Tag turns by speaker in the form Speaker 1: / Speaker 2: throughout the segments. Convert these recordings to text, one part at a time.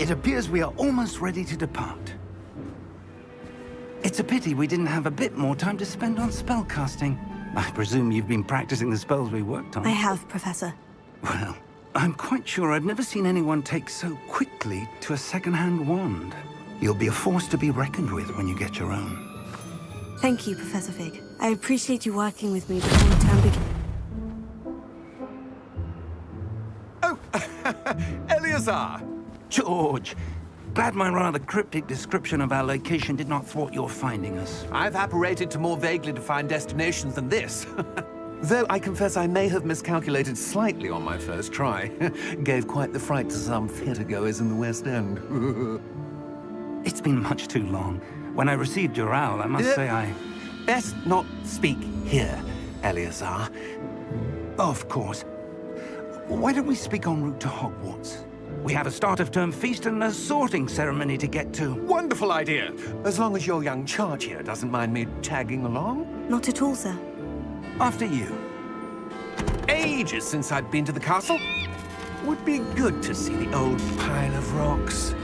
Speaker 1: It appears we are almost ready to depart. It's a pity we didn't have a bit more time to spend on spellcasting. I presume you've been practicing the spells we worked on.
Speaker 2: I have, Professor.
Speaker 1: Well, I'm quite sure I've never seen anyone take so quickly to a second-hand wand. You'll be a force to be reckoned with when you get your own.
Speaker 2: Thank you, Professor Fig. I appreciate you working with me before the term begins.
Speaker 3: Oh, Eleazar!
Speaker 1: George, glad my rather cryptic description of our location did not thwart your finding us.
Speaker 3: I've apparated to more vaguely defined destinations than this. Though I confess I may have miscalculated slightly on my first try. Gave quite the fright to some theatre-goers in the West End.
Speaker 1: It's been much too long. When I received your owl, I must say I...
Speaker 3: Best not speak here, Eleazar.
Speaker 1: Of course. Why don't we speak en route to Hogwarts? We have a start-of-term feast and a sorting ceremony to get to.
Speaker 3: Wonderful idea! As long as your young charge here doesn't mind me tagging along.
Speaker 2: Not at all, sir.
Speaker 1: After you.
Speaker 3: Ages since I'd been to the castle. Would be good to see the old pile of rocks.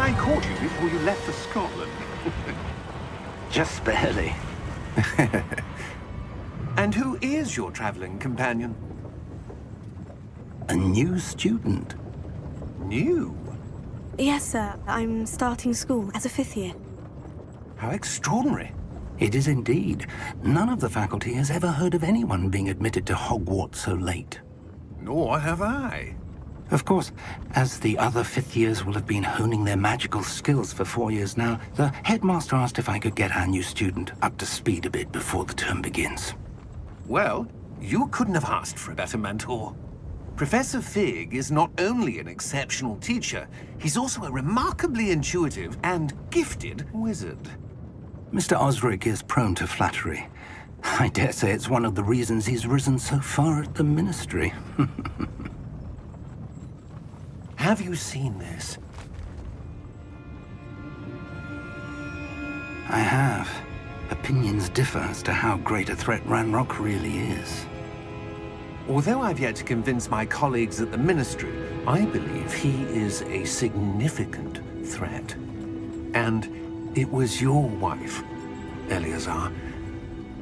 Speaker 4: I caught you before you left for Scotland.
Speaker 1: Just barely.
Speaker 3: And who is your traveling companion?
Speaker 1: A new student.
Speaker 3: New?
Speaker 2: Yes, sir. I'm starting school as a 5th year.
Speaker 3: How extraordinary.
Speaker 1: It is indeed. None of the faculty has ever heard of anyone being admitted to Hogwarts so late.
Speaker 3: Nor have I.
Speaker 1: Of course, as the other 5th years will have been honing their magical skills for 4 years now, the headmaster asked if I could get our new student up to speed a bit before the term begins.
Speaker 3: Well, you couldn't have asked for a better mentor. Professor Fig is not only an exceptional teacher, he's also a remarkably intuitive and gifted wizard.
Speaker 1: Mr. Osric is prone to flattery. I dare say it's one of the reasons he's risen so far at the Ministry.
Speaker 3: Have you seen this?
Speaker 1: I have. Opinions differ as to how great a threat Ranrock really is.
Speaker 3: Although I've yet to convince my colleagues at the Ministry, I believe he is a significant threat. And it was your wife, Eleazar,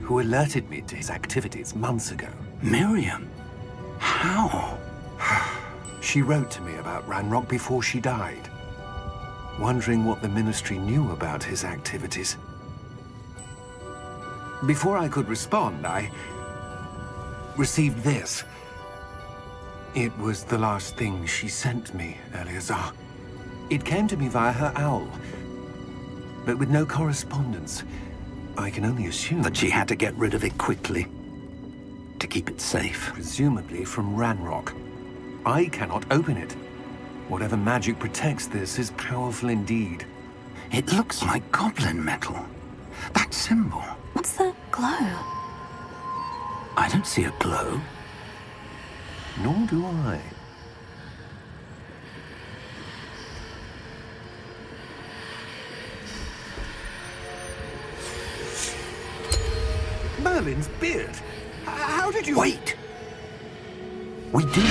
Speaker 3: who alerted me to his activities months ago.
Speaker 1: Miriam? How?
Speaker 3: She wrote to me about Ranrock before she died, wondering what the Ministry knew about his activities. Before I could respond, I received this. It was the last thing she sent me, Eleazar. It came to me via her owl, but with no correspondence. I can only assume
Speaker 1: That she had to get rid of it quickly, to keep it safe.
Speaker 3: presumably from Ranrock. I cannot open it. Whatever magic protects this is powerful indeed.
Speaker 1: It looks like goblin metal. That symbol.
Speaker 2: What's the glow?
Speaker 1: I don't see a glow.
Speaker 3: Nor do I. Merlin's beard. How did you...
Speaker 1: Wait! We do...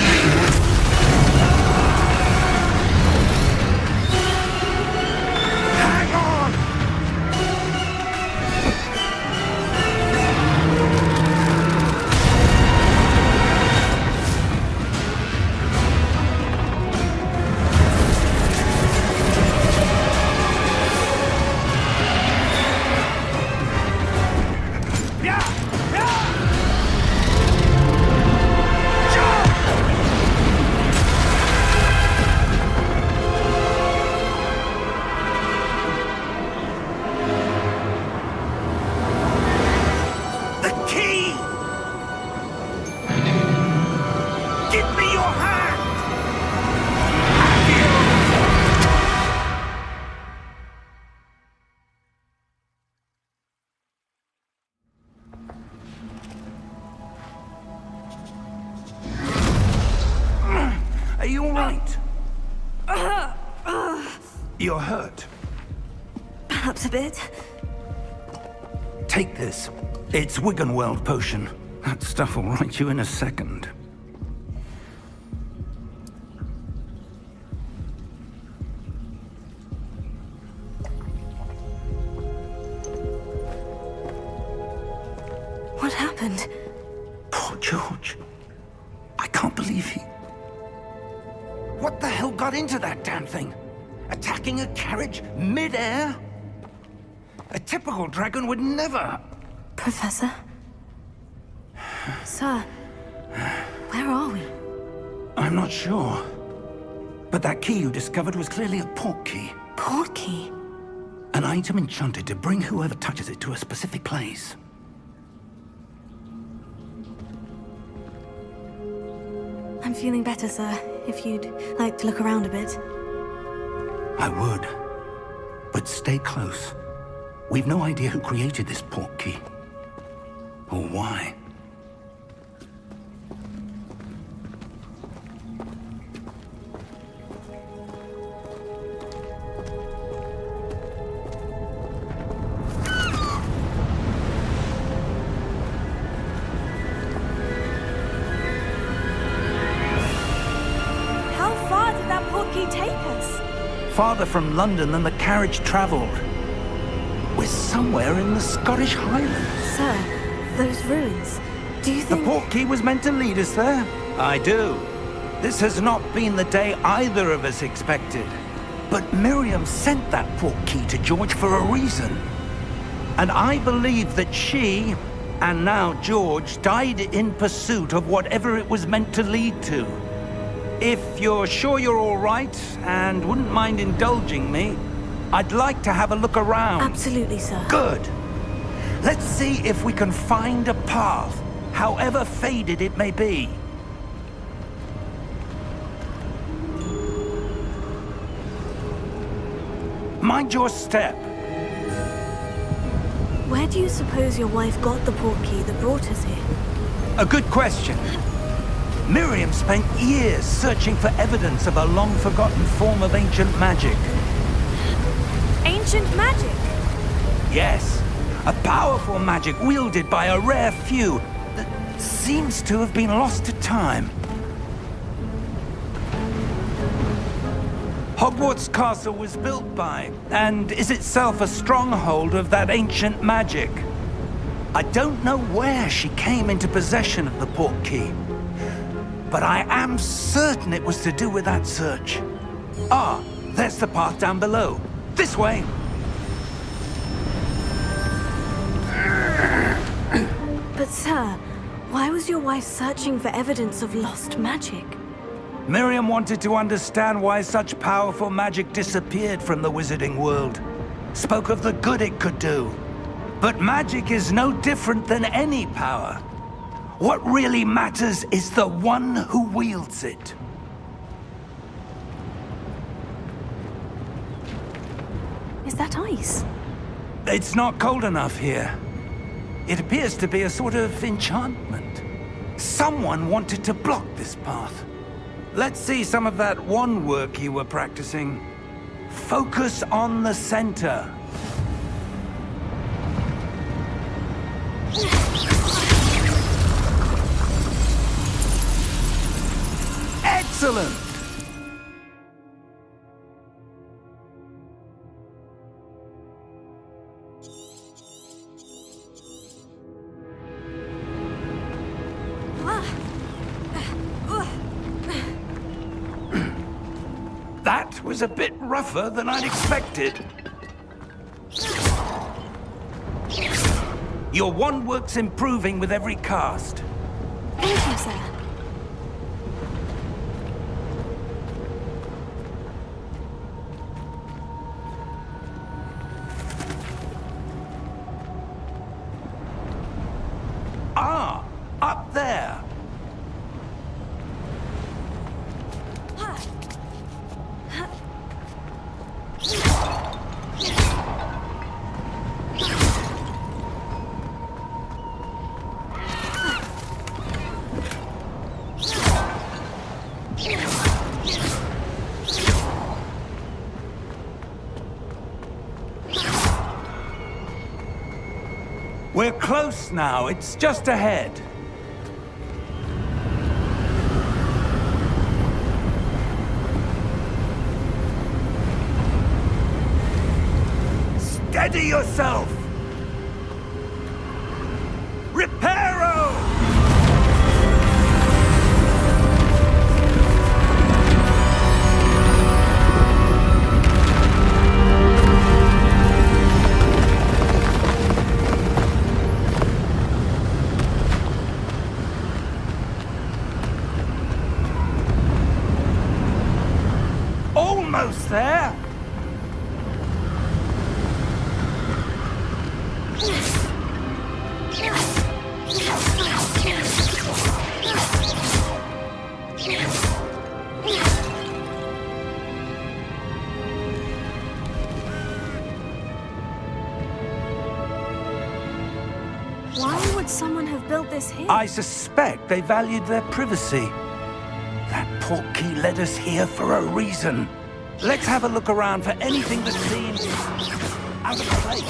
Speaker 3: Hang on!
Speaker 1: Are you all right? You're hurt.
Speaker 2: Perhaps a bit.
Speaker 1: Take this. It's Wiggenweld potion. That stuff will right you in a second.
Speaker 2: What happened?
Speaker 1: Poor George. I can't believe he... What the hell got into that damn thing? Attacking a carriage mid-air? A typical dragon would never...
Speaker 2: Professor? Sir, where are we?
Speaker 1: I'm not sure. But that key you discovered was clearly a port key.
Speaker 2: Port key?
Speaker 1: An item enchanted to bring whoever touches it to a specific place.
Speaker 2: I'm feeling better, sir. If you'd like to look around a bit.
Speaker 1: I would. But stay close. We've no idea who created this port key. Or why.
Speaker 2: How far did that port key take us?
Speaker 1: Farther from London than the carriage traveled. We're somewhere in the Scottish Highlands.
Speaker 2: Sir, those ruins. Do you
Speaker 1: The
Speaker 2: think...
Speaker 1: port key was meant to lead us there? I do. This has not been the day either of us expected. But Miriam sent that port key to George for a reason. And I believe that she, and now George, died in pursuit of whatever it was meant to lead to. If you're sure you're all right, and wouldn't mind indulging me, I'd like to have a look around.
Speaker 2: Absolutely, sir.
Speaker 1: Good. Let's see if we can find a path, however faded it may be. Mind your step.
Speaker 2: Where do you suppose your wife got the port key that brought us here?
Speaker 1: A good question. Miriam spent years searching for evidence of a long-forgotten form of ancient magic.
Speaker 2: Ancient magic?
Speaker 1: Yes, a powerful magic wielded by a rare few that seems to have been lost to time. Hogwarts Castle was built by, and is itself a stronghold of that ancient magic. I don't know where she came into possession of the port key, but I am certain it was to do with that search. Ah, there's the path down below. This way!
Speaker 2: But sir, why was your wife searching for evidence of lost magic?
Speaker 1: Miriam wanted to understand why such powerful magic disappeared from the wizarding world. Spoke of the good it could do. But magic is no different than any power. What really matters is the one who wields it.
Speaker 2: Is that ice?
Speaker 1: It's not cold enough here. It appears to be a sort of enchantment. Someone wanted to block this path. Let's see some of that wand work you were practicing. Focus on the center. Excellent! That was a bit rougher than I'd expected. Your wand work's improving with every cast.
Speaker 2: Thank you, sir.
Speaker 1: Ah, up there. We're close now. It's just ahead. Steady yourself! Reparo! Almost there!
Speaker 2: Why would someone have built this here?
Speaker 1: I suspect they valued their privacy. That portkey led us here for a reason. Let's have a look around for anything that seems out of place.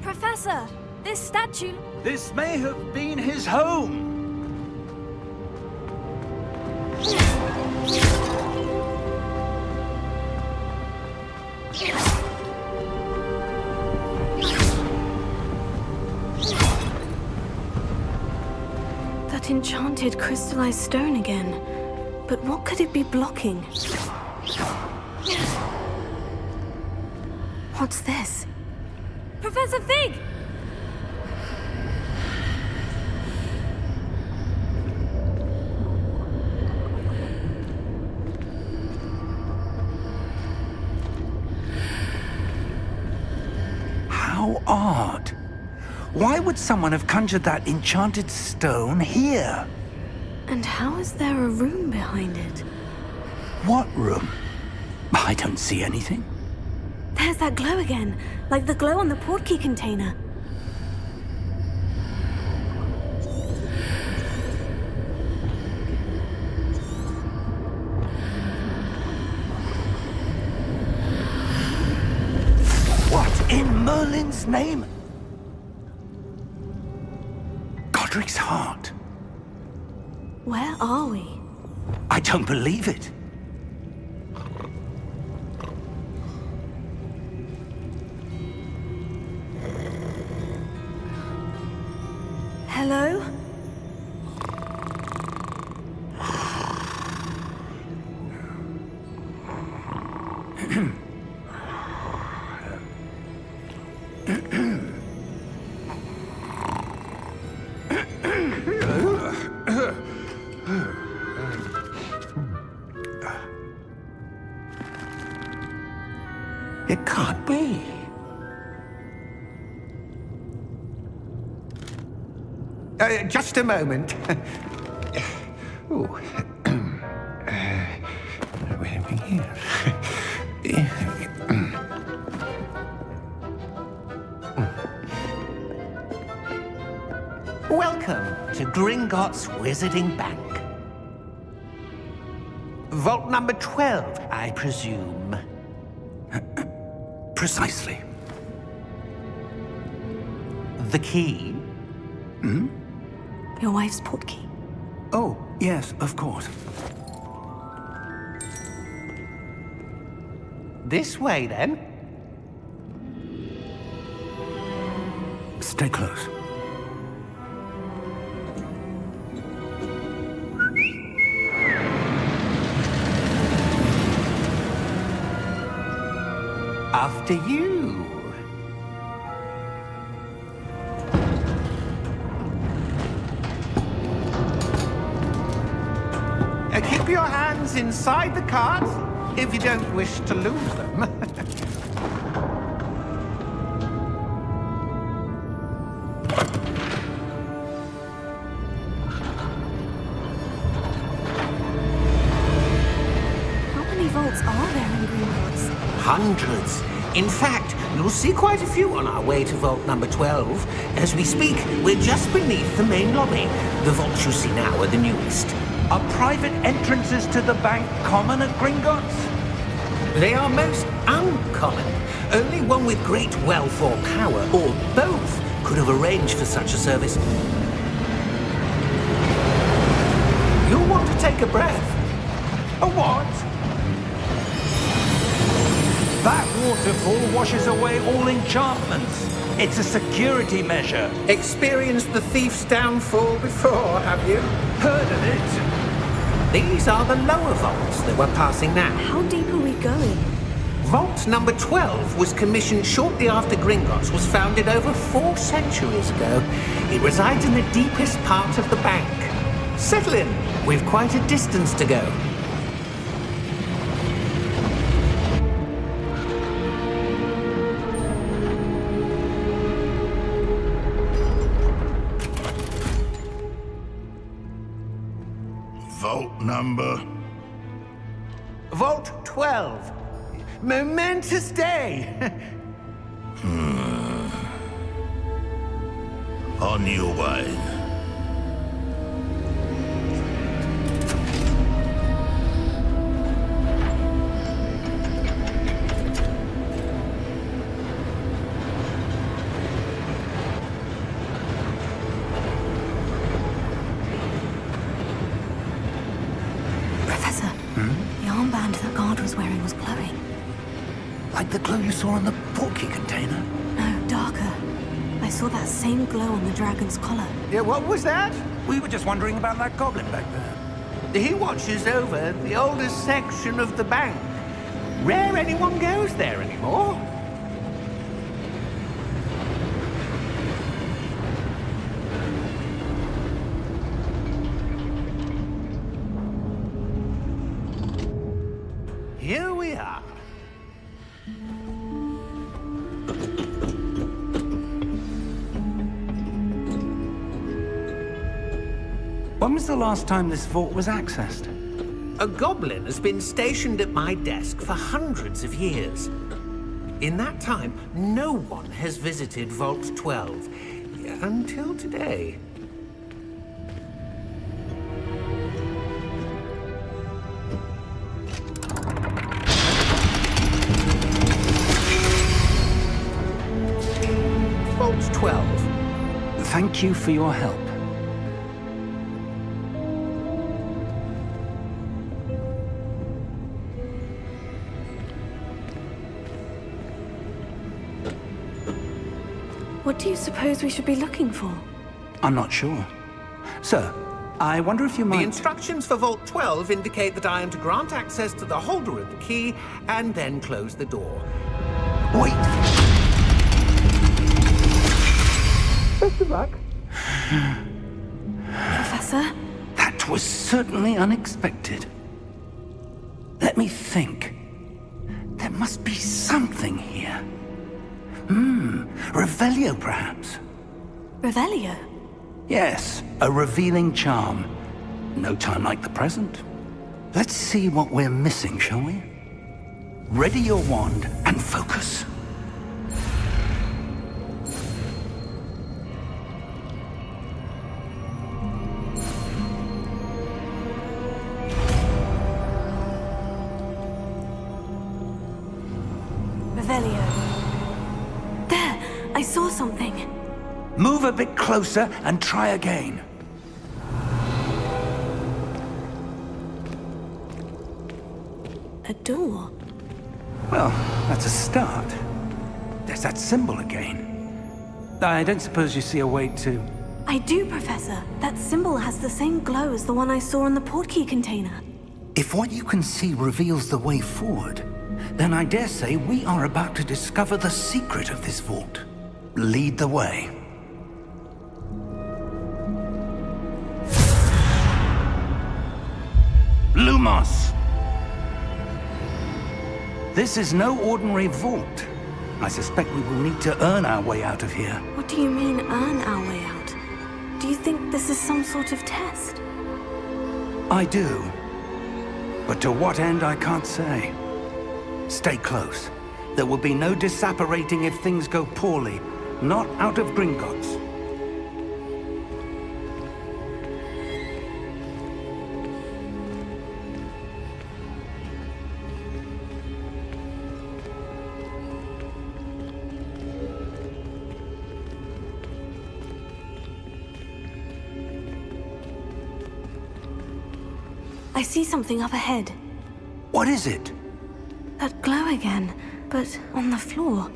Speaker 2: Professor, this statue...
Speaker 1: This may have been his home.
Speaker 2: That enchanted crystallized stone again. But what could it be blocking? What's this? Professor Fig!
Speaker 1: How odd. Why would someone have conjured that enchanted stone here?
Speaker 2: And how is there a room behind it?
Speaker 1: What room? I don't see anything.
Speaker 2: There's that glow again, like the glow on the portkey container.
Speaker 1: What in Merlin's name? Godric's heart.
Speaker 2: Where are we?
Speaker 1: I don't believe it.
Speaker 2: Hello?
Speaker 1: It can't be.
Speaker 3: Just a moment. Ooh. Where are we here? Welcome to Gringotts Wizarding Bank. Vault number 12, I presume.
Speaker 1: Precisely.
Speaker 3: The key?
Speaker 2: Your wife's portkey.
Speaker 1: Oh, yes, of course.
Speaker 3: This way, then.
Speaker 1: Stay close.
Speaker 3: After you. Keep your hands inside the cart if you don't wish to lose them.
Speaker 2: vaults are there in Gringotts?
Speaker 5: Hundreds. In fact, you'll see quite a few on our way to vault number 12. As we speak, we're just beneath the main lobby. The vaults you see now are the newest.
Speaker 1: Are private entrances to the bank common at Gringotts?
Speaker 5: They are most uncommon. Only one with great wealth or power, or both, could have arranged for such a service. You'll want to take a breath.
Speaker 1: A what? That waterfall washes away all enchantments. It's a security measure.
Speaker 5: Experienced the thief's downfall before, have you?
Speaker 1: Heard of it?
Speaker 5: These are the lower vaults that we're passing now.
Speaker 2: How deep are we going?
Speaker 5: Vault number 12 was commissioned shortly after Gringotts was founded over 4 centuries ago. It resides in the deepest part of the bank. Settle in. We've quite a distance to go.
Speaker 6: Vault number?
Speaker 1: Vault 12. Momentous day.
Speaker 6: On your way.
Speaker 2: Professor, the armband that guard was wearing was glowing.
Speaker 1: Like the glow you saw on the portkey container?
Speaker 2: No, darker. I saw that same glow on the dragon's collar.
Speaker 1: Yeah, what was that? We were just wondering about that goblin back there.
Speaker 5: He watches over the oldest section of the bank. Rare anyone goes there anymore. Here we are.
Speaker 1: When was the last time this vault was accessed?
Speaker 5: A goblin has been stationed at my desk for hundreds of years. In that time, no one has visited Vault 12 until today. Vault 12.
Speaker 1: Thank you for your help.
Speaker 2: What do you suppose we should be looking for?
Speaker 1: I'm not sure. Sir, I wonder if you might...
Speaker 5: The instructions for Vault 12 indicate that I am to grant access to the holder of the key and then close the door.
Speaker 1: Wait!
Speaker 5: Best of luck.
Speaker 2: Professor?
Speaker 1: That was certainly unexpected. Let me think. There must be something here. Revelio, perhaps?
Speaker 2: Revelio?
Speaker 1: Yes, a revealing charm. No time like the present. Let's see what we're missing, shall we? Ready your wand and focus.
Speaker 2: Revelio. There! I saw something.
Speaker 1: Move a bit closer and try again.
Speaker 2: A door.
Speaker 1: Well, that's a start. There's that symbol again. I don't suppose you see a way to...
Speaker 2: I do, Professor. That symbol has the same glow as the one I saw in the portkey container.
Speaker 1: If what you can see reveals the way forward, then I dare say we are about to discover the secret of this vault. Lead the way. Lumos! This is no ordinary vault. I suspect we will need to earn our way out of here.
Speaker 2: What do you mean, earn our way out? Do you think this is some sort of test?
Speaker 1: I do. But to what end, I can't say. Stay close. There will be no disapparating if things go poorly. Not out of Gringotts.
Speaker 2: I see something up ahead.
Speaker 1: What is it?
Speaker 2: That glow again, but on the floor.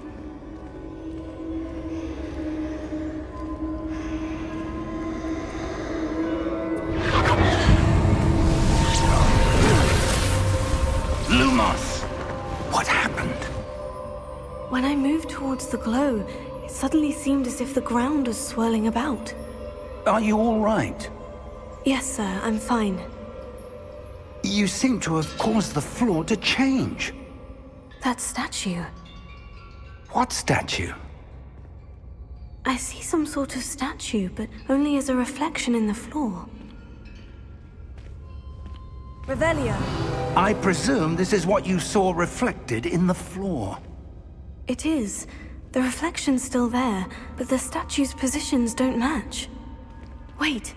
Speaker 1: Lumos! What happened?
Speaker 2: When I moved towards the glow, it suddenly seemed as if the ground was swirling about.
Speaker 1: Are you all right?
Speaker 2: Yes, sir, I'm fine.
Speaker 1: You seem to have caused the floor to change.
Speaker 2: That statue.
Speaker 1: What statue?
Speaker 2: I see some sort of statue, but only as a reflection in the floor. Revelio.
Speaker 1: I presume this is what you saw reflected in the floor.
Speaker 2: It is. The reflection's still there, but the statue's positions don't match. Wait.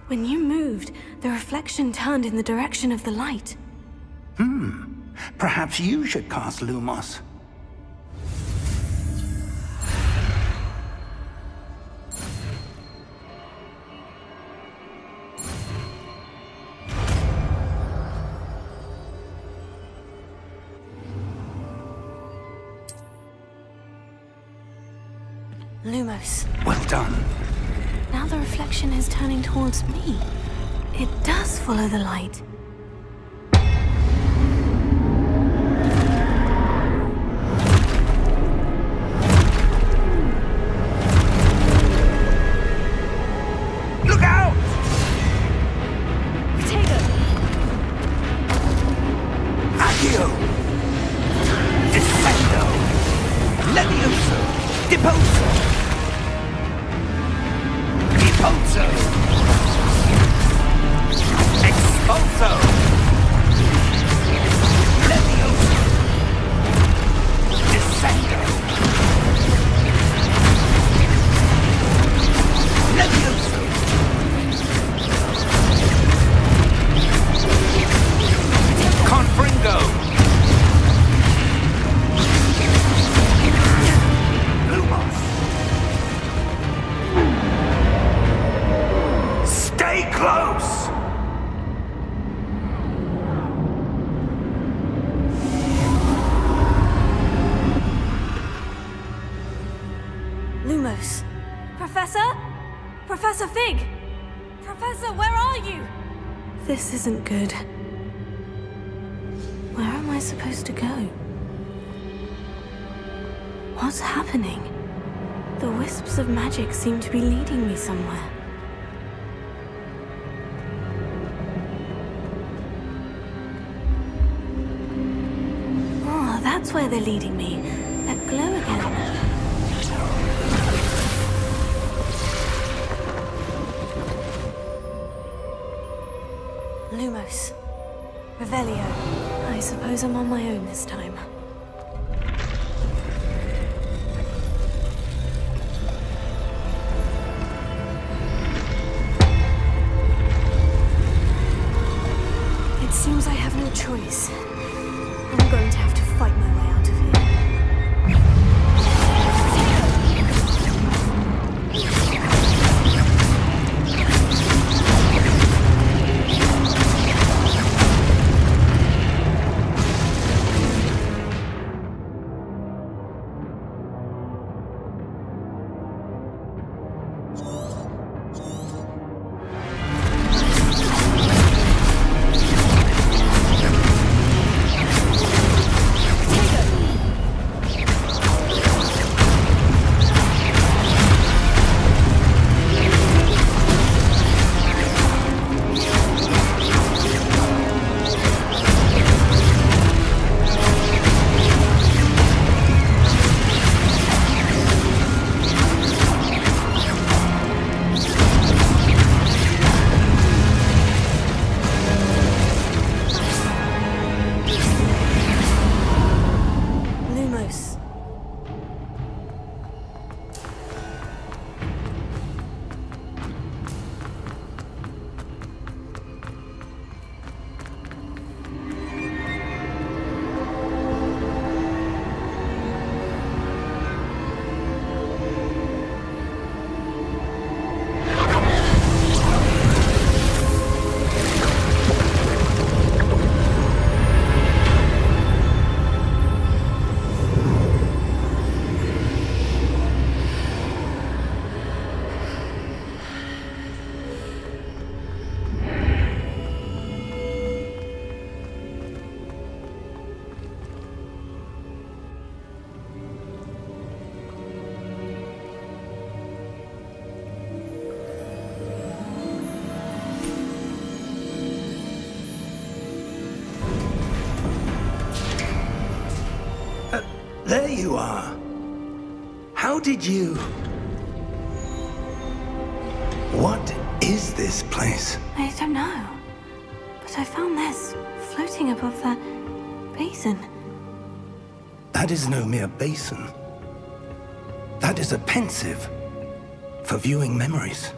Speaker 2: When you moved, the reflection turned in the direction of the light.
Speaker 1: Perhaps you should cast Lumos.
Speaker 2: Lumos.
Speaker 1: Well done.
Speaker 2: Now the reflection is turning towards me. It does follow the light.
Speaker 1: Look out!
Speaker 2: Potato!
Speaker 1: Accio! Descendo! Levioso! Deposo! Expulso! Expulso! Levioso! Descendo! Levioso! Confringo! Lumos! Stay close!
Speaker 2: Lumos. Professor? Professor Fig! Professor, where are you? This isn't good. Where am I supposed to go? What's happening? The wisps of magic seem to be leading me somewhere. Oh, that's where they're leading me. That glow again. Lumos. Revelio. I suppose I'm on my own this time. It seems I have no choice. I'm going to have to fight my way out of here. Potato!
Speaker 1: There you are. How did you... What is this place?
Speaker 2: I don't know. But I found this floating above that basin.
Speaker 1: That is no mere basin. That is a pensive for viewing memories.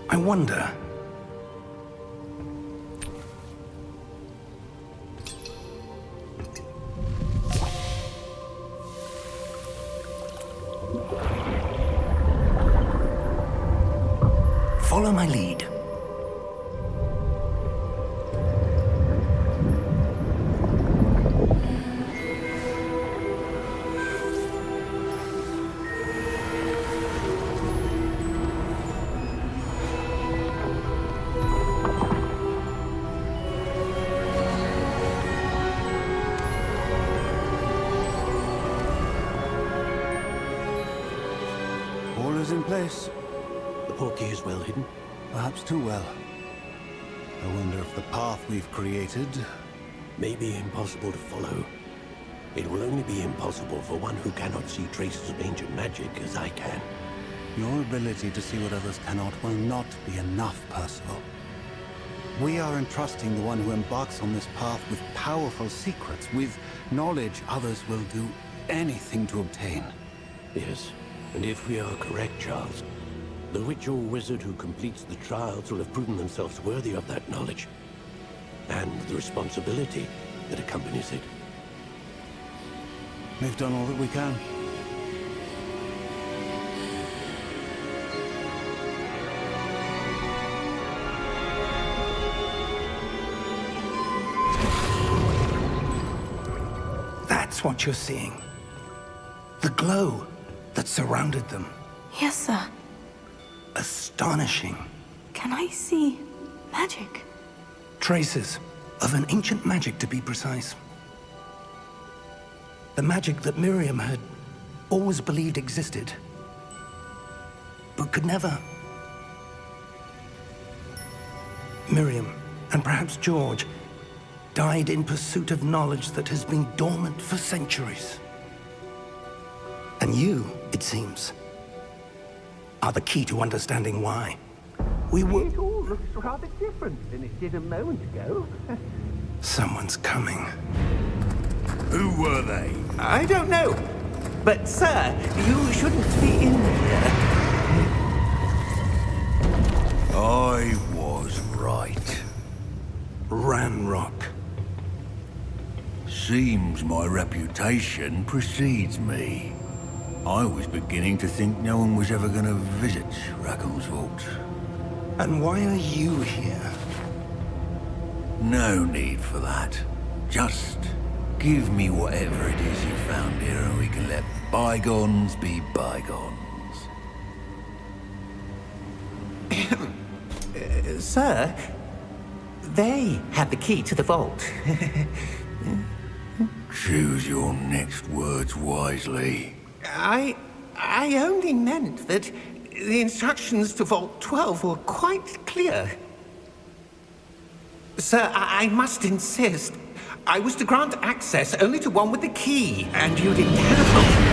Speaker 1: I wonder... Follow my lead.
Speaker 7: All is in place.
Speaker 8: The portkey is well hidden.
Speaker 7: Perhaps too well. I wonder if the path we've created...
Speaker 8: May be impossible to follow. It will only be impossible for one who cannot see traces of ancient magic as I can.
Speaker 7: Your ability to see what others cannot will not be enough, Percival. We are entrusting the one who embarks on this path with powerful secrets, with knowledge others will do anything to obtain.
Speaker 8: Yes, and if we are correct, Charles, the witch or wizard who completes the trials will have proven themselves worthy of that knowledge, and the responsibility that accompanies it.
Speaker 7: We've done all that we can.
Speaker 1: That's what you're seeing. The glow that surrounded them.
Speaker 2: Yes, sir.
Speaker 1: Astonishing.
Speaker 2: Can I see magic?
Speaker 1: Traces of an ancient magic, to be precise. The magic that Miriam had always believed existed, but could never. Miriam, and perhaps George, died in pursuit of knowledge that has been dormant for centuries. And you, it seems, are the key to understanding why. We were...
Speaker 5: It all looks rather different than it did a moment ago.
Speaker 1: Someone's coming.
Speaker 6: Who were they?
Speaker 5: I don't know. But, sir, you shouldn't be in here.
Speaker 6: I was right.
Speaker 1: Ranrock.
Speaker 6: Seems my reputation precedes me. I was beginning to think no one was ever going to visit Rackham's vault.
Speaker 1: And why are you here?
Speaker 6: No need for that. Just give me whatever it is you found here and we can let bygones be bygones.
Speaker 5: Sir, they had the key to the vault.
Speaker 6: Choose your next words wisely.
Speaker 5: I only meant that the instructions to Vault 12 were quite clear. Sir, I must insist. I was to grant access only to one with the key, and you didn't have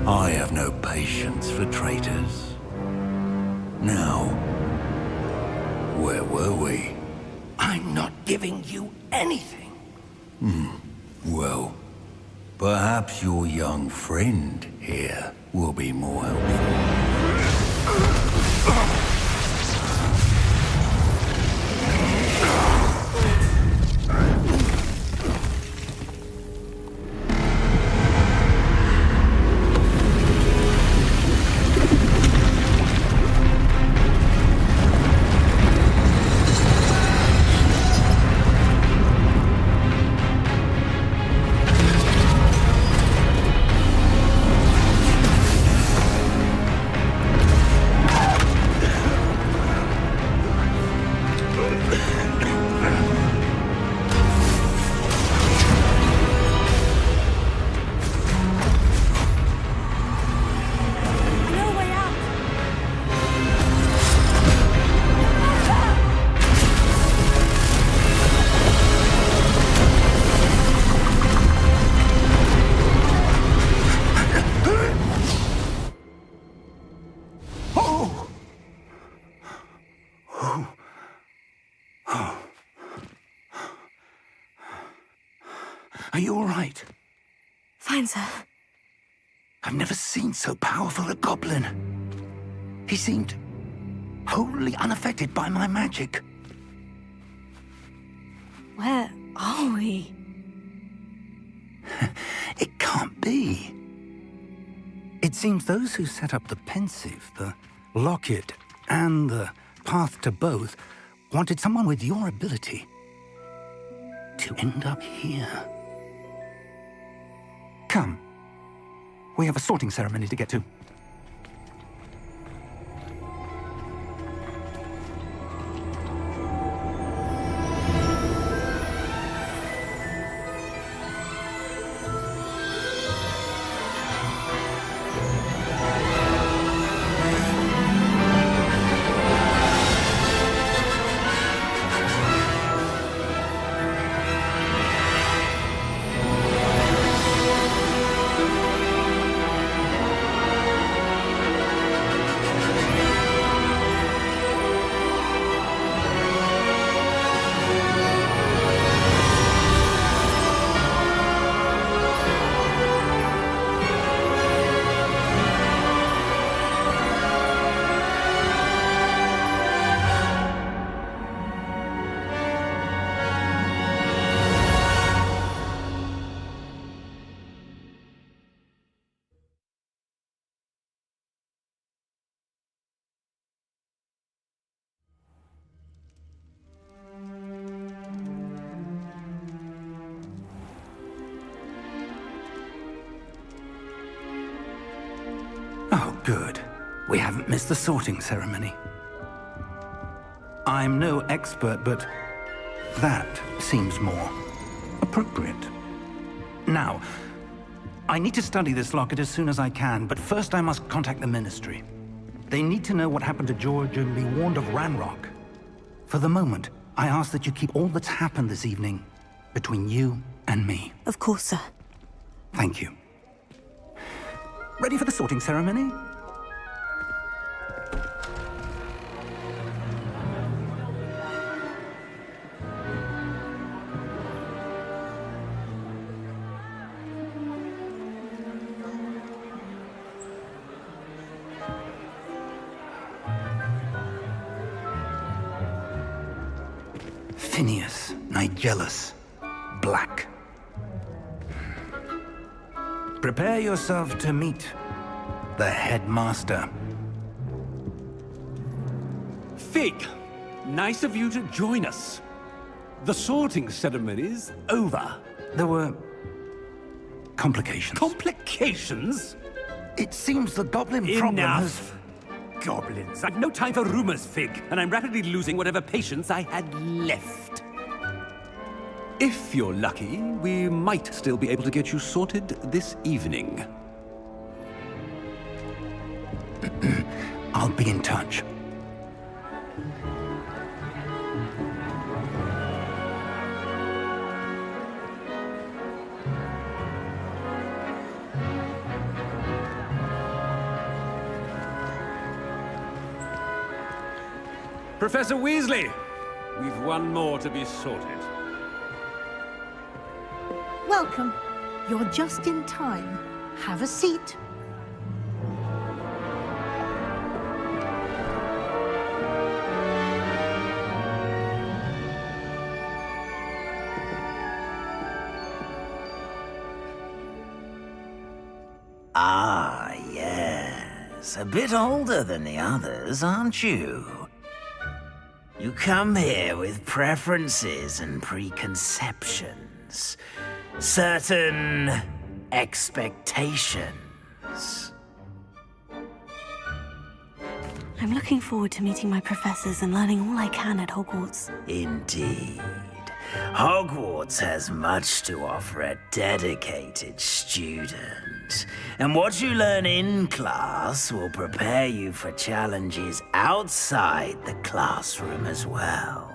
Speaker 6: I have no patience for traitors. Now, where were we?
Speaker 1: I'm not giving you anything.
Speaker 6: Well, perhaps your young friend here will be more helpful.
Speaker 1: Are you all right?
Speaker 2: Fine, sir.
Speaker 1: I've never seen so powerful a goblin. He seemed wholly unaffected by my magic.
Speaker 2: Where are we?
Speaker 1: It can't be. It seems those who set up the pensive, the locket, and the path to both wanted someone with your ability to end up here. Come. We have a sorting ceremony to get to. Oh, good. We haven't missed the sorting ceremony. I'm no expert, but that seems more appropriate. Now, I need to study this locket as soon as I can, but first I must contact the Ministry. They need to know what happened to George and be warned of Ranrock. For the moment, I ask that you keep all that's happened this evening between you and me.
Speaker 2: Of course, sir.
Speaker 1: Thank you. Ready for the sorting ceremony? Phineas, Nigellus, Black. Prepare yourself to meet the headmaster.
Speaker 4: Fig, nice of you to join us. The sorting ceremony's over.
Speaker 1: There were complications.
Speaker 4: Complications?
Speaker 1: It seems the goblin problem has...
Speaker 4: Enough! Goblins. I've no time for rumors, Fig, and I'm rapidly losing whatever patience I had left. If you're lucky, we might still be able to get you sorted this evening.
Speaker 1: I'll be in touch.
Speaker 4: Professor Weasley, we've one more to be sorted.
Speaker 9: Welcome. You're just in time. Have a seat.
Speaker 10: Ah, yes. A bit older than the others, aren't you? You come here with preferences and preconceptions. Certain expectations.
Speaker 2: I'm looking forward to meeting my professors and learning all I can at Hogwarts.
Speaker 10: Indeed. Hogwarts has much to offer a dedicated student. And what you learn in class will prepare you for challenges outside the classroom as well.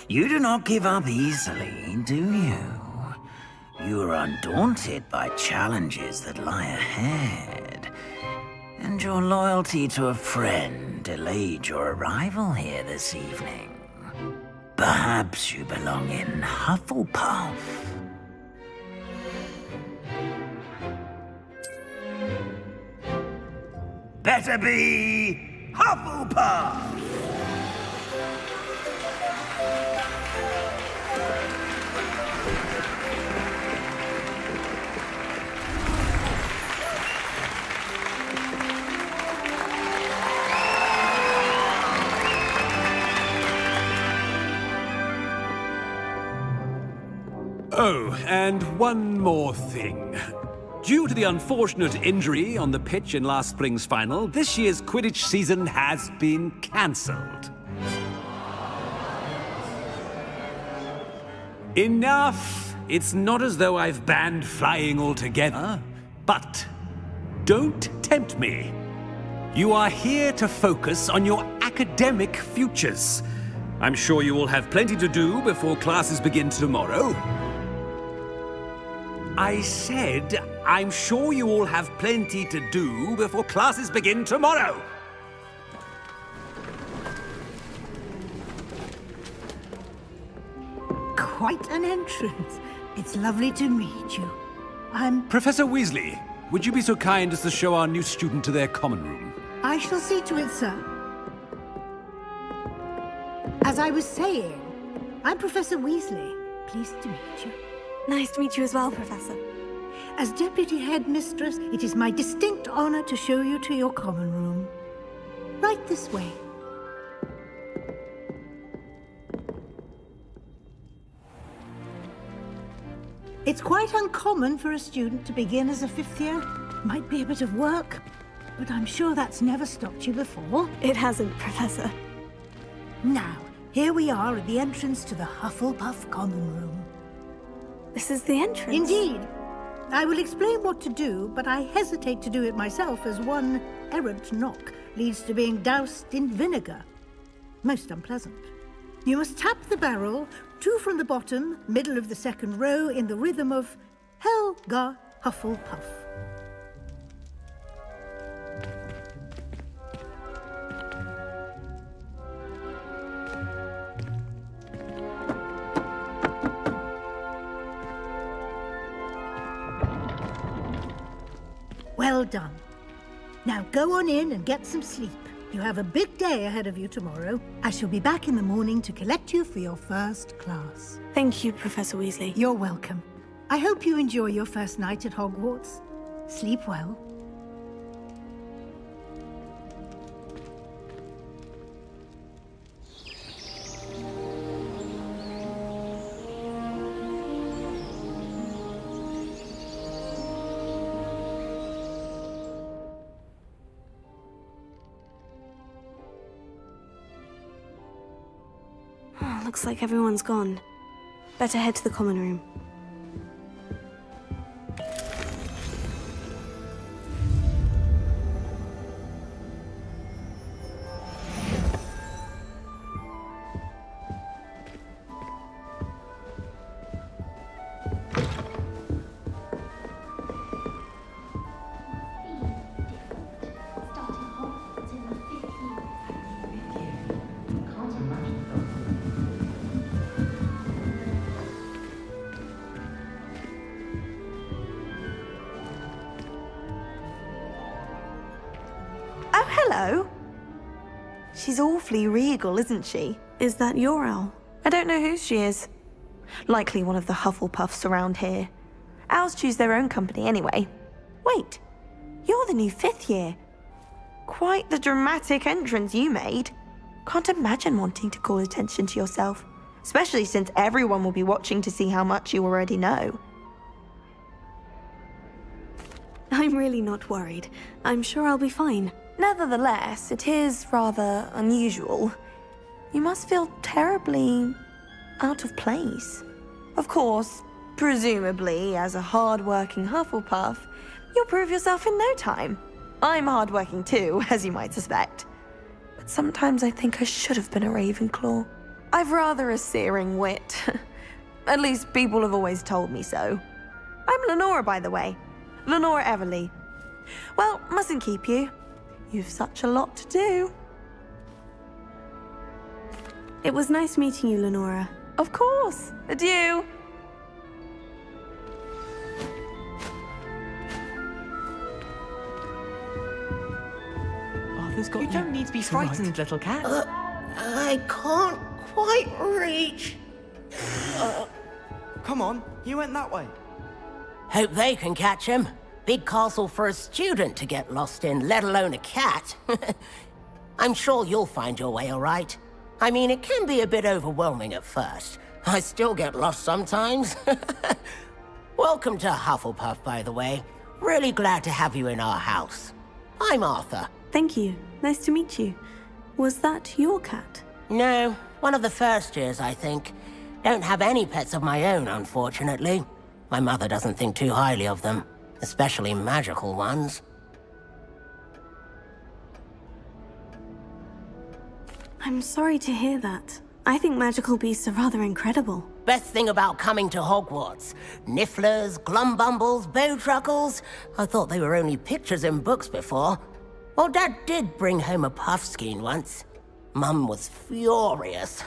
Speaker 10: You do not give up easily, do you? You are undaunted by challenges that lie ahead. And your loyalty to a friend delayed your arrival here this evening. Perhaps you belong in Hufflepuff. Better be Hufflepuff!
Speaker 4: Oh, and one more thing. Due to the unfortunate injury on the pitch in last spring's final, this year's Quidditch season has been cancelled. Enough! It's not as though I've banned flying altogether, but don't tempt me. You are here to focus on your academic futures. I'm sure you will have plenty to do before classes begin tomorrow. I said, I'm sure you all have plenty to do before classes begin tomorrow.
Speaker 9: Quite an entrance. It's lovely to meet you.
Speaker 4: Professor Weasley, would you be so kind as to show our new student to their common room?
Speaker 9: I shall see to it, sir. As I was saying, I'm Professor Weasley. Pleased to meet you.
Speaker 2: Nice to meet you as well, Professor.
Speaker 9: As Deputy Headmistress, it is my distinct honor to show you to your common room. Right this way. It's quite uncommon for a student to begin as a fifth year. Might be a bit of work, but I'm sure that's never stopped you before.
Speaker 2: It hasn't, Professor.
Speaker 9: Now, here we are at the entrance to the Hufflepuff common room.
Speaker 2: This is the entrance?
Speaker 9: Indeed. I will explain what to do, but I hesitate to do it myself as one errant knock leads to being doused in vinegar. Most unpleasant. You must tap the barrel, 2 from the bottom, middle of the second row, in the rhythm of Helga Hufflepuff. Well done. Now go on in and get some sleep. You have a big day ahead of you tomorrow. I shall be back in the morning to collect you for your first class.
Speaker 2: Thank you, Professor Weasley.
Speaker 9: You're welcome. I hope you enjoy your first night at Hogwarts. Sleep well.
Speaker 2: Looks like everyone's gone. Better head to the common room.
Speaker 11: Hello. She's awfully regal, isn't she?
Speaker 2: Is that your owl?
Speaker 11: I don't know who she is. Likely one of the Hufflepuffs around here. Owls choose their own company anyway. Wait, you're the new 5th year. Quite the dramatic entrance you made. Can't imagine wanting to call attention to yourself, especially since everyone will be watching to see how much you already know.
Speaker 2: I'm really not worried. I'm sure I'll be fine.
Speaker 11: Nevertheless, it is rather unusual. You must feel terribly out of place. Of course, presumably, as a hard-working Hufflepuff, you'll prove yourself in no time. I'm hard-working too, as you might suspect. But sometimes I think I should have been a Ravenclaw. I've rather a searing wit. At least people have always told me so. I'm Lenora, by the way. Lenora Everly. Well, mustn't keep you. You've such a lot to do.
Speaker 2: It was nice meeting you, Lenora.
Speaker 11: Of course. Adieu.
Speaker 12: Arthur's got
Speaker 13: You don't need to be frightened, little cat.
Speaker 5: I can't quite reach.
Speaker 12: Come on, you went that way.
Speaker 10: Hope they can catch him. Big castle for a student to get lost in, let alone a cat. I'm sure you'll find your way all right. I mean, it can be a bit overwhelming at first. I still get lost sometimes. Welcome to Hufflepuff, by the way. Really glad to have you in our house. I'm Arthur.
Speaker 2: Thank you. Nice to meet you. Was that your cat?
Speaker 10: No, one of the first years, I think. Don't have any pets of my own, unfortunately. My mother doesn't think too highly of them, especially magical ones.
Speaker 2: I'm sorry to hear that. I think magical beasts are rather incredible.
Speaker 10: Best thing about coming to Hogwarts. Nifflers, glumbumbles, bowtruckles. I thought they were only pictures in books before. Well, Dad did bring home a puffskein once. Mum was furious.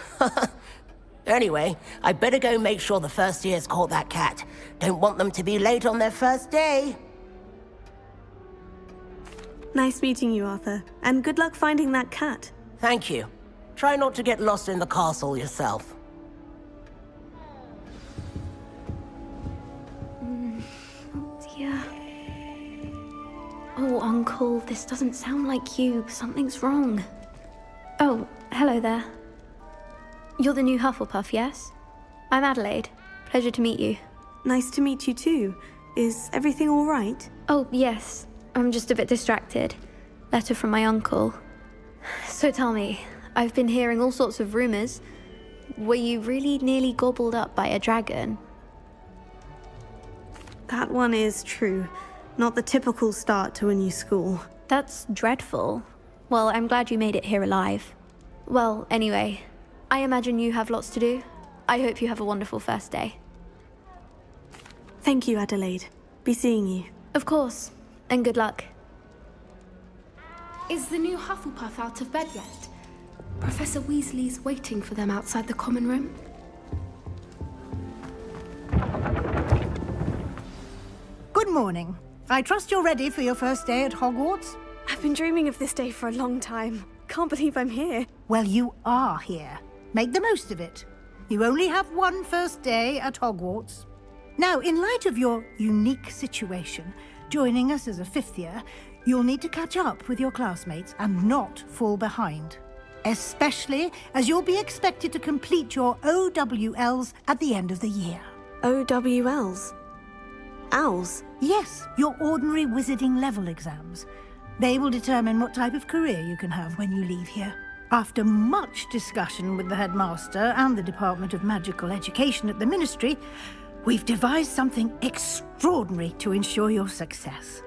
Speaker 10: Anyway, I better go make sure the first years caught that cat. Don't want them to be late on their first day.
Speaker 2: Nice meeting you, Arthur. And good luck finding that cat.
Speaker 10: Thank you. Try not to get lost in the castle yourself.
Speaker 2: Dear. Oh, Uncle, this doesn't sound like you. Something's wrong.
Speaker 14: Oh, hello there. You're the new Hufflepuff, yes? I'm Adelaide. Pleasure to meet you.
Speaker 2: Nice to meet you too. Is everything all right?
Speaker 14: Oh, yes. I'm just a bit distracted. Letter from my uncle. So tell me, I've been hearing all sorts of rumors. Were you really nearly gobbled up by a dragon?
Speaker 2: That one is true. Not the typical start to a new school.
Speaker 14: That's dreadful. Well, I'm glad you made it here alive. Well, anyway, I imagine you have lots to do. I hope you have a wonderful first day.
Speaker 2: Thank you, Adelaide. Be seeing you.
Speaker 14: Of course, and good luck.
Speaker 2: Is the new Hufflepuff out of bed yet? Professor Weasley's waiting for them outside the common room.
Speaker 9: Good morning. I trust you're ready for your first day at Hogwarts?
Speaker 2: I've been dreaming of this day for a long time. Can't believe I'm here.
Speaker 9: Well, you are here. Make the most of it. You only have one first day at Hogwarts. Now, in light of your unique situation, joining us as a fifth year, you'll need to catch up with your classmates and not fall behind. Especially as you'll be expected to complete your OWLs at the end of the year.
Speaker 2: OWLs? Owls?
Speaker 9: Yes, your ordinary wizarding level exams. They will determine what type of career you can have when you leave here. After much discussion with the headmaster and the Department of Magical Education at the Ministry, we've devised something extraordinary to ensure your success.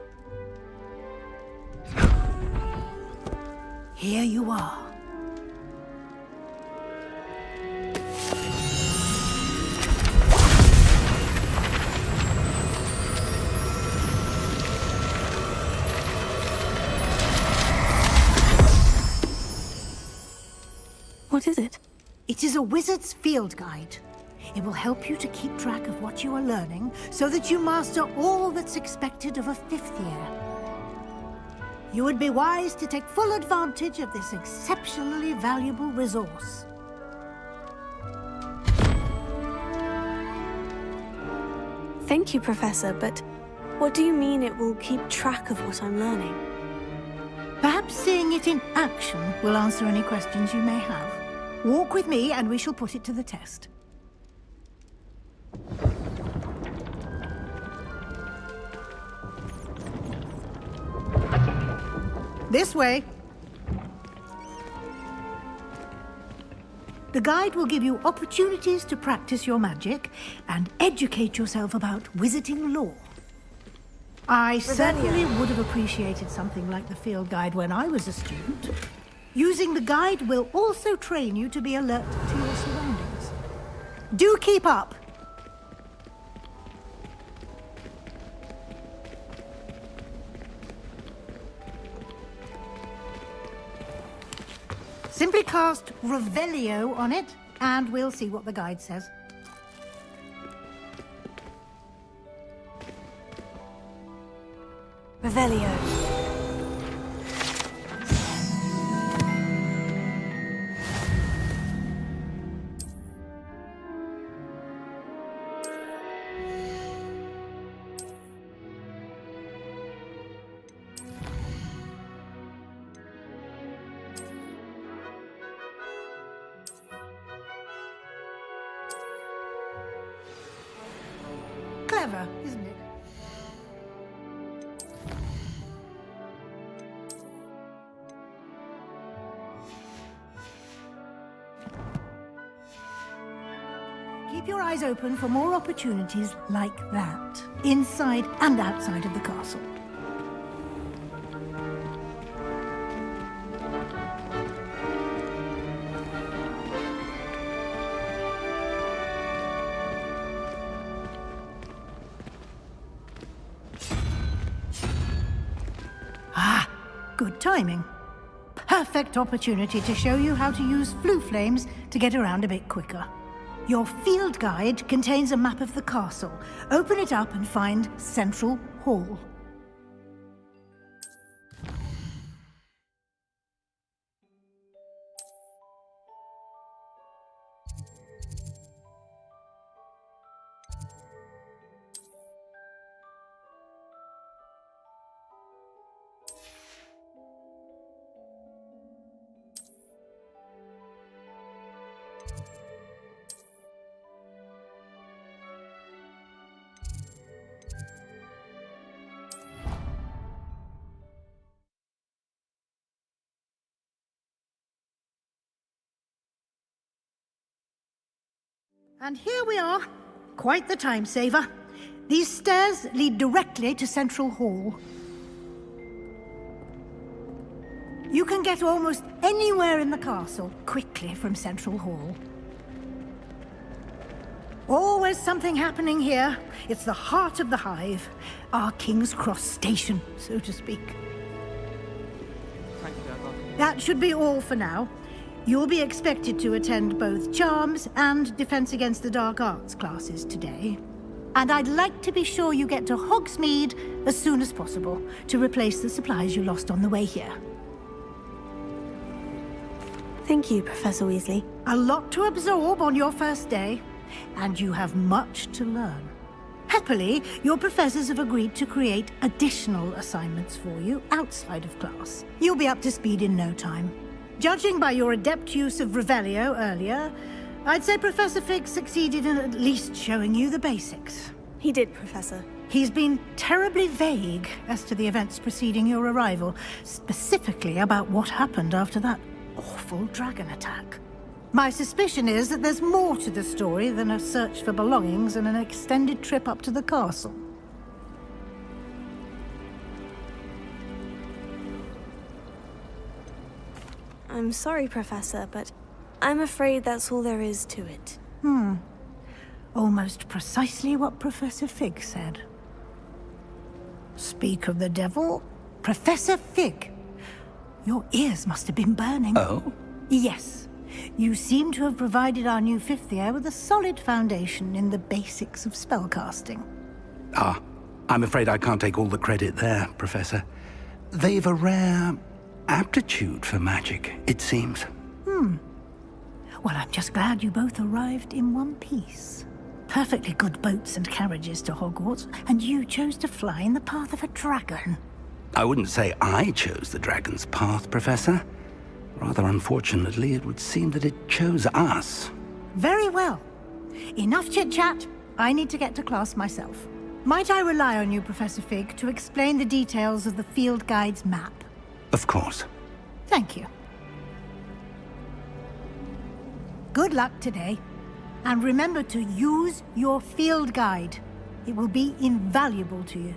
Speaker 9: Here you are.
Speaker 2: What is it?
Speaker 9: It is a wizard's field guide. It will help you to keep track of what you are learning so that you master all that's expected of a fifth year. You would be wise to take full advantage of this exceptionally valuable resource.
Speaker 2: Thank you, Professor, but what do you mean it will keep track of what I'm learning?
Speaker 9: Perhaps seeing it in action will answer any questions you may have. Walk with me and we shall put it to the test. This way. The guide will give you opportunities to practice your magic and educate yourself about wizarding lore. I certainly would have appreciated something like the field guide when I was a student. Using the guide will also train you to be alert to your surroundings. Do keep up! Simply cast Revelio on it, and we'll see what the guide says.
Speaker 2: Revelio.
Speaker 9: Clever, isn't it? Keep your eyes open for more opportunities like that, inside and outside of the castle. Ah, good timing. Perfect opportunity to show you how to use flue flames to get around a bit quicker. Your field guide contains a map of the castle. Open it up and find Central Hall. And here we are. Quite the time saver. These stairs lead directly to Central Hall. You can get almost anywhere in the castle quickly from Central Hall. Always something happening here. It's the heart of the hive. Our King's Cross station, so to speak. That should be all for now. You'll be expected to attend both Charms and Defense Against the Dark Arts classes today. And I'd like to be sure you get to Hogsmeade as soon as possible to replace the supplies you lost on the way here.
Speaker 2: Thank you, Professor Weasley.
Speaker 9: A lot to absorb on your first day, and you have much to learn. Happily, your professors have agreed to create additional assignments for you outside of class. You'll be up to speed in no time. Judging by your adept use of Revelio earlier, I'd say Professor Fig succeeded in at least showing you the basics.
Speaker 2: He did, Professor.
Speaker 9: He's been terribly vague as to the events preceding your arrival, specifically about what happened after that awful dragon attack. My suspicion is that there's more to the story than a search for belongings and an extended trip up to the castle.
Speaker 2: I'm sorry, Professor, but I'm afraid that's all there is to it.
Speaker 9: Almost precisely what Professor Fig said. Speak of the devil, Professor Fig. Your ears must have been burning.
Speaker 1: Oh?
Speaker 9: Yes. You seem to have provided our new fifth year with a solid foundation in the basics of spellcasting.
Speaker 1: Ah, I'm afraid I can't take all the credit there, Professor. They've a rare aptitude for magic, it seems.
Speaker 9: Well, I'm just glad you both arrived in one piece. Perfectly good boats and carriages to Hogwarts, and you chose to fly in the path of a dragon.
Speaker 1: I wouldn't say I chose the dragon's path, Professor. Rather unfortunately, it would seem that it chose us.
Speaker 9: Very well. Enough chit-chat. I need to get to class myself. Might I rely on you, Professor Fig, to explain the details of the field guide's map?
Speaker 1: Of course.
Speaker 9: Thank you. Good luck today. And remember to use your field guide. It will be invaluable to you.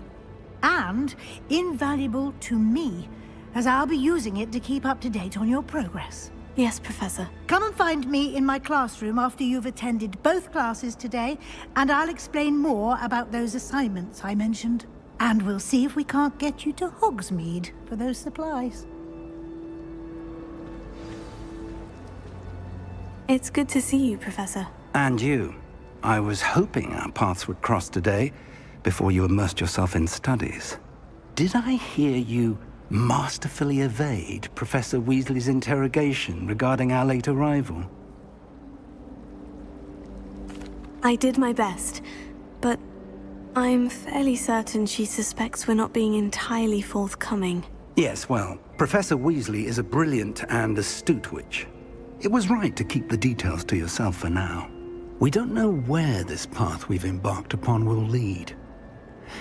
Speaker 9: And invaluable to me, as I'll be using it to keep up to date on your progress.
Speaker 2: Yes, Professor.
Speaker 9: Come and find me in my classroom after you've attended both classes today, and I'll explain more about those assignments I mentioned. And we'll see if we can't get you to Hogsmeade for those supplies.
Speaker 2: It's good to see you, Professor.
Speaker 1: And you. I was hoping our paths would cross today, before you immersed yourself in studies. Did I hear you masterfully evade Professor Weasley's interrogation regarding our late arrival?
Speaker 2: I did my best, but I'm fairly certain she suspects we're not being entirely forthcoming.
Speaker 1: Yes, well, Professor Weasley is a brilliant and astute witch. It was right to keep the details to yourself for now. We don't know where this path we've embarked upon will lead.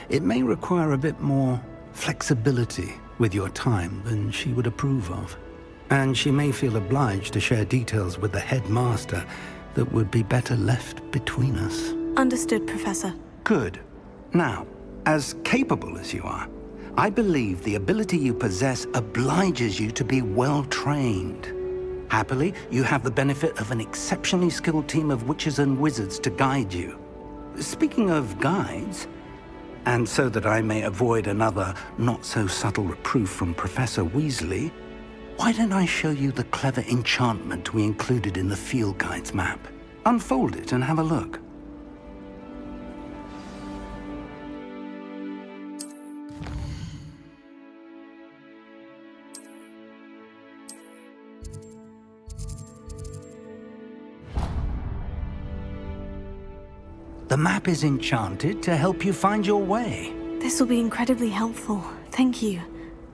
Speaker 1: It may require a bit more flexibility with your time than she would approve of. And she may feel obliged to share details with the headmaster that would be better left between us.
Speaker 2: Understood, Professor.
Speaker 1: Good. Now, as capable as you are, I believe the ability you possess obliges you to be well-trained. Happily, you have the benefit of an exceptionally skilled team of witches and wizards to guide you. Speaking of guides, and so that I may avoid another not-so-subtle reproof from Professor Weasley, why don't I show you the clever enchantment we included in the field guide's map? Unfold it and have a look. The map is enchanted to help you find your way.
Speaker 2: This will be incredibly helpful. Thank you.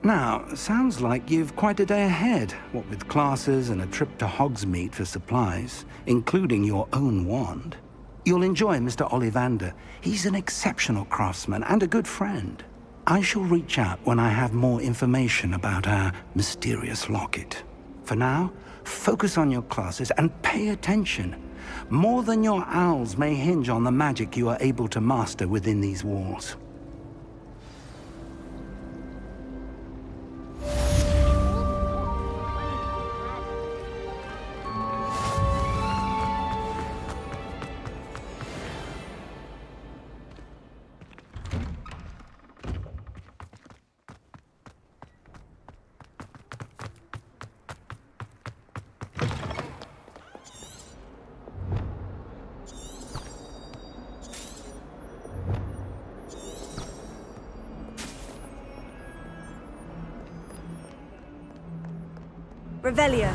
Speaker 1: Now, sounds like you've quite a day ahead, what with classes and a trip to Hogsmeade for supplies, including your own wand. You'll enjoy Mr. Ollivander. He's an exceptional craftsman and a good friend. I shall reach out when I have more information about our mysterious locket. For now, focus on your classes and pay attention. More than your owls may hinge on the magic you are able to master within these walls.
Speaker 11: Revelio.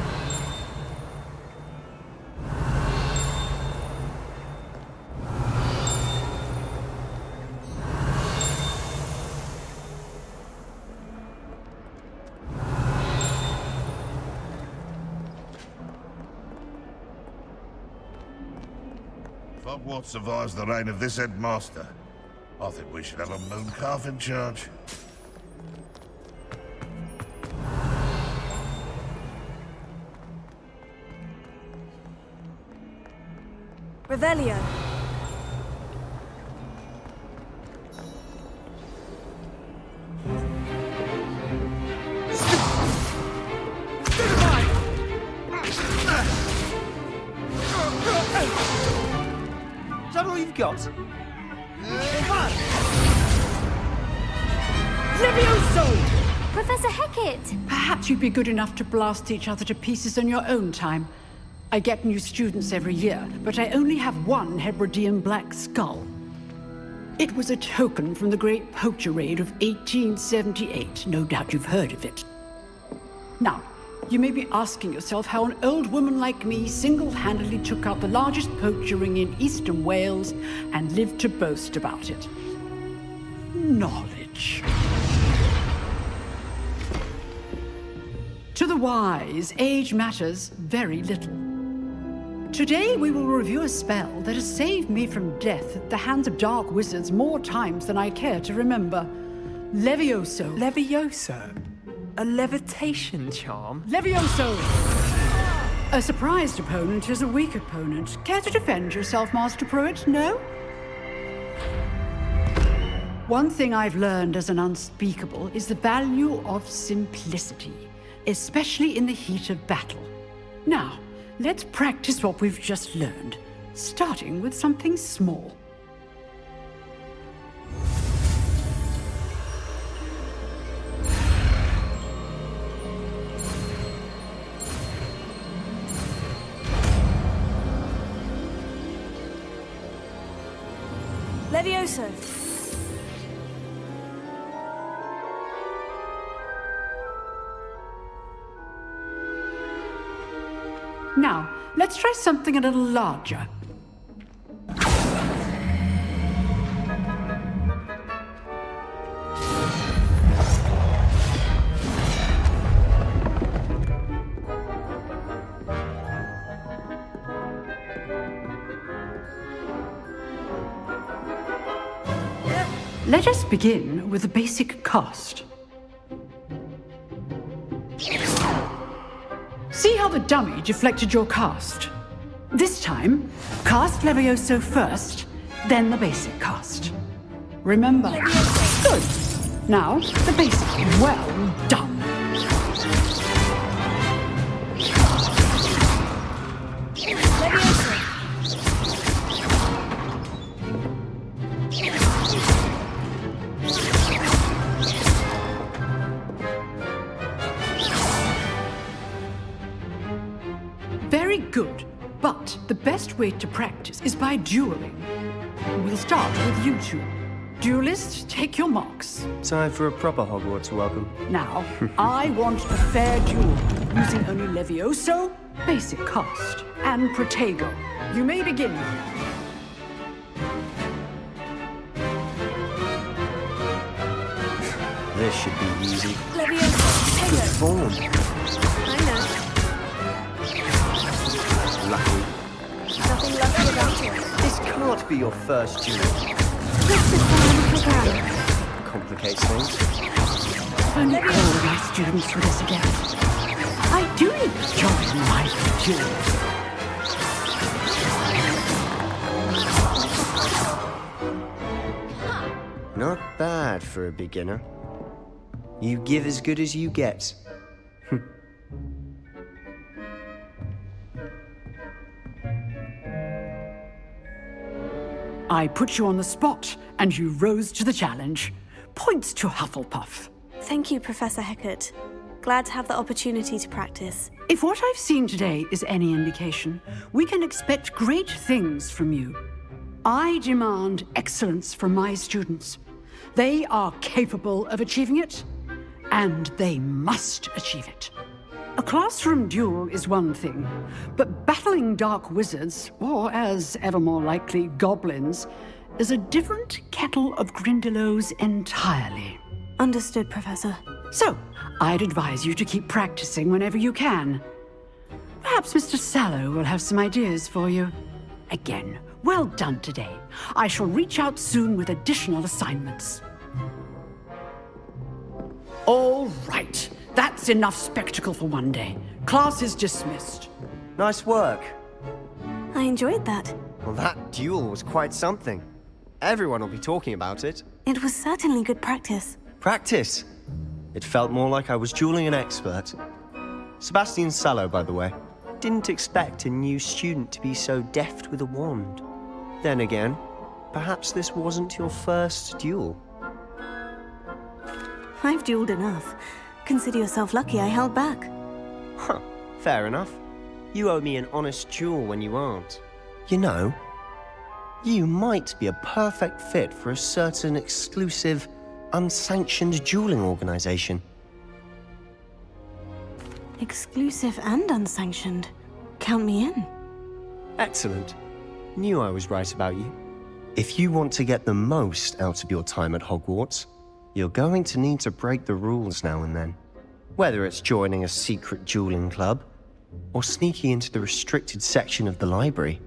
Speaker 12: If Hogwarts survives the reign of this headmaster, I think we should have a moon calf in charge.
Speaker 11: Revelio.
Speaker 13: Is that all you've got?
Speaker 15: Levioso!
Speaker 14: Professor Hecat!
Speaker 15: Perhaps you'd be good enough to blast each other to pieces on your own time. I get new students every year, but I only have one Hebridean black skull. It was a token from the Great Poacher Raid of 1878. No doubt you've heard of it. Now, you may be asking yourself how an old woman like me single-handedly took out the largest poacher ring in eastern Wales and lived to boast about it. Knowledge. To the wise, age matters very little. Today we will review a spell that has saved me from death at the hands of dark wizards more times than I care to remember. Levioso.
Speaker 13: Levioso? A levitation charm?
Speaker 15: Levioso! A surprised opponent is a weak opponent. Care to defend yourself, Master Pruitt? No? One thing I've learned as an unspeakable is the value of simplicity, especially in the heat of battle. Now, let's practice what we've just learned, starting with something small.
Speaker 2: Levioso!
Speaker 15: Now, let's try something a little larger. Let us begin with the basic cast. See how the dummy deflected your cast? This time, cast Levioso first, then the basic cast. Remember? Good. Now, the basic. Well done. Very good, but the best way to practice is by dueling. We'll start with you two. Duelists, take your marks.
Speaker 16: Time for a proper Hogwarts welcome.
Speaker 15: Now, I want a fair duel, using only Levioso, basic cast, and Protego. You may begin.
Speaker 16: This should be easy.
Speaker 2: Levioso,
Speaker 16: Good form.
Speaker 2: I know.
Speaker 16: Lucky.
Speaker 2: Nothing lucky about it.
Speaker 16: This can't be your first duel.
Speaker 2: Just the program.
Speaker 16: Complicates things.
Speaker 15: If only all of my students were this again. I do enjoy my duels.
Speaker 16: Not bad for a beginner. You give as good as you get.
Speaker 15: I put you on the spot, and you rose to the challenge. Points to Hufflepuff.
Speaker 2: Thank you, Professor Hecat. Glad to have the opportunity to practice.
Speaker 15: If what I've seen today is any indication, we can expect great things from you. I demand excellence from my students. They are capable of achieving it, and they must achieve it. A classroom duel is one thing, but battling dark wizards, or as ever more likely, goblins, is a different kettle of Grindylows entirely.
Speaker 2: Understood, Professor.
Speaker 15: So, I'd advise you to keep practicing whenever you can. Perhaps Mr. Sallow will have some ideas for you. Again, well done today. I shall reach out soon with additional assignments. All right. That's enough spectacle for one day. Class is dismissed.
Speaker 16: Nice work.
Speaker 2: I enjoyed that.
Speaker 16: Well, that duel was quite something. Everyone will be talking about it.
Speaker 2: It was certainly good practice.
Speaker 16: Practice? It felt more like I was dueling an expert. Sebastian Sallow, by the way. Didn't expect a new student to be so deft with a wand. Then again, perhaps this wasn't your first duel.
Speaker 2: I've dueled enough. Consider yourself lucky I held back.
Speaker 16: Huh, fair enough. You owe me an honest duel when you aren't. You know, you might be a perfect fit for a certain exclusive, unsanctioned dueling organization.
Speaker 2: Exclusive and unsanctioned. Count me in.
Speaker 16: Excellent. Knew I was right about you. If you want to get the most out of your time at Hogwarts, you're going to need to break the rules now and then. Whether it's joining a secret dueling club, or sneaking into the restricted section of the library,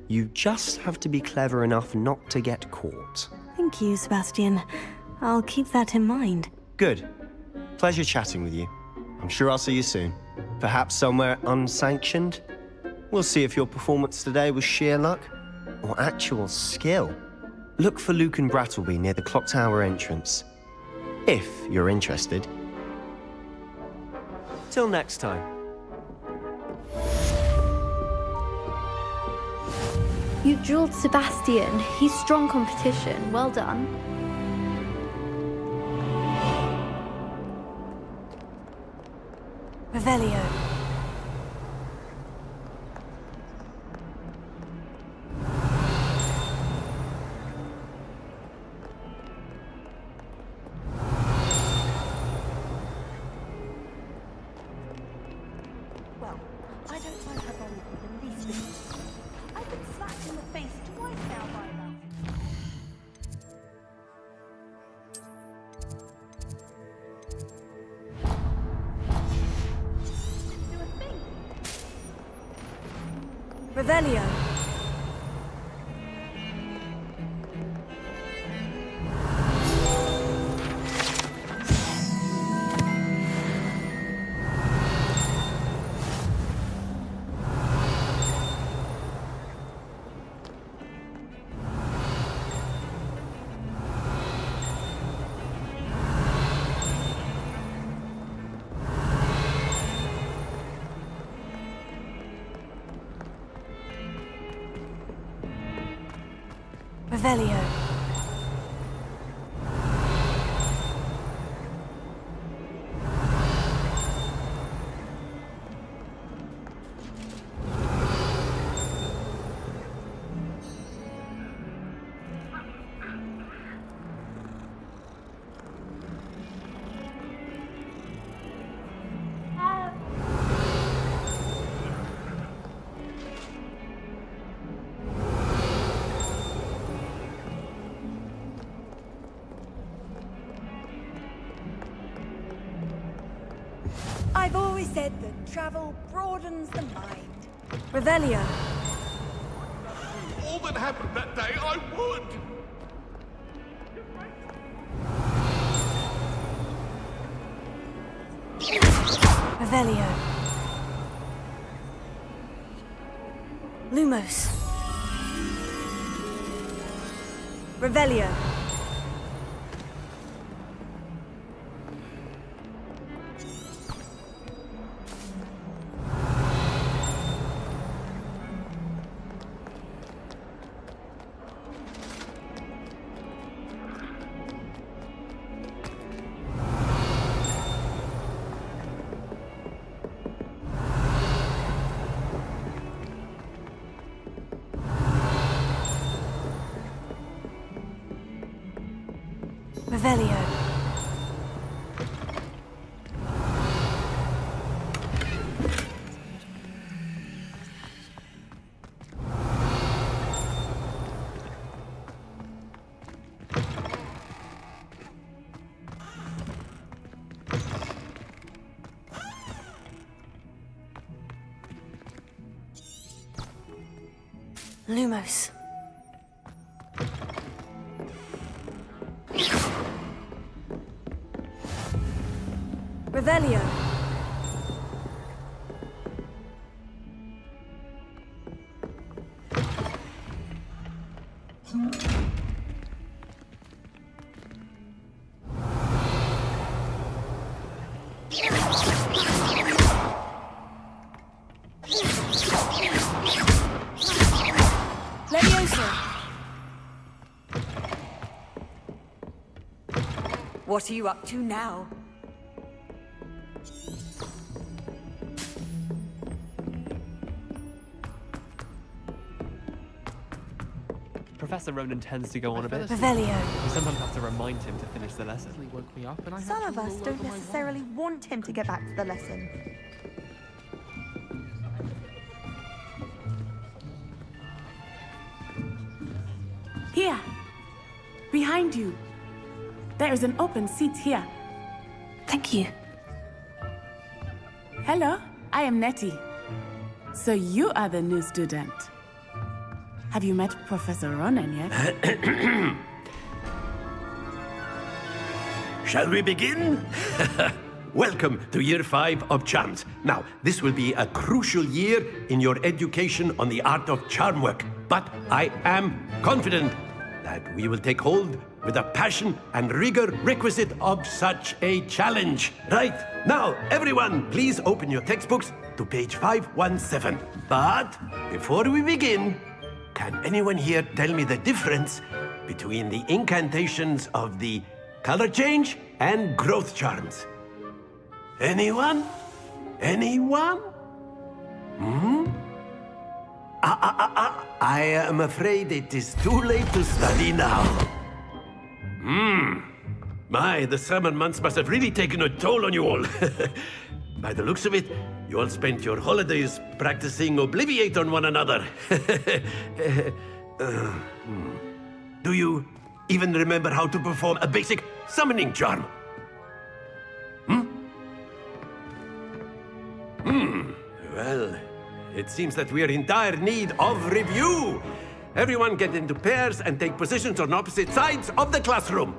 Speaker 16: you just have to be clever enough not to get caught.
Speaker 2: Thank you, Sebastian. I'll keep that in mind.
Speaker 16: Good. Pleasure chatting with you. I'm sure I'll see you soon. Perhaps somewhere unsanctioned? We'll see if your performance today was sheer luck, or actual skill. Look for Luke and Brattleby near the clock tower entrance. If you're interested. Till next time.
Speaker 14: You dueled Sebastian. He's strong competition. Well done.
Speaker 2: Revelio.
Speaker 11: Well, I don't find her body in the least bit. I've been slapped in the face twice now by that.
Speaker 2: Revelio. Revelio.
Speaker 11: I've always said that travel broadens the mind.
Speaker 2: Revelio.
Speaker 12: All that happened that day, I would!
Speaker 2: Revelio. Lumos. Revelio. Revelio. Lumos. Revelio. Leviosa.
Speaker 11: What are you up to now?
Speaker 17: Professor Ronan tends to go on a bit.
Speaker 2: Revelio.
Speaker 17: We sometimes have to remind him to finish the lesson.
Speaker 11: Some of us don't necessarily want him to get back to the lesson.
Speaker 18: Here! Behind you! There is an open seat here.
Speaker 2: Thank you.
Speaker 18: Hello, I am Nettie. So you are the new student. Have you met Professor Ronan yet?
Speaker 8: Shall we begin? Welcome to Year 5 of Charms. Now, this will be a crucial year in your education on the art of charm work. But I am confident that we will take hold with the passion and rigor requisite of such a challenge. Right, now, everyone, please open your textbooks to page 517. But before we begin, can anyone here tell me the difference between the incantations of the color change and growth charms? Anyone? Anyone? I am afraid it is too late to study now. My, the summer months must have really taken a toll on you all. By the looks of it, You all spent your holidays practicing Obliviate on one another. Do you even remember how to perform a basic summoning charm? Well, it seems that we are in dire need of review. Everyone get into pairs and take positions on opposite sides of the classroom.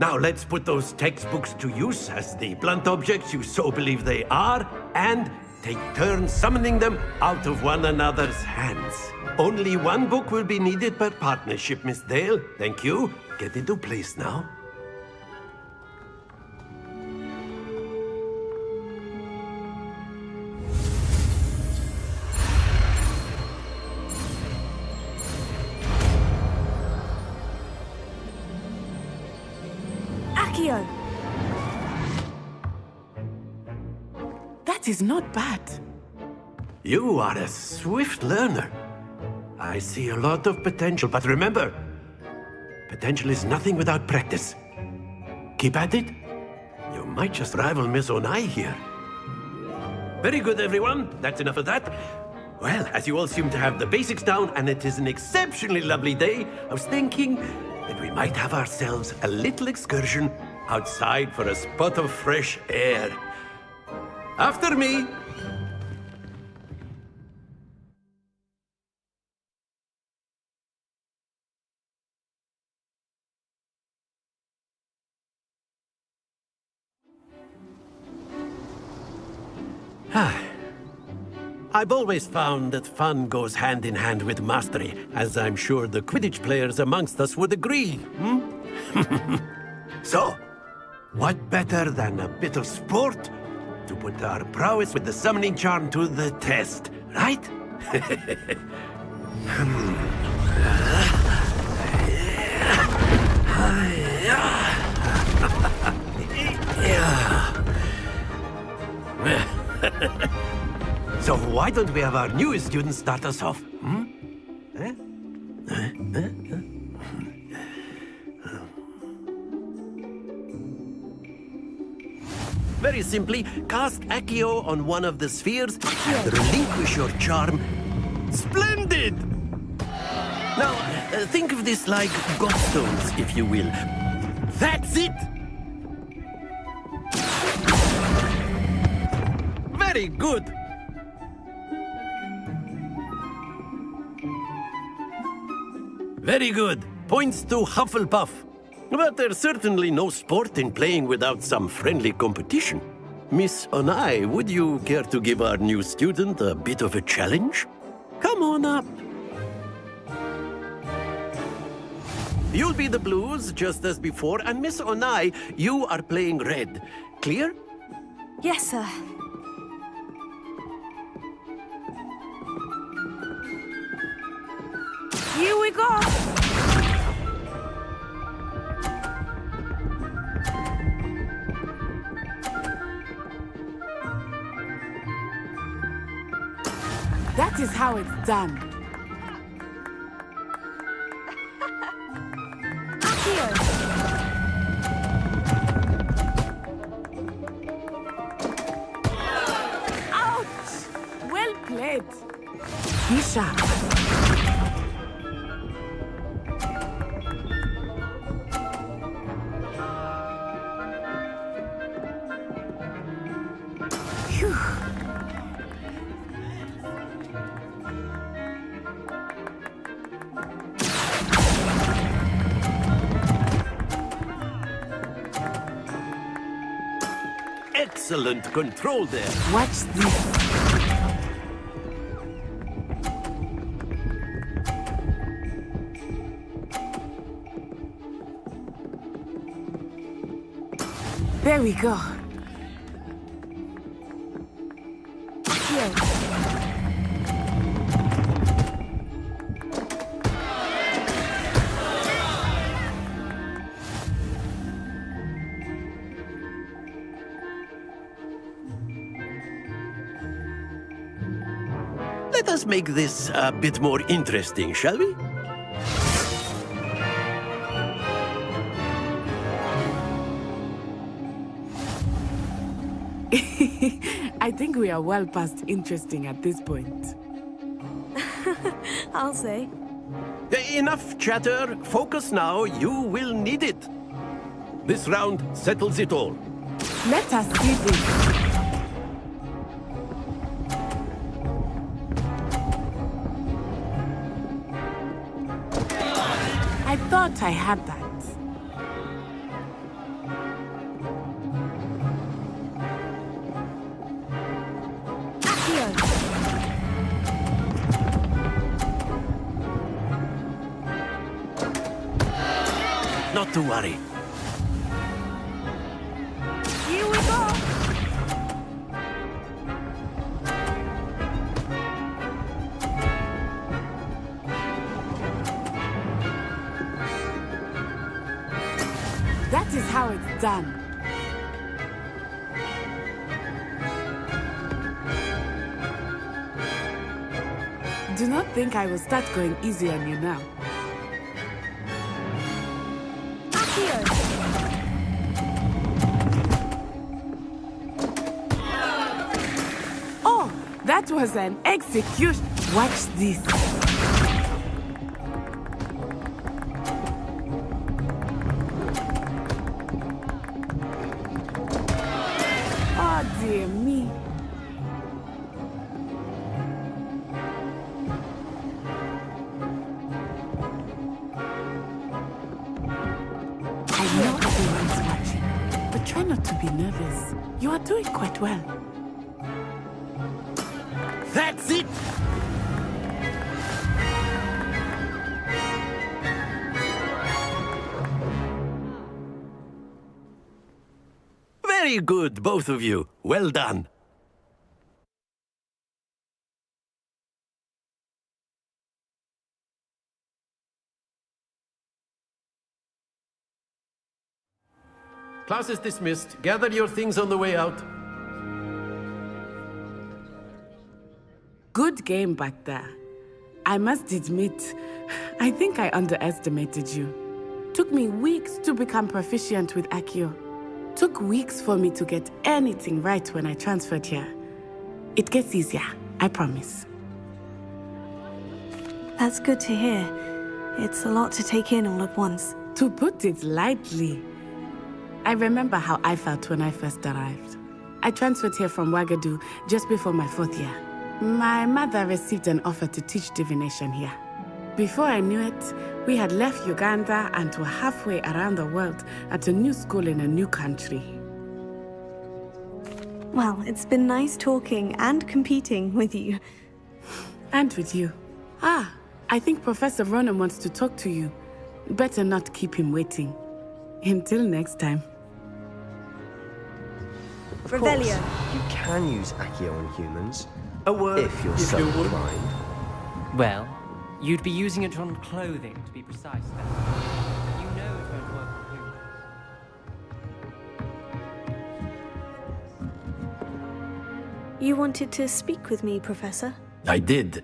Speaker 8: Now let's put those textbooks to use as the blunt objects you so believe they are, and take turns summoning them out of one another's hands. Only one book will be needed per partnership, Miss Dale. Thank you. Get into place now.
Speaker 18: Accio! That is not bad.
Speaker 8: You are a swift learner. I see a lot of potential, but remember, potential is nothing without practice. Keep at it. You might just rival Miss Onai here. Very good, everyone. That's enough of that. Well, as you all seem to have the basics down, and it is an exceptionally lovely day, I was thinking that we might have ourselves a little excursion outside for a spot of fresh air. After me. I've always found that fun goes hand in hand with mastery, as I'm sure the Quidditch players amongst us would agree. So, what better than a bit of sport to put our prowess with the summoning charm to the test, right? So why don't we have our newest student start us off? Very simply, cast Accio on one of the spheres and relinquish your charm. Splendid! Now, think of this like gobstones, if you will. That's it! Very good! Very good. Points to Hufflepuff. But there's certainly no sport in playing without some friendly competition. Miss Onai, would you care to give our new student a bit of a challenge? Come on up. You'll be the blues, just as before, and Miss Onai, you are playing red. Clear?
Speaker 2: Yes, sir.
Speaker 18: Here we go! That is how it's done. Ouch! Well played. Be sharp.
Speaker 8: Excellent control there.
Speaker 18: Watch this. There we go. Here.
Speaker 8: Let us make this a bit more interesting, shall we?
Speaker 18: I I think we are well past interesting at this point.
Speaker 2: I'll say.
Speaker 8: Enough chatter. Focus now. You will need it. This round settles it all.
Speaker 18: Let us see this. I thought I had that.
Speaker 8: Not to worry.
Speaker 18: Here we go. That is how it's done. Do not think I will start going easy on you now. Oh, that was an execution. Watch this. Oh, dear me. I know everyone's watching, but try not to be nervous. You are doing quite well.
Speaker 8: That's it! Very good, both of you. Well done. Class is dismissed. Gather your things on the way out.
Speaker 18: Good game back there. I must admit, I think I underestimated you. Took me weeks to become proficient with Accio. Took weeks for me to get anything right when I transferred here. It gets easier, I promise.
Speaker 2: That's good to hear. It's a lot to take in all at once.
Speaker 18: To put it lightly, I remember how I felt when I first arrived. I transferred here from Wagadu just before my 4th year. My mother received an offer to teach divination here. Before I knew it, we had left Uganda and were halfway around the world at a new school in a new country.
Speaker 2: Well, it's been nice talking and competing with you.
Speaker 18: And with you. Ah, I think Professor Ronan wants to talk to you. Better not keep him waiting. Until next time.
Speaker 16: Of course, you can use Accio on humans.
Speaker 17: A word,
Speaker 16: if you're so inclined.
Speaker 17: Well, you'd be using it on clothing, to be precise. You know it won't work on humans.
Speaker 2: You wanted to speak with me, Professor?
Speaker 8: I did.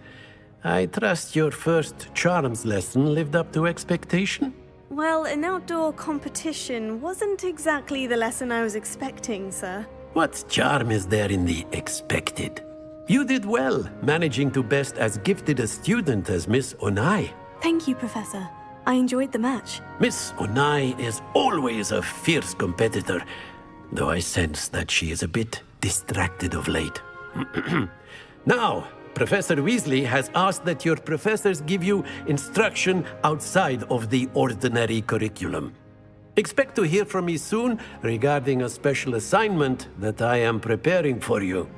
Speaker 8: I trust your first charms lesson lived up to expectation?
Speaker 2: Well, an outdoor competition wasn't exactly the lesson I was expecting, sir.
Speaker 8: What charm is there in the expected? You did well, managing to best as gifted a student as Miss Onai.
Speaker 2: Thank you, Professor. I enjoyed the match.
Speaker 8: Miss Onai is always a fierce competitor, though I sense that she is a bit distracted of late. Now, Professor Weasley has asked that your professors give you instruction outside of the ordinary curriculum. Expect to hear from me soon regarding a special assignment that I am preparing for you.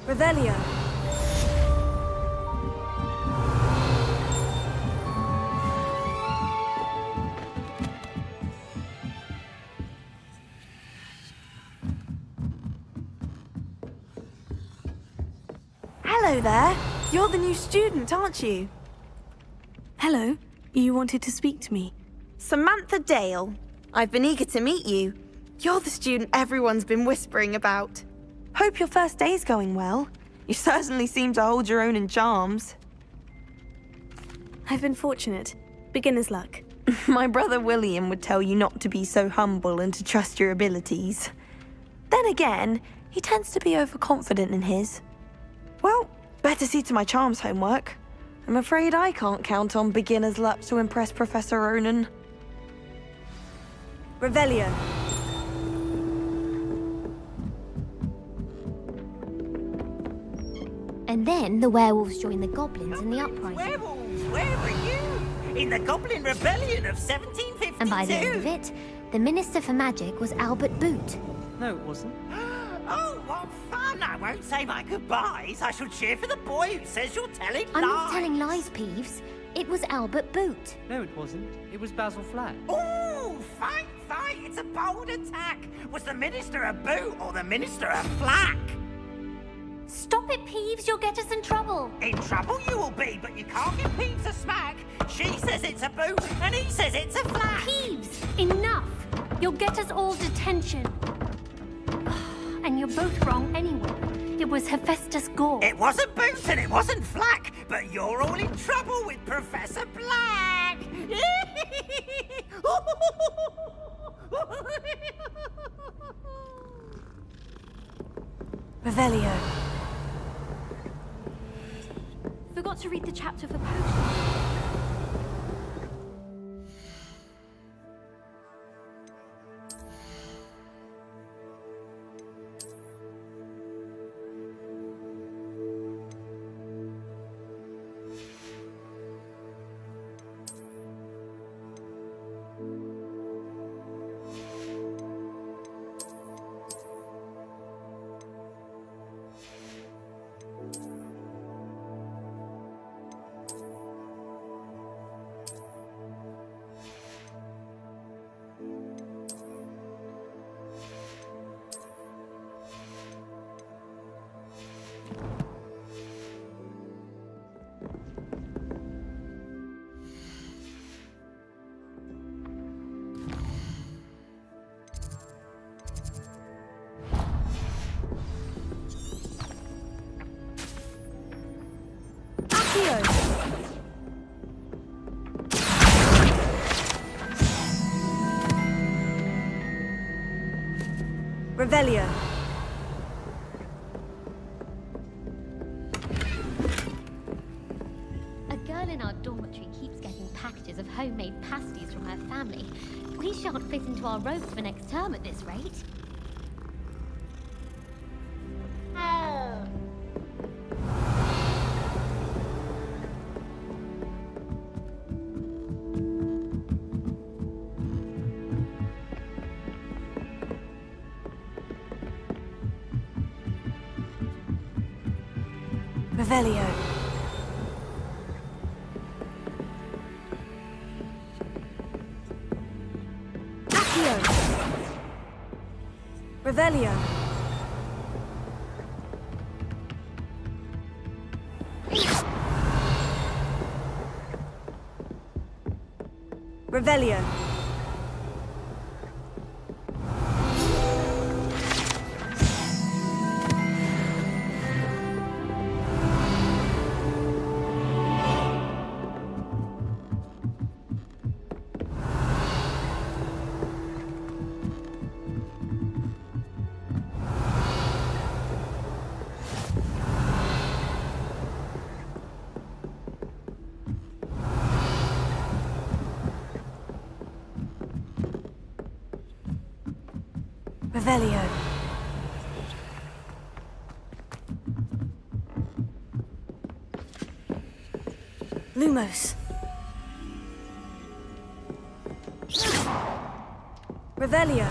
Speaker 2: Revelio.
Speaker 11: Hello there. You're the new student, aren't you?
Speaker 2: Hello. You wanted to speak to me.
Speaker 11: Samantha Dale. I've been eager to meet you. You're the student everyone's been whispering about. Hope your first day's going well. You certainly seem to hold your own in charms.
Speaker 2: I've been fortunate. Beginner's luck.
Speaker 11: My brother William would tell you not to be so humble and to trust your abilities. Then again, He tends to be overconfident in his. Well, better see to my charms homework. I'm afraid I can't count on beginner's luck to impress Professor Ronan. Revelio.
Speaker 19: And then the werewolves joined the goblins in the uprising.
Speaker 10: Werewolves, where were you? In the Goblin Rebellion of 1752?
Speaker 19: And by the end of it, the Minister for Magic was Albert Boot.
Speaker 17: No, it wasn't.
Speaker 10: Oh, what fun! I won't say my goodbyes. I shall cheer for the boy who says you're telling lies.
Speaker 19: I'm not telling lies, Peeves. It was Albert Boot.
Speaker 17: No, it wasn't. It was Basil Flack.
Speaker 10: Oh, fight! It's a bold attack. Was the Minister a boot or the Minister a flack?
Speaker 19: Stop it, Peeves. You'll get us in trouble.
Speaker 10: In trouble you will be, but you can't give Peeves a smack. She says it's a boot, and he says it's a flack.
Speaker 19: Peeves, enough. You'll get us all detention. And you're both wrong anyway. It was Hephaestus Gore.
Speaker 10: It wasn't boot and it wasn't flack, but you're all in trouble with Professor Black.
Speaker 11: Revelio.
Speaker 19: Forgot to read the chapter for potions.
Speaker 11: Revelio.
Speaker 19: A girl in our dormitory keeps getting packages of homemade pasties from her family. We shan't fit into our robes for next term at this rate.
Speaker 11: Revelio. Accio. Revelio. Revelio. Revelio. Lumos. Revelio.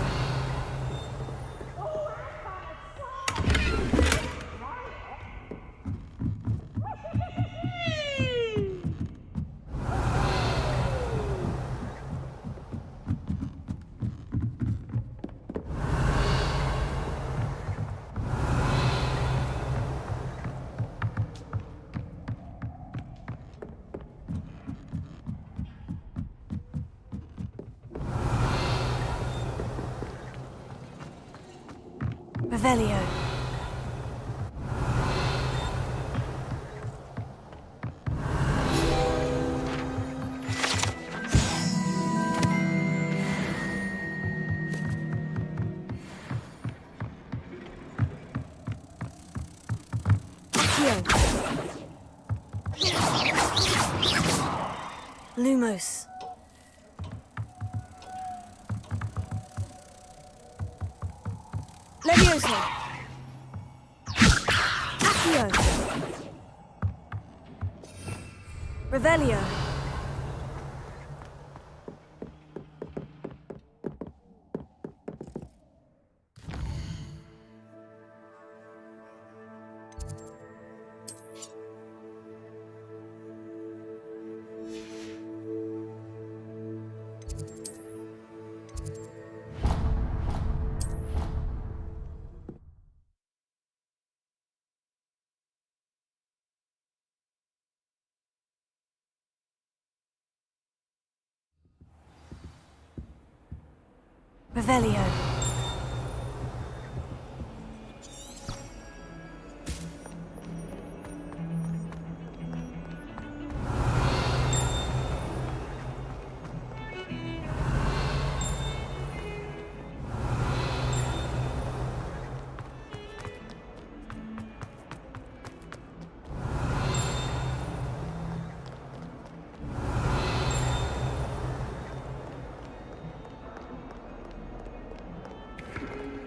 Speaker 11: Revelio.
Speaker 2: Accio. Lumos. Leviosa. Accio. Revelio. Revelio.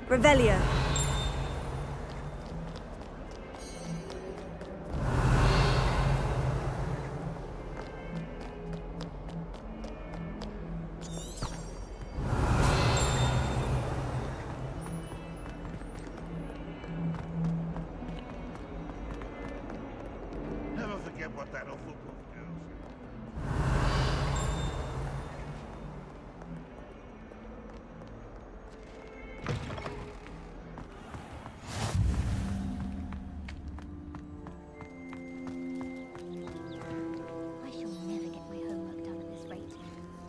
Speaker 2: Revelio.
Speaker 12: Never forget what that awful book does.
Speaker 19: I shall never get my homework done at this rate.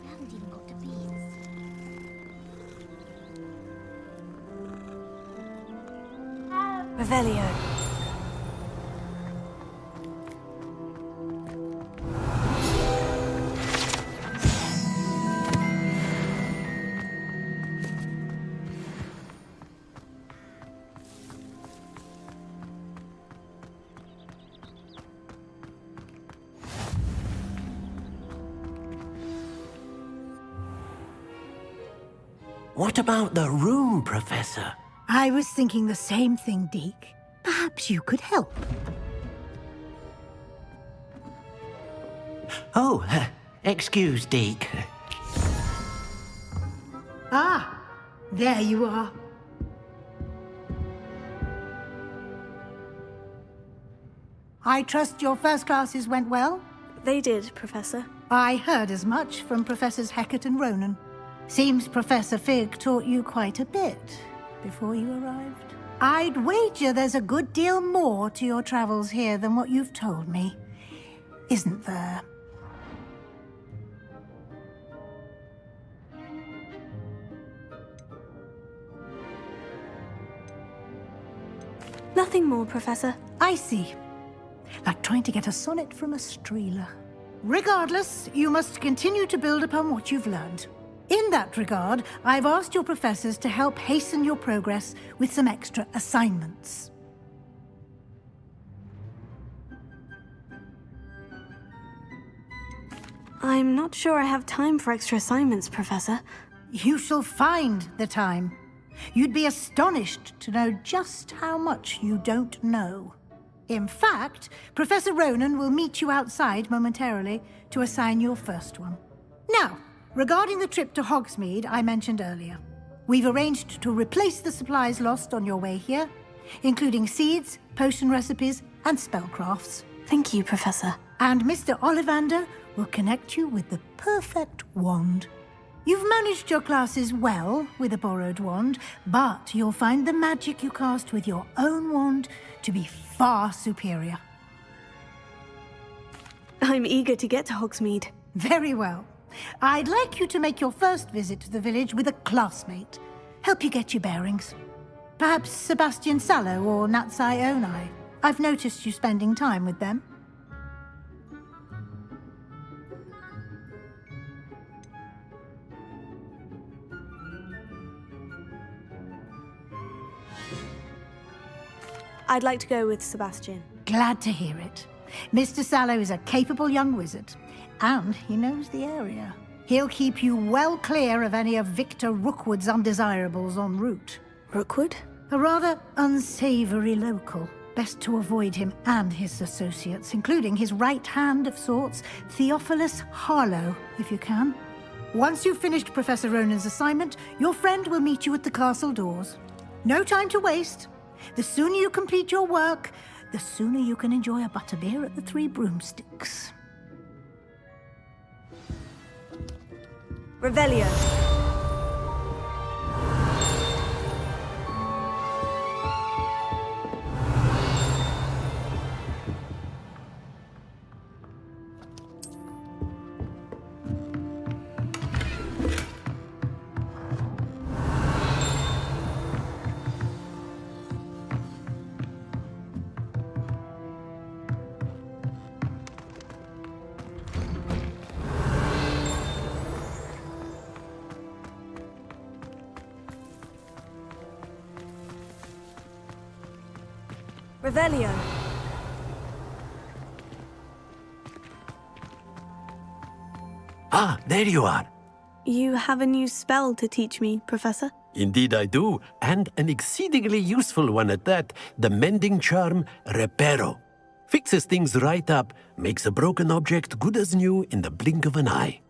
Speaker 19: I haven't even got to beans.
Speaker 2: Revelio.
Speaker 5: What about the room, Professor?
Speaker 9: I was thinking the same thing, Deke. Perhaps you could help.
Speaker 5: Oh, excuse, Deke.
Speaker 9: Ah, there you are. I trust your first classes went well?
Speaker 2: They did, Professor.
Speaker 9: I heard as much from Professors Hecat and Ronan. Seems Professor Fig taught you quite a bit before you arrived. I'd wager there's a good deal more to your travels here than what you've told me. Isn't there?
Speaker 2: Nothing more, Professor.
Speaker 9: I see. Like trying to get a sonnet from a streeler. Regardless, you must continue to build upon what you've learned. In that regard, I've asked your professors to help hasten your progress with some extra assignments.
Speaker 2: I'm not sure I have time for extra assignments, Professor.
Speaker 9: You shall find the time. You'd be astonished to know just how much you don't know. In fact, Professor Ronan will meet you outside momentarily to assign your first one. Now, regarding the trip to Hogsmeade I mentioned earlier, we've arranged to replace the supplies lost on your way here, including seeds, potion recipes, and spellcrafts.
Speaker 2: Thank you, Professor.
Speaker 9: And Mr. Ollivander will connect you with the perfect wand. You've managed your classes well with a borrowed wand, but you'll find the magic you cast with your own wand to be far superior.
Speaker 2: I'm eager to get to Hogsmeade.
Speaker 9: Very well. I'd like you to make your first visit to the village with a classmate. Help you get your bearings. Perhaps Sebastian Sallow or Natsai Onai. I've noticed you spending time with them.
Speaker 2: I'd like to go with Sebastian.
Speaker 9: Glad to hear it. Mr. Sallow is a capable young wizard, and he knows the area. He'll keep you well clear of any of Victor Rookwood's undesirables en route.
Speaker 2: Rookwood?
Speaker 9: A rather unsavory local. Best to avoid him and his associates, including his right hand of sorts, Theophilus Harlow, if you can. Once you've finished Professor Ronan's assignment, your friend will meet you at the castle doors. No time to waste. The sooner you complete your work, the sooner you can enjoy a butterbeer at the Three Broomsticks.
Speaker 11: Revelio. Revelio.
Speaker 8: Ah, there you are.
Speaker 11: You have a new spell to teach me, Professor?
Speaker 8: Indeed I do, and an exceedingly useful one at that. The mending charm, Reparo. Fixes things right up, makes a broken object good as new in the blink of an eye.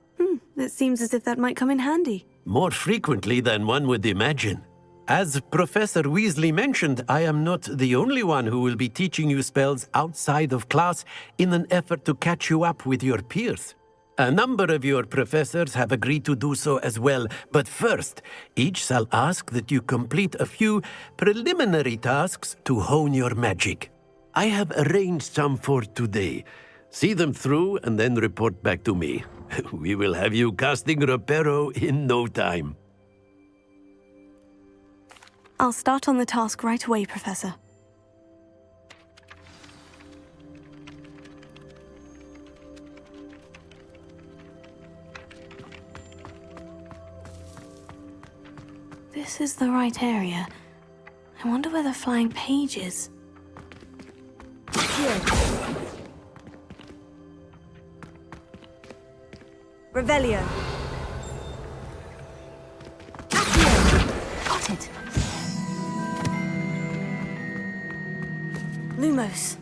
Speaker 11: It seems as if that might come in handy.
Speaker 8: More frequently than one would imagine. As Professor Weasley mentioned, I am not the only one who will be teaching you spells outside of class in an effort to catch you up with your peers. A number of your professors have agreed to do so as well, but first, each shall ask that you complete a few preliminary tasks to hone your magic. I have arranged some for today. See them through and then report back to me. We will have you casting Reparo in no time.
Speaker 11: I'll start on the task right away, Professor.
Speaker 2: This is the right area. I wonder where the flying page is.
Speaker 11: Here. Revelio.
Speaker 2: Got it. Lumos.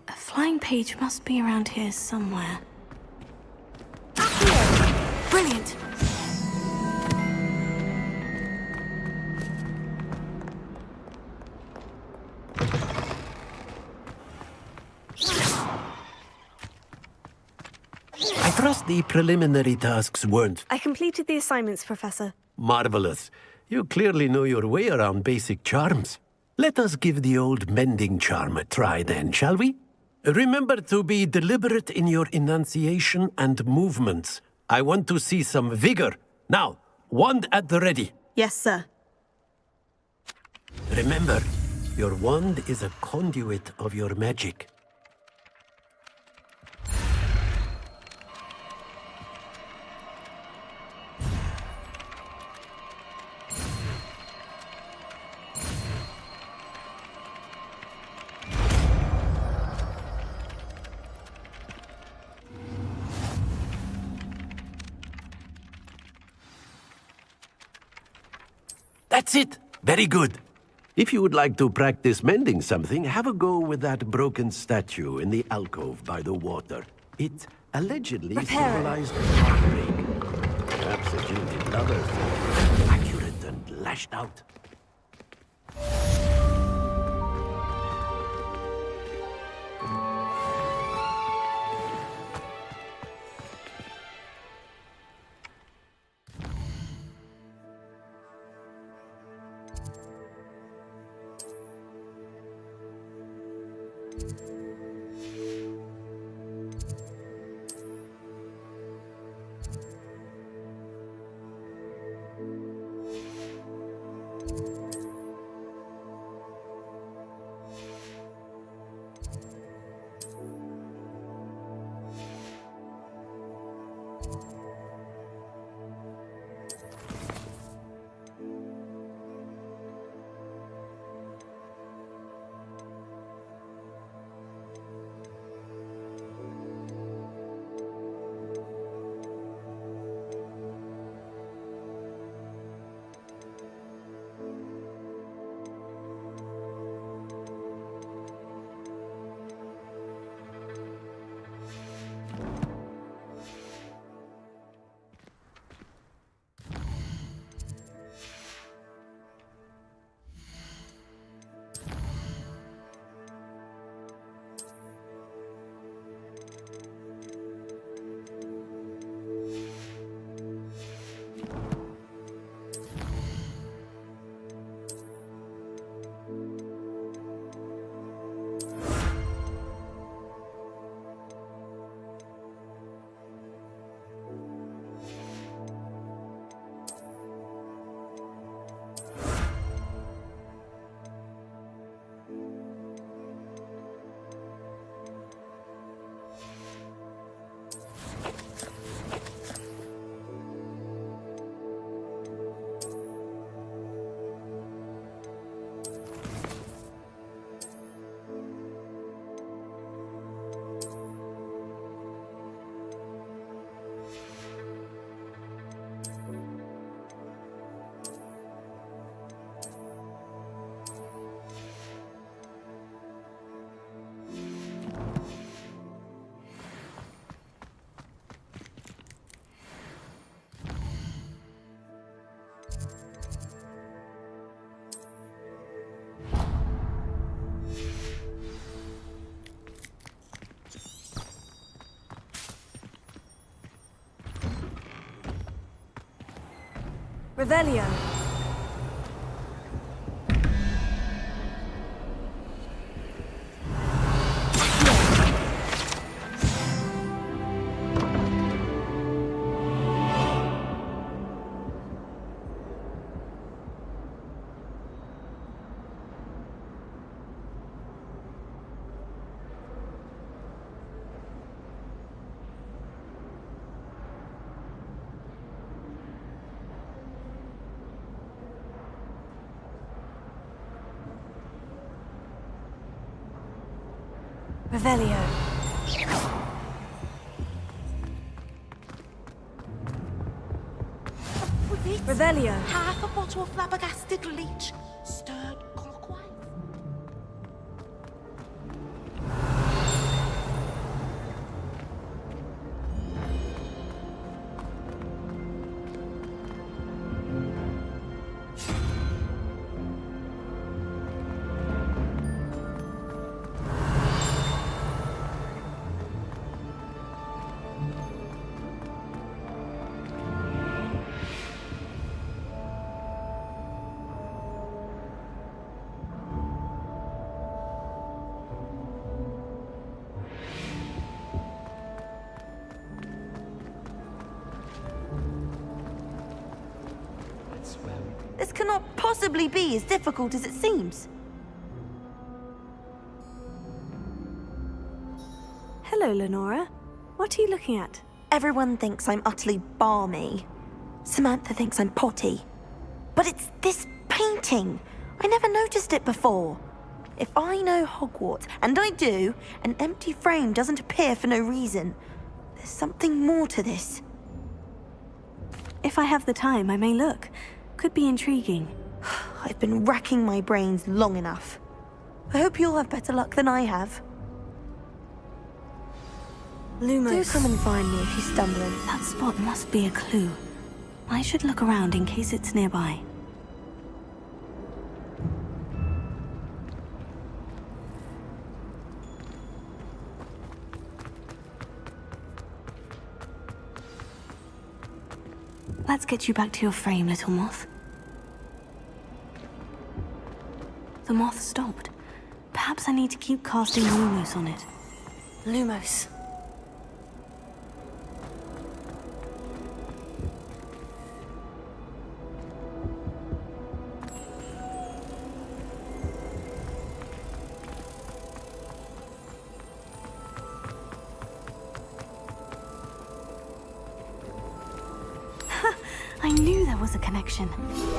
Speaker 2: A flying page must be around here somewhere. Brilliant!
Speaker 8: I trust the preliminary tasks weren't
Speaker 11: I completed the assignments, Professor.
Speaker 8: marvelous. You clearly know your way around basic charms. Let us give the old mending charm a try then, shall we? Remember to be deliberate in your enunciation and movements. I want to see some vigor. Now, wand at the ready.
Speaker 11: Yes, sir.
Speaker 8: Remember, your wand is a conduit of your magic. That's it! Very good. If you would like to practice mending something, have a go with that broken statue in the alcove by the water. It allegedly symbolized heartbreak. Perhaps a jilted lover, accurate and lashed out.
Speaker 2: Revelio. Revelio. Revelio.
Speaker 11: Half a bottle of flabbergasted leech, stirred clockwise. This cannot possibly be as difficult as it seems.
Speaker 2: Hello, Lenora. What are you looking at?
Speaker 11: Everyone thinks I'm utterly balmy. Samantha thinks I'm potty. But it's this painting. I never noticed it before. If I know Hogwarts, and I do, an empty frame doesn't appear for no reason. There's something more to this.
Speaker 2: If I have the time, I may look. Could be intriguing.
Speaker 11: I've been racking my brains long enough. I hope you'll have better luck than I have.
Speaker 2: Lumos.
Speaker 11: Do come and find me if you stumble in.
Speaker 2: That spot must be a clue. I should look around in case it's nearby. Let's get you back to your frame, little moth. The moth stopped. Perhaps I need to keep casting Lumos on it. Lumos. I knew there was a connection.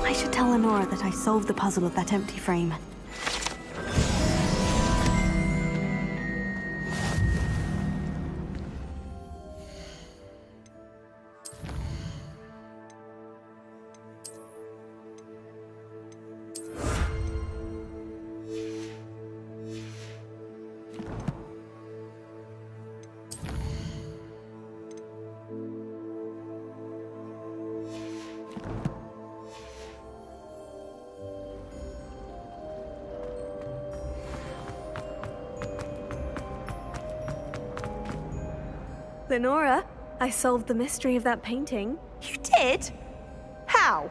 Speaker 2: I should tell Lenora that I solved the puzzle of that empty frame. Lenora, I solved the mystery of that painting.
Speaker 11: You did? How?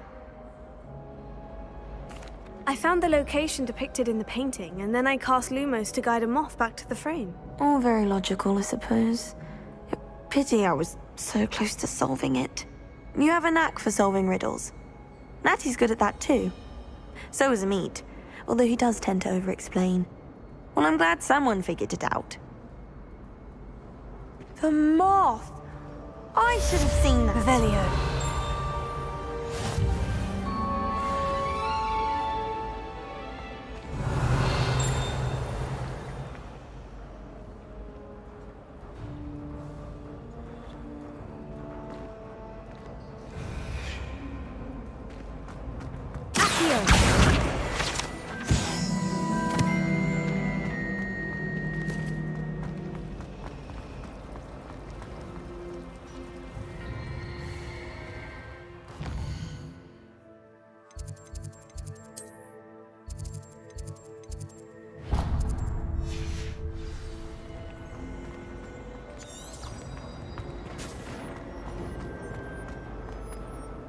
Speaker 2: I found the location depicted in the painting, and then I cast Lumos to guide a moth back to the frame.
Speaker 11: All very logical, I suppose. Pity I was so close to solving it. You have a knack for solving riddles. Natty's good at that too. So is Amit, although he does tend to over-explain. Well, I'm glad someone figured it out. The moth! I should have seen that.
Speaker 2: Revelio.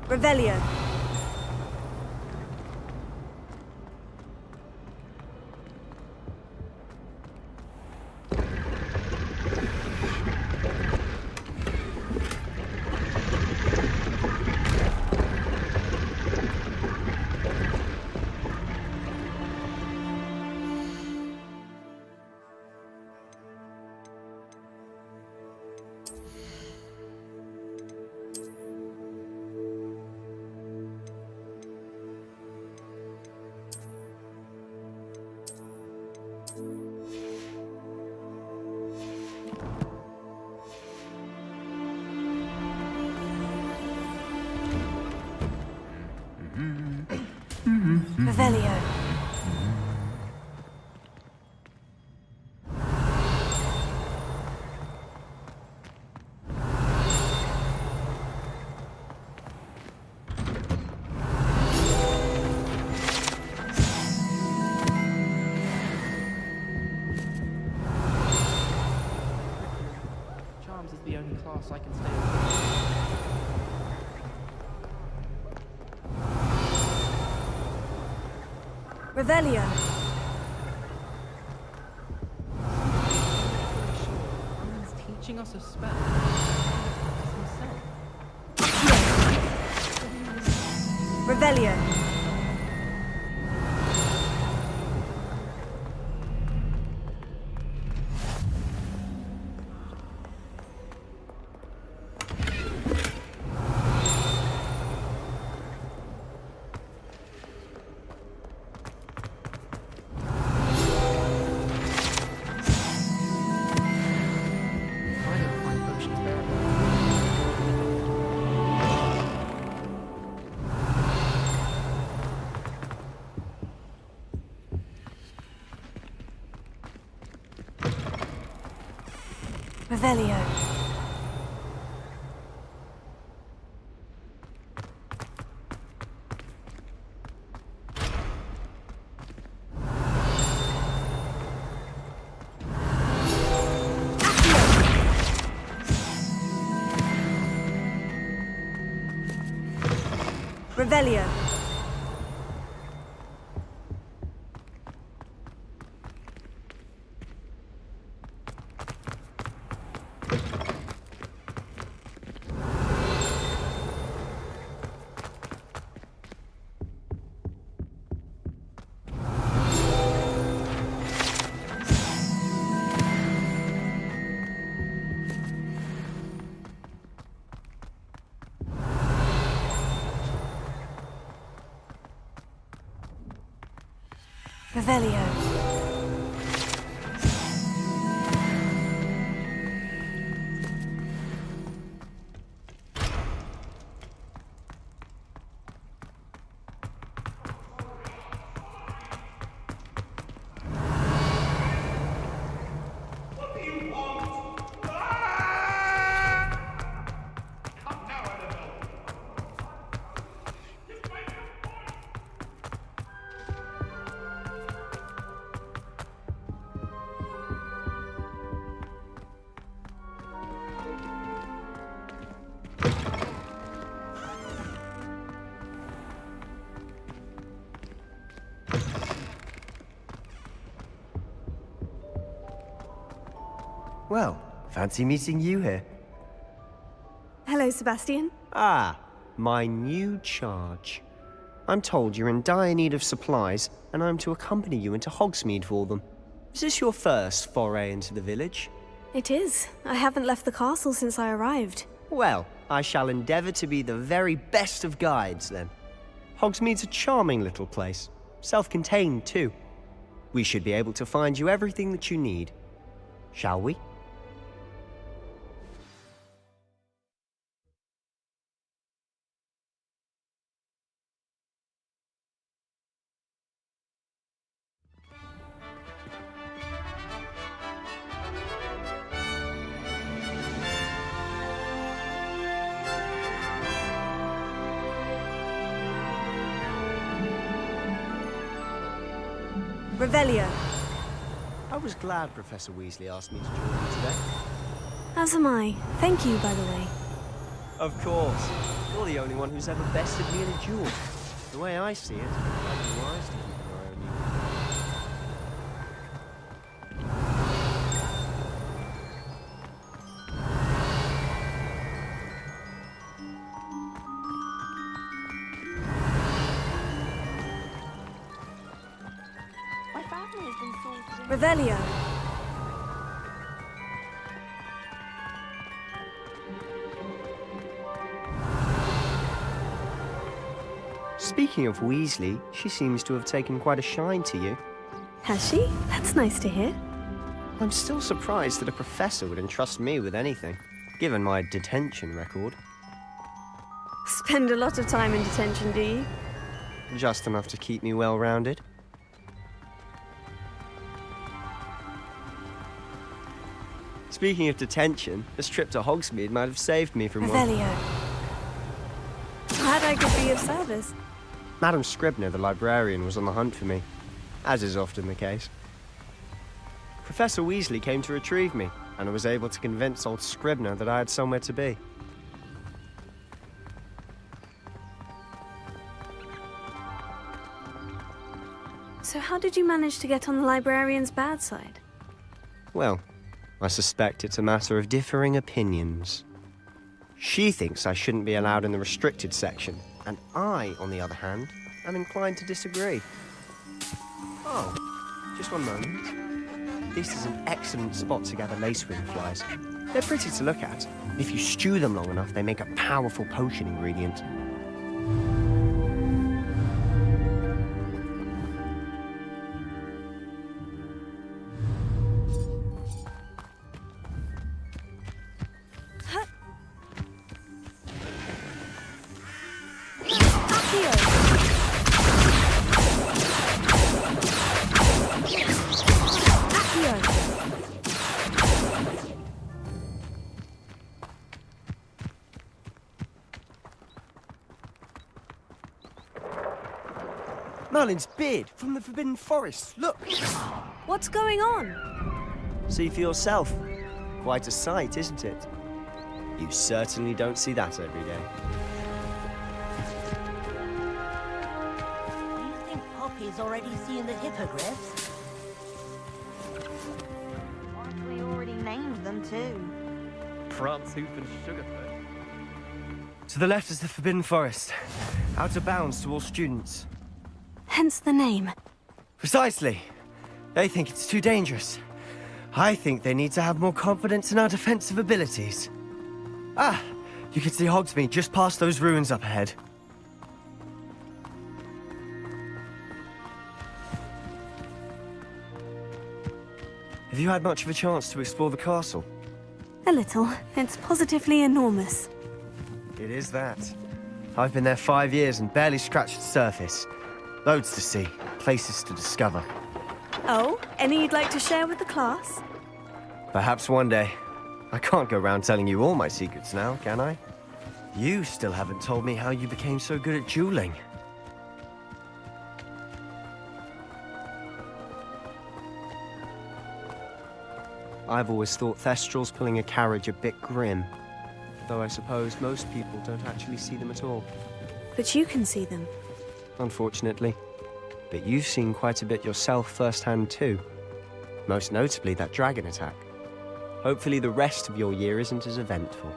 Speaker 2: Revelio.
Speaker 17: only class I can stay away.
Speaker 2: Revelio.
Speaker 17: He's teaching us a spell.
Speaker 2: Revelio. Revelio. Revelio. Revelio.
Speaker 16: Well, fancy meeting you here.
Speaker 2: Hello, Sebastian.
Speaker 16: Ah, my new charge. I'm told you're in dire need of supplies, and I'm to accompany you into Hogsmeade for them. Is this your first foray into the village?
Speaker 2: It is. I haven't left the castle since I arrived.
Speaker 16: Well, I shall endeavour to be the very best of guides, then. Hogsmeade's a charming little place. Self-contained, too. We should be able to find you everything that you need. Shall we?
Speaker 2: Revelio.
Speaker 16: I was glad Professor Weasley asked me to join you today.
Speaker 2: As am I. Thank you, by the way.
Speaker 16: Of course. You're the only one who's ever bested me in a duel. The way I see it, I'd be wise to keep an eye on you.
Speaker 2: Revelio.
Speaker 16: Speaking of Weasley, she seems to have taken quite a shine to you.
Speaker 2: Has she? That's nice to hear.
Speaker 16: I'm still surprised that a professor would entrust me with anything, given my detention record.
Speaker 2: Spend a lot of time in detention, do you?
Speaker 16: Just enough to keep me well-rounded. Speaking of detention, this trip to Hogsmeade might have saved me from one.
Speaker 2: Revelio. Glad I could be of service.
Speaker 16: Madam Scribner, the librarian, was on the hunt for me, as is often the case. Professor Weasley came to retrieve me, and I was able to convince old Scribner that I had somewhere to be.
Speaker 2: So how did you manage to get on the librarian's bad side?
Speaker 16: Well, I suspect it's a matter of differing opinions. She thinks I shouldn't be allowed in the restricted section, and I, on the other hand, am inclined to disagree. Oh, just one moment. This is an excellent spot to gather lacewing flies. They're pretty to look at. If you stew them long enough, they make a powerful potion ingredient. Merlin's beard from the Forbidden Forest. Look!
Speaker 2: What's going on?
Speaker 16: See for yourself. Quite a sight, isn't it? You certainly don't see that every day.
Speaker 20: Do you think Poppy's already seen the hippogriffs?
Speaker 11: Aren't we already named them too?
Speaker 17: Prancehoof and Sugarfoot.
Speaker 16: To the left is the Forbidden Forest. Out of bounds to all students.
Speaker 2: Hence the name.
Speaker 16: Precisely. They think it's too dangerous. I think they need to have more confidence in our defensive abilities. Ah, you can see Hogsmeade just past those ruins up ahead. Have you had much of a chance to explore the castle?
Speaker 2: A little. It's positively enormous.
Speaker 16: It is that. I've been there 5 years and barely scratched the surface. Loads to see, places to discover.
Speaker 2: Oh, any you'd like to share with the class?
Speaker 16: Perhaps one day. I can't go around telling you all my secrets now, can I? You still haven't told me how you became so good at dueling. I've always thought Thestrals pulling a carriage a bit grim. Though I suppose most people don't actually see them at all.
Speaker 2: But you can see them.
Speaker 16: Unfortunately. But you've seen quite a bit yourself firsthand too. Most notably that dragon attack. Hopefully the rest of your year isn't as eventful.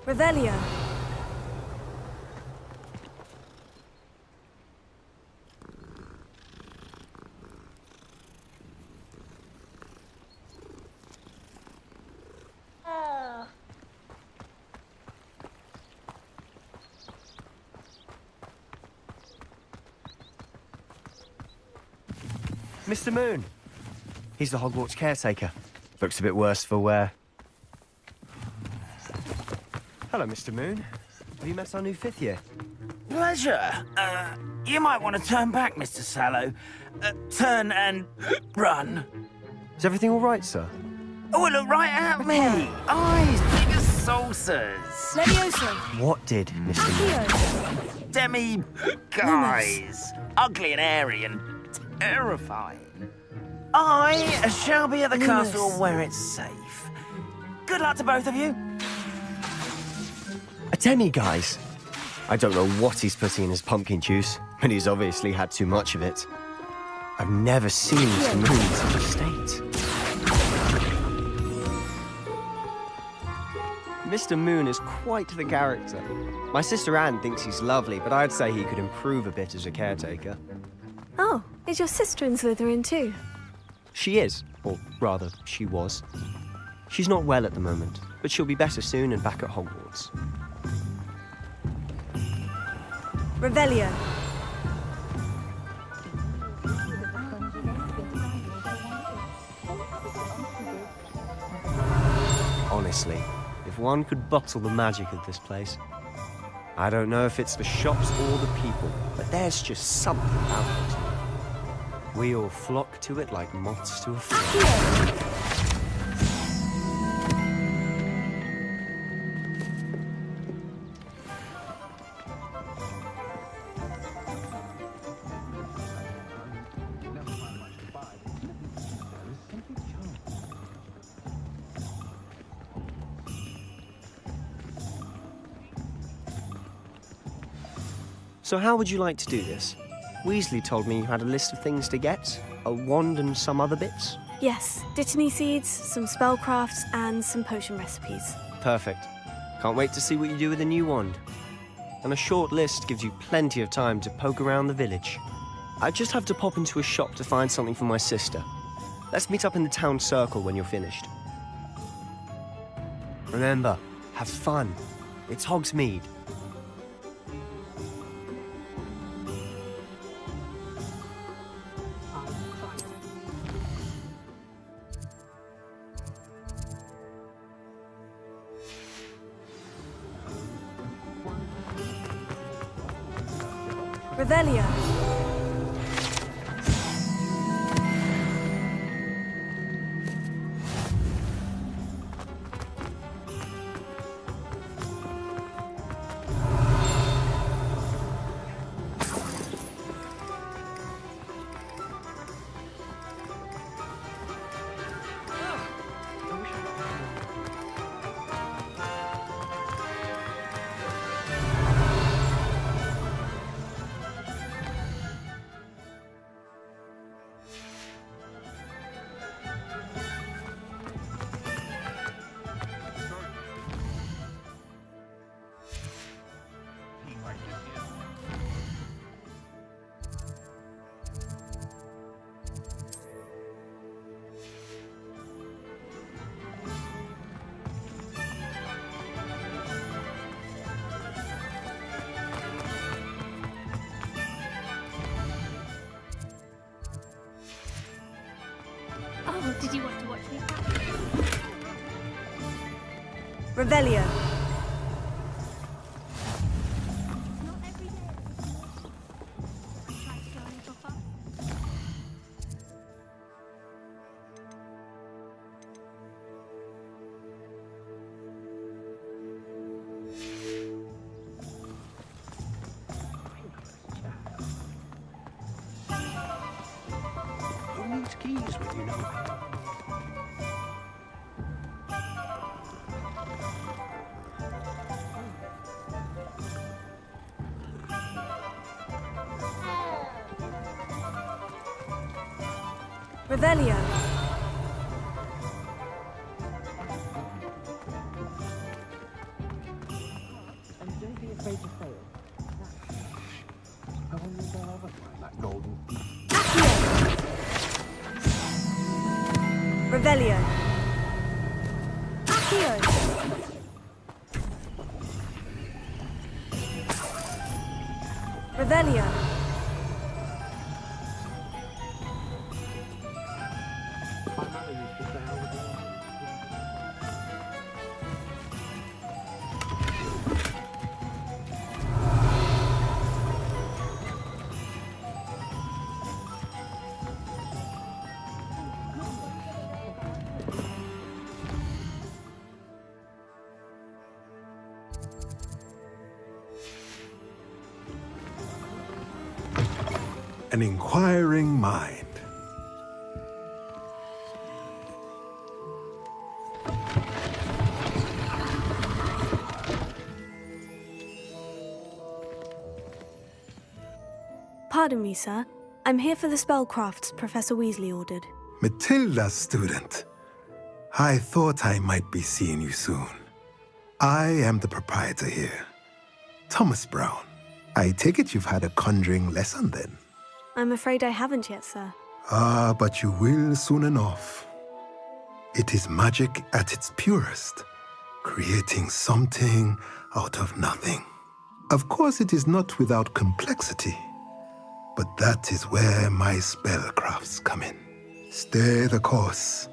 Speaker 2: Revelio.
Speaker 16: Mr. Moon. He's the Hogwarts caretaker. Looks a bit worse for wear. Hello, Mr. Moon. Have you met our new 5th year?
Speaker 10: Pleasure. You might want to turn back, Mr. Sallow. Turn and run.
Speaker 16: Is everything all right, sir?
Speaker 10: Oh, look right at me. Eyes big as saucers.
Speaker 2: Leviosa.
Speaker 16: What did Mr. Moon?
Speaker 10: Demi guys. Ugly and airy and terrifying. I shall be at the castle where it's safe. Good luck to both of you.
Speaker 16: A demi-guise? I don't know what he's putting in his pumpkin juice, but he's obviously had too much of it. I've never seen Mr. Moon in such a state. Mr. Moon is quite the character. My sister Anne thinks he's lovely, but I'd say he could improve a bit as a caretaker.
Speaker 2: Oh, is your sister in Slytherin too?
Speaker 16: She is, or rather, she was. She's not well at the moment, but she'll be better soon and back at Hogwarts.
Speaker 2: Revelio.
Speaker 16: Honestly, if one could bottle the magic of this place. I don't know if it's the shops or the people, but there's just something about it. We all flock to it like moths to a flame. So how would you like to do this? Weasley told me you had a list of things to get. A wand and some other bits.
Speaker 2: Yes, dittany seeds, some spellcrafts, and some potion recipes.
Speaker 16: Perfect. Can't wait to see what you do with the new wand. And a short list gives you plenty of time to poke around the village. I just have to pop into a shop to find something for my sister. Let's meet up in the town circle when you're finished. Remember, have fun. It's Hogsmeade.
Speaker 2: Revelio.
Speaker 19: Oh, did you want to watch me?
Speaker 2: Revelio.
Speaker 3: Who needs keys when you know how?
Speaker 2: Revelio.
Speaker 3: And don't be afraid to fail. No one will go over that golden.
Speaker 2: Revelio. Accio. Revelio.
Speaker 21: An inquiring mind.
Speaker 2: Pardon me, sir. I'm here for the spellcrafts Professor Weasley ordered.
Speaker 21: Matilda's student. I thought I might be seeing you soon. I am the proprietor here, Thomas Brown. I take it you've had a conjuring lesson then?
Speaker 2: I'm afraid I haven't yet, sir.
Speaker 21: Ah, but you will soon enough. It is magic at its purest, creating something out of nothing. Of course, it is not without complexity, but that is where my spellcrafts come in. Stay the course,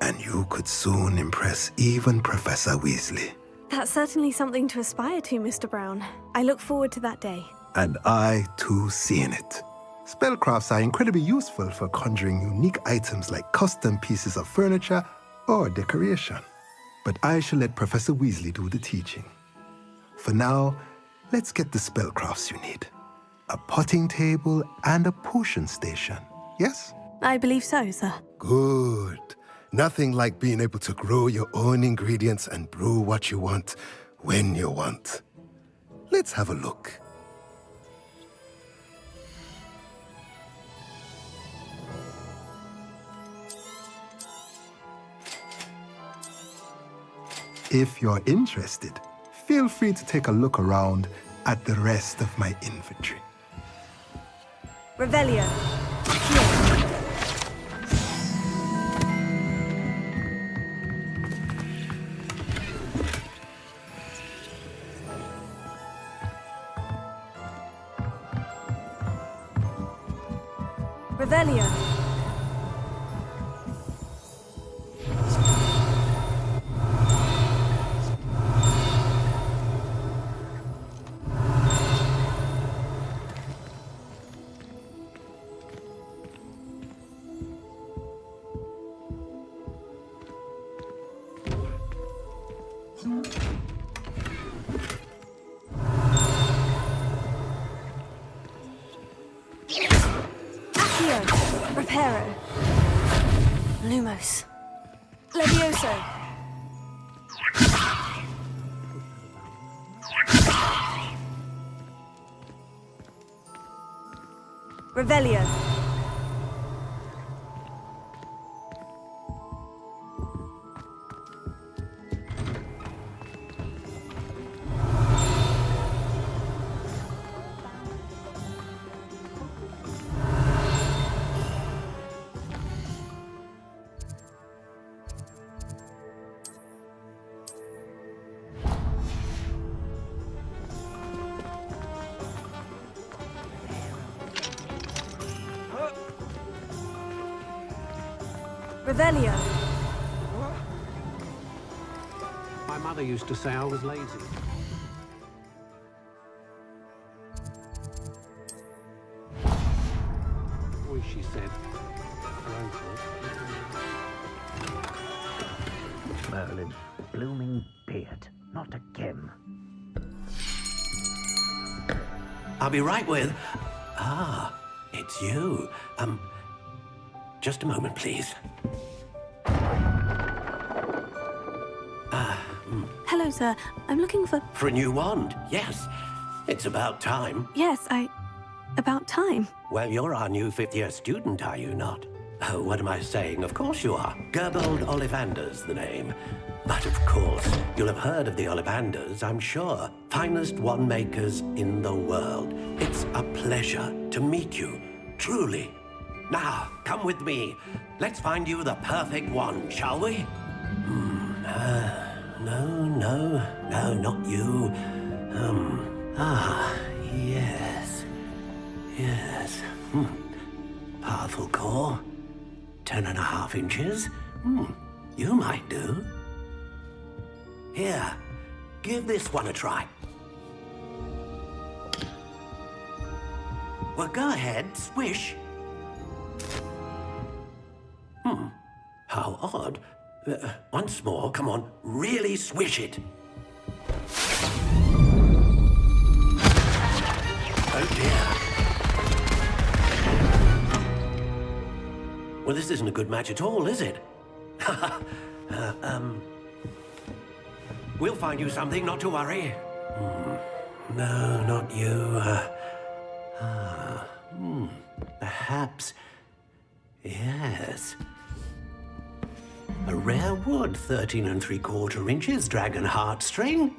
Speaker 21: and you could soon impress even Professor Weasley.
Speaker 2: That's certainly something to aspire to, Mr. Brown. I look forward to that day.
Speaker 21: And I, too, seeing it. Spellcrafts are incredibly useful for conjuring unique items like custom pieces of furniture or decoration. But I shall let Professor Weasley do the teaching. For now, let's get the spellcrafts you need. A potting table and a potion station, yes?
Speaker 2: I believe so, sir.
Speaker 21: Good. Nothing like being able to grow your own ingredients and brew what you want when you want. Let's have a look. If you're interested, feel free to take a look around at the rest of my inventory.
Speaker 11: Revelio. Revelio. Reparo. Lumos. Levioso. Revelio. Revelio.
Speaker 4: My mother used to say I was lazy. Always, she said, her own fault.
Speaker 1: Merlin, blooming beard. Not again.
Speaker 8: I'll be right with... Ah, it's you. Just a moment, please.
Speaker 2: Hello, sir. I'm looking for...
Speaker 8: For a new wand, yes. It's about time.
Speaker 2: Yes, about time.
Speaker 8: Well, you're our new fifth-year student, are you not? Oh, what am I saying? Of course you are. Gerbold Ollivander's the name. But of course, you'll have heard of the Ollivanders, I'm sure. Finest wand makers in the world. It's a pleasure to meet you, truly. Now, come with me. Let's find you the perfect wand, shall we? No, not you. Yes. Powerful core. 10.5 inches. You might do. Here, give this one a try. Well, go ahead, swish. How odd. Once more, come on, really swish it. Oh dear. Well, this isn't a good match at all, is it? We'll find you something, not to worry. No, not you. Perhaps. Yes. A rare wood, 13 3/4 inches, dragon heartstring.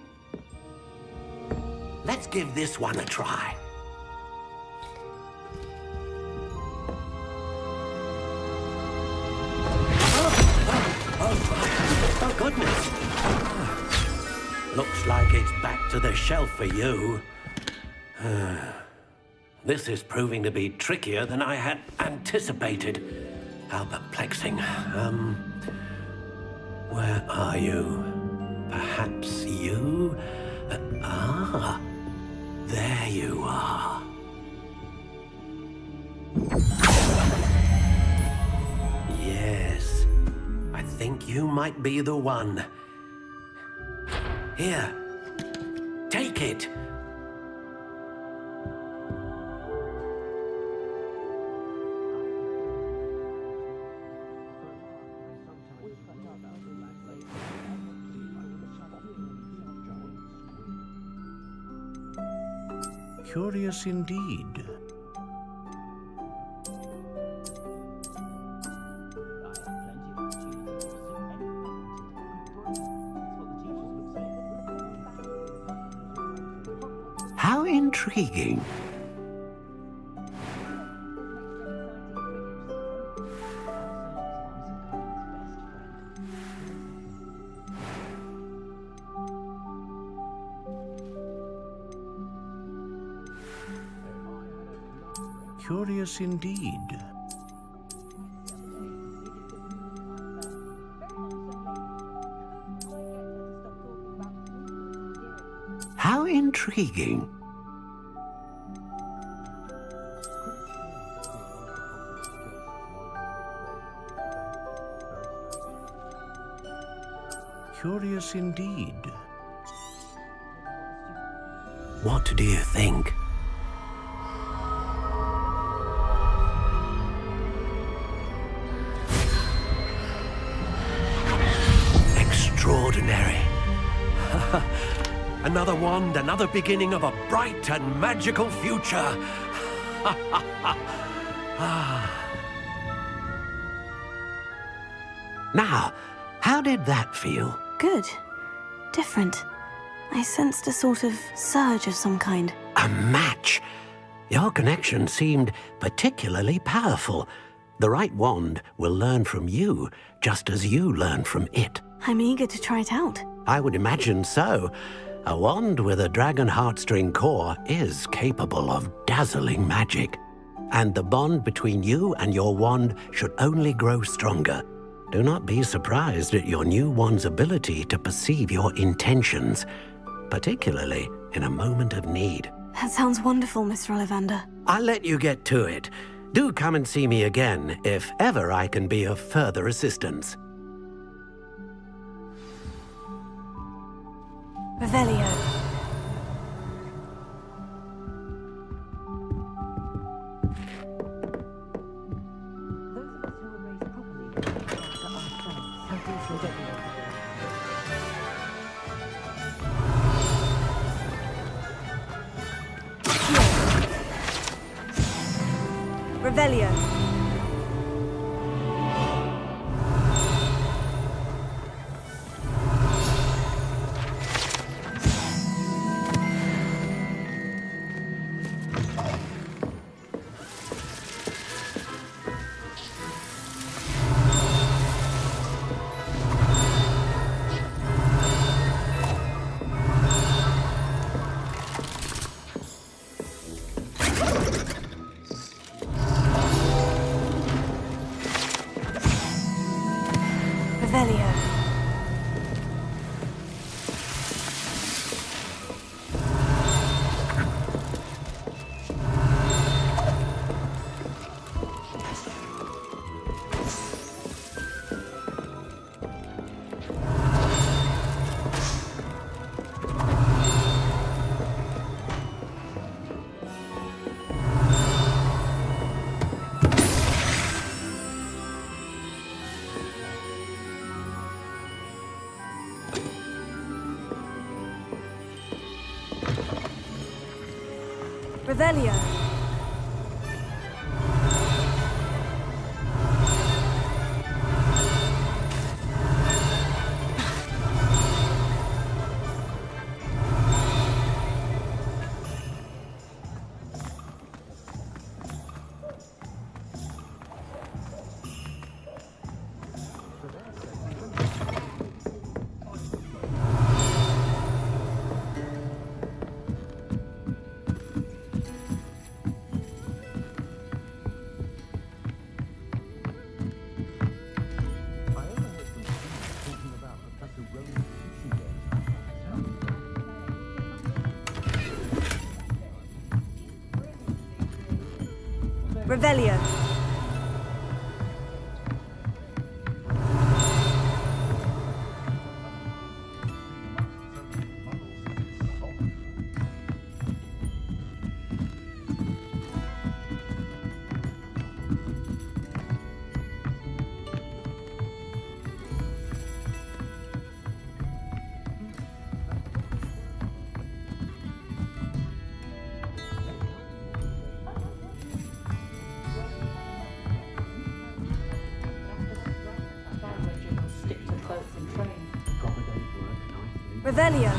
Speaker 8: Let's give this one a try. Oh goodness. Looks like it's back to the shelf for you. This is proving to be trickier than I had anticipated. How perplexing. Where are you? Perhaps you? There you are. Yes, I think you might be the one. Here, take it.
Speaker 12: Curious indeed.
Speaker 8: intriguing. Curious indeed. How intriguing. Curious indeed. What do you think? Extraordinary. Another wand, another beginning of a bright and magical future. Now, how did that feel?
Speaker 2: Good. Different. I sensed a sort of surge of some kind.
Speaker 8: A match. Your connection seemed particularly powerful. The right wand will learn from you, just as you learn from it.
Speaker 2: I'm eager to try it out.
Speaker 8: I would imagine so. A wand with a dragon heartstring core is capable of dazzling magic. And the bond between you and your wand should only grow stronger. Do not be surprised at your new wand's ability to perceive your intentions, particularly in a moment of need.
Speaker 2: That sounds wonderful, Mr. Ollivander.
Speaker 8: I'll let you get to it. Do come and see me again if ever I can be of further assistance.
Speaker 2: Revelio. Revelio. Revelio. Revelio. Revelio. Revelio.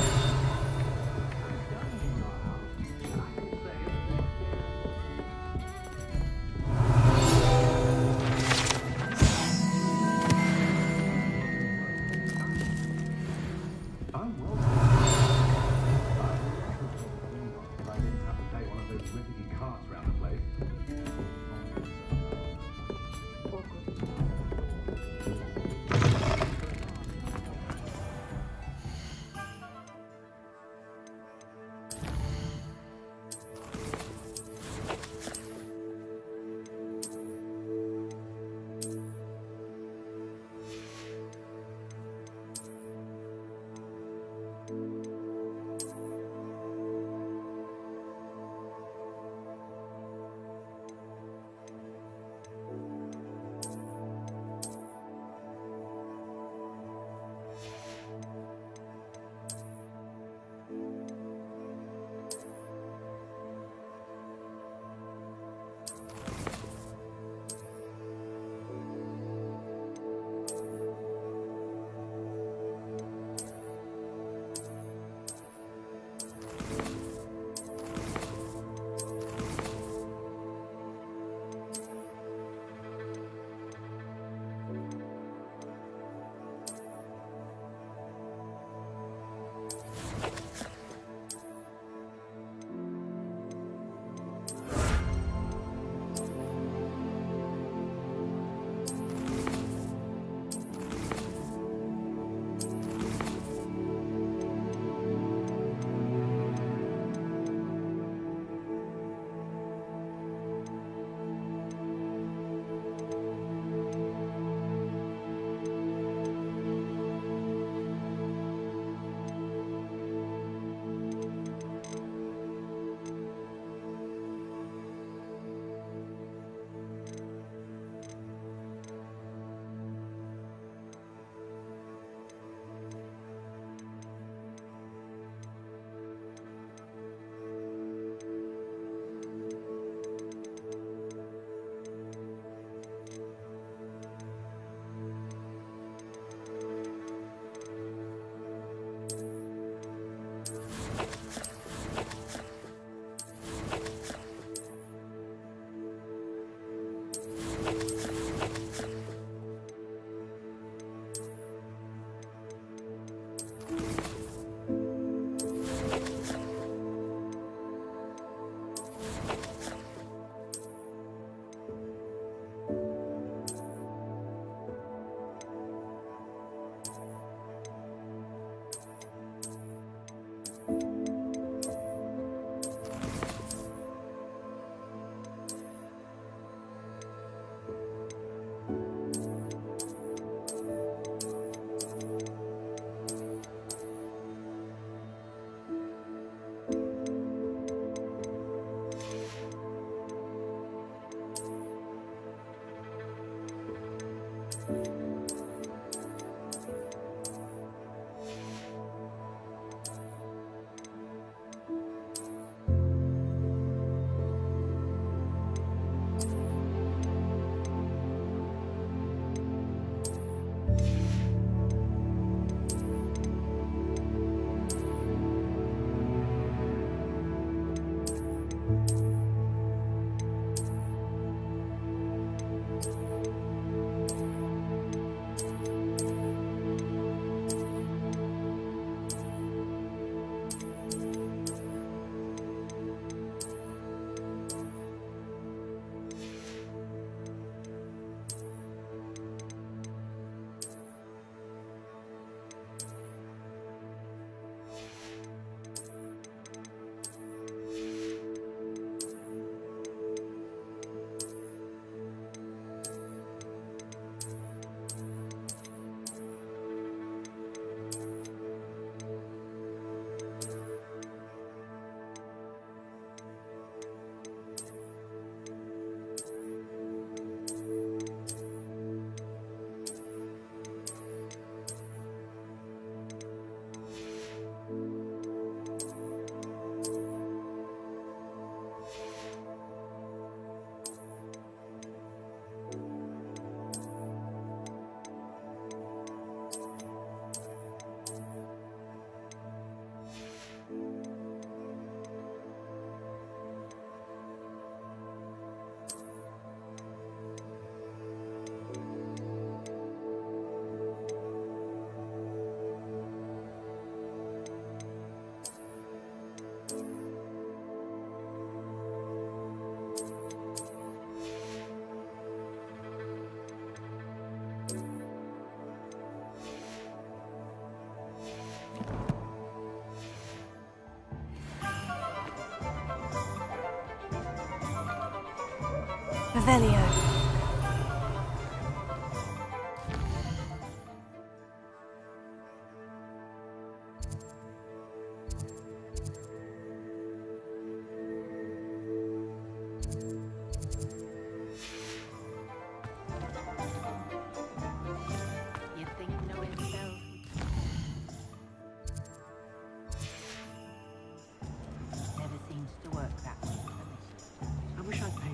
Speaker 2: Revelio.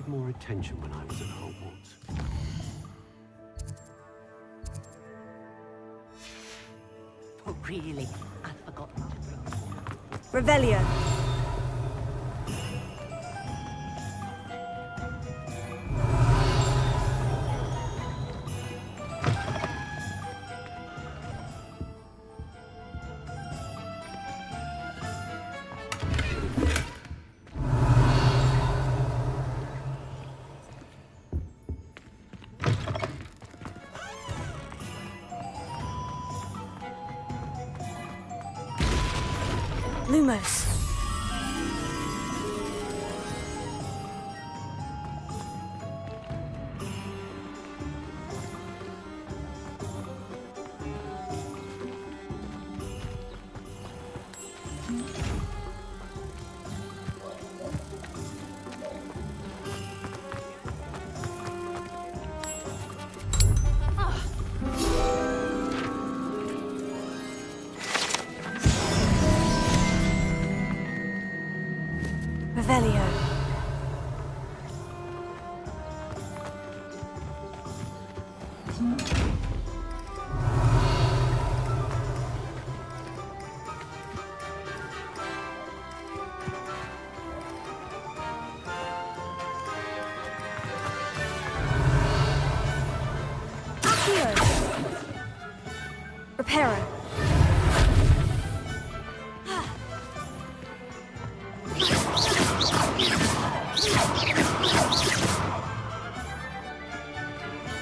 Speaker 4: More attention when I was at Hogwarts.
Speaker 20: Oh, really? I'd forgotten to bring
Speaker 2: Revelio. Lumos. Revelio. Accio. Reparo.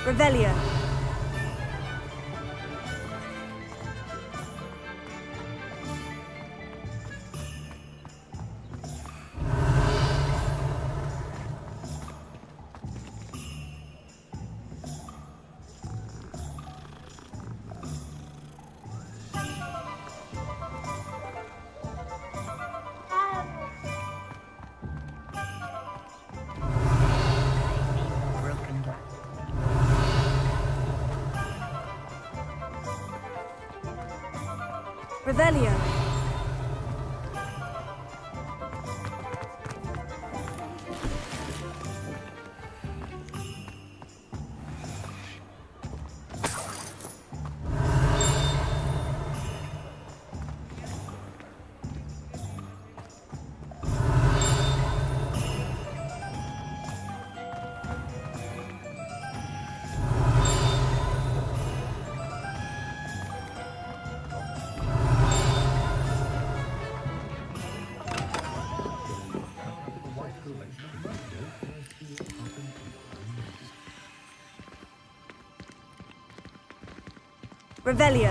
Speaker 2: Revelio.
Speaker 11: Revelio. Revelio.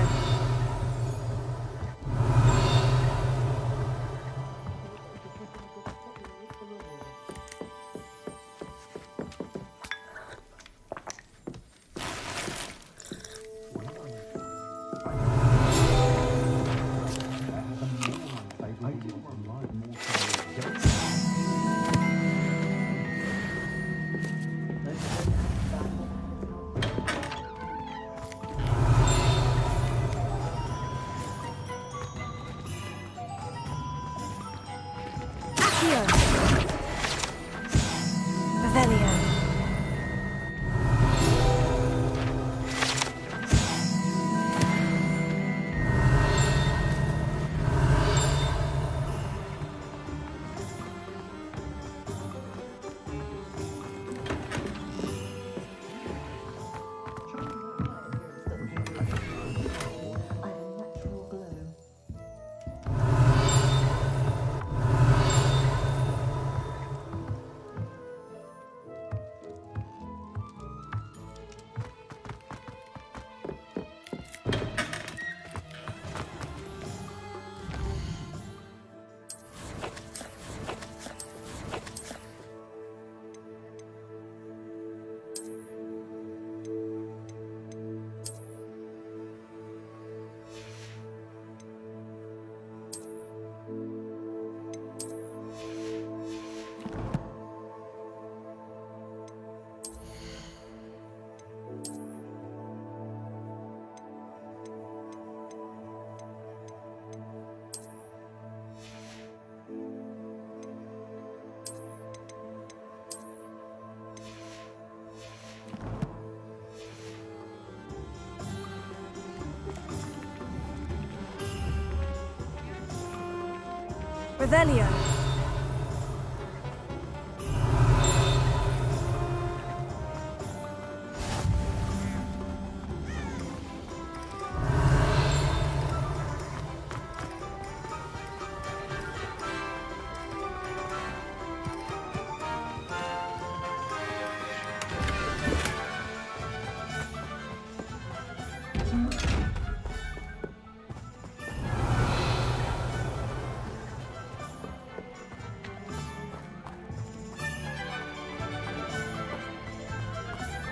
Speaker 11: Revelio.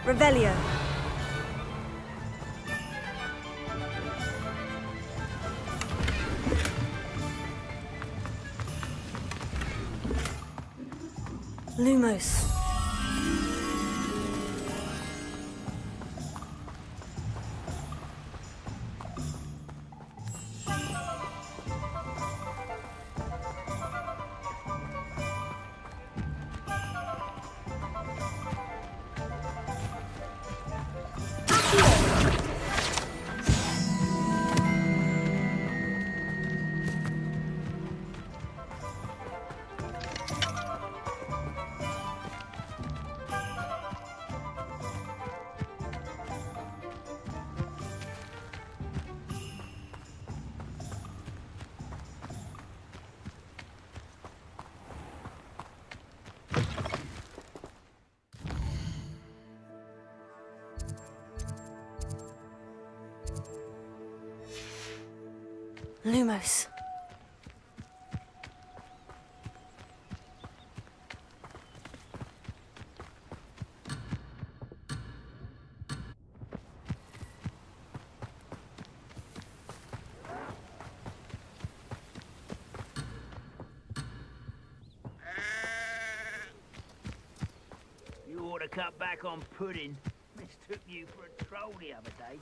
Speaker 11: Revelio. Lumos. Lumos.
Speaker 7: You ought to cut back on pudding. Mistook you for a troll the other day.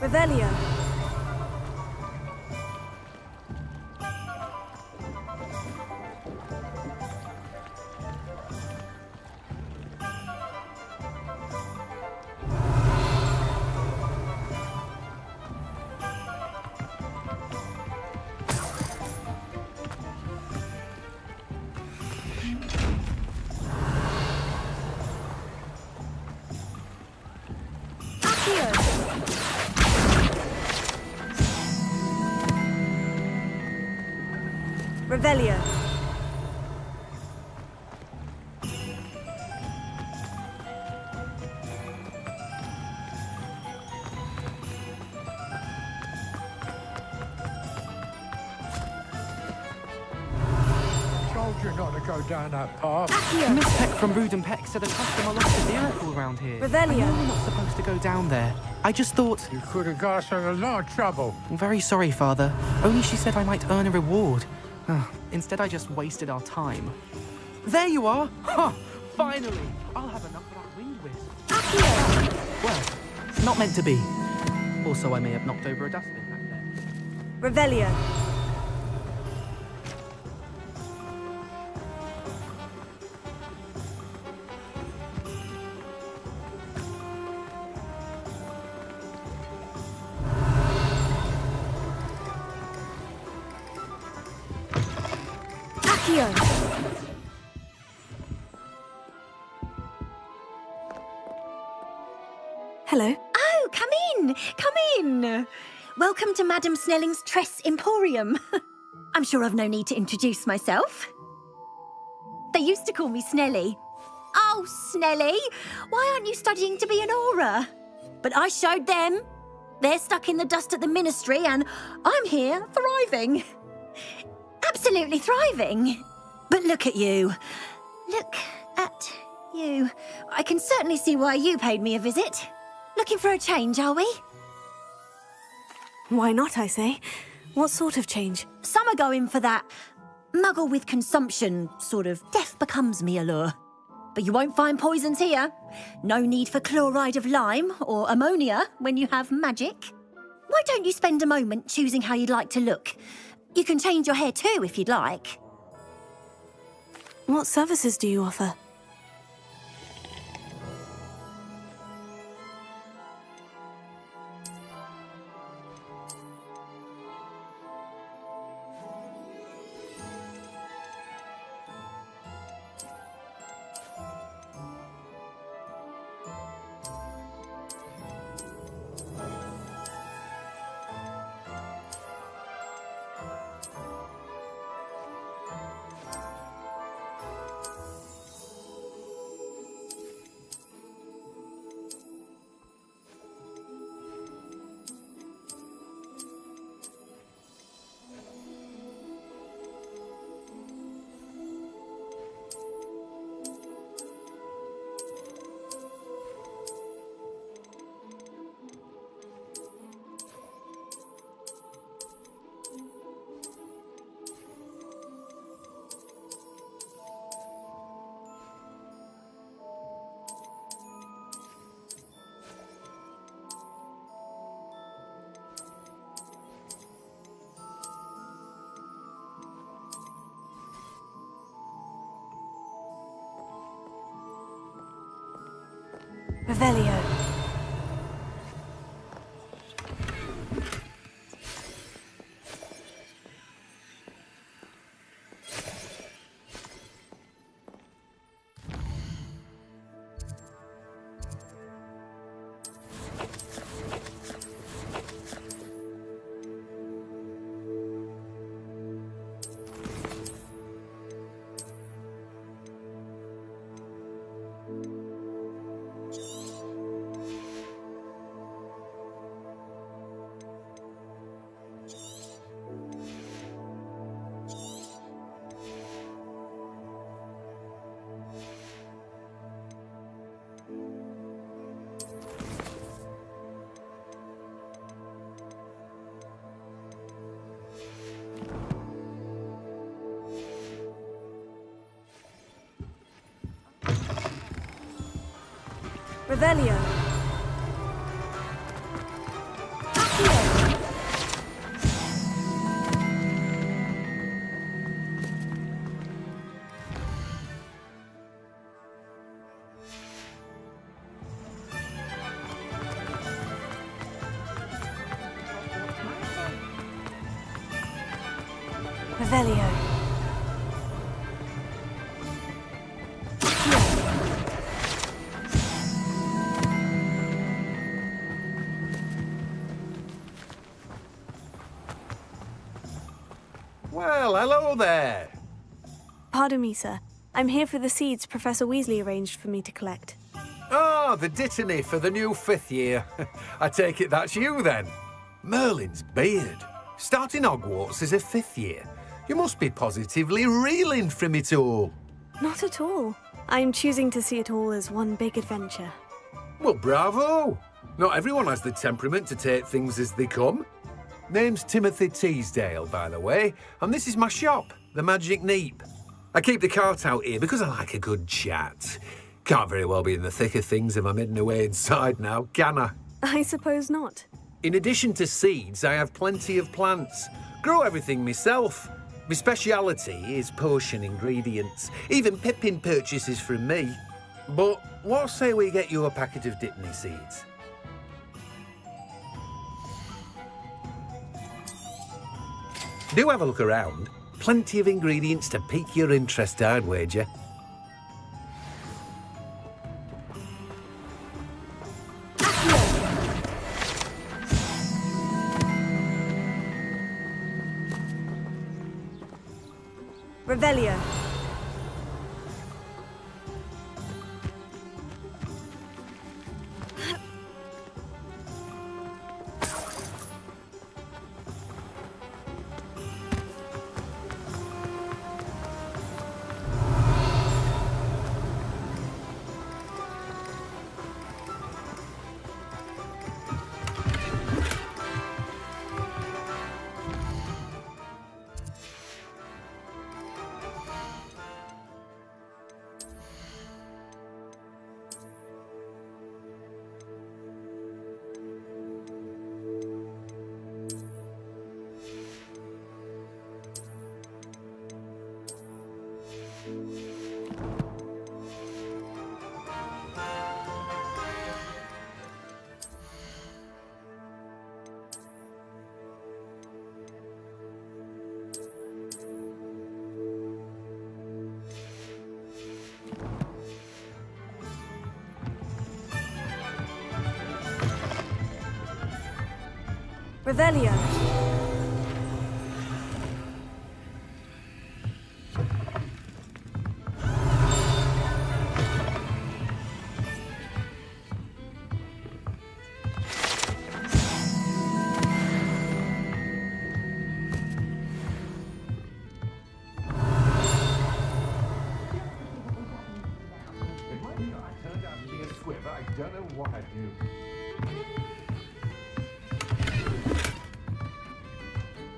Speaker 2: Revelio. Revelio.
Speaker 6: Told you not to go down that path.
Speaker 13: Miss Peck from Brood and Peck said a customer lost a vehicle around here.
Speaker 2: Revelio.
Speaker 13: I know we're not supposed to go down there. I just thought...
Speaker 6: You could have got us in a lot of trouble.
Speaker 13: I'm very sorry, Father. Only she said I might earn a reward. Instead, I just wasted our time. There you are! Huh! Finally! I'll have enough of that wind whisk. Well, not meant to be. Also, I may have knocked over a dustbin back there.
Speaker 2: Revelio. Hello.
Speaker 22: Oh, come in! Come in! Welcome to Madame Snelling's Tress Emporium. I'm sure I've no need to introduce myself. They used to call me Snelly. Oh, Snelly! Why aren't you studying to be an aura? But I showed them. They're stuck in the dust at the Ministry, and I'm here, thriving. Absolutely thriving. But look at you. Look at you. I can certainly see why you paid me a visit. Looking for a change, are we?
Speaker 2: Why not, I say? What sort of change?
Speaker 22: Some are going for that muggle with consumption, sort of death becomes me allure. But you won't find poisons here. No need for chloride of lime or ammonia when you have magic. Why don't you spend a moment choosing how you'd like to look? You can change your hair too if you'd like.
Speaker 2: What services do you offer? Revelio. Revelio. Revelio.
Speaker 3: Well, hello there.
Speaker 2: Pardon me, sir. I'm here for the seeds Professor Weasley arranged for me to collect.
Speaker 3: Ah, the dittany for the new 5th year. I take it that's you, then. Merlin's beard. Starting Hogwarts as a 5th year. You must be positively reeling from it all.
Speaker 2: Not at all. I'm choosing to see it all as one big adventure.
Speaker 3: Well, bravo. Not everyone has the temperament to take things as they come. Name's Timothy Teasdale, by the way, and this is my shop, the Magic Neep. I keep the cart out here because I like a good chat. Can't very well be in the thick of things if I'm hidden away inside now, can I?
Speaker 2: I suppose not.
Speaker 3: In addition to seeds, I have plenty of plants. Grow everything myself. My speciality is potion ingredients. Even Pippin purchases from me. But what say we get you a packet of Dittany seeds? Do have a look around. Plenty of ingredients to pique your interest, I'd wager.
Speaker 2: Revelio. Revelio.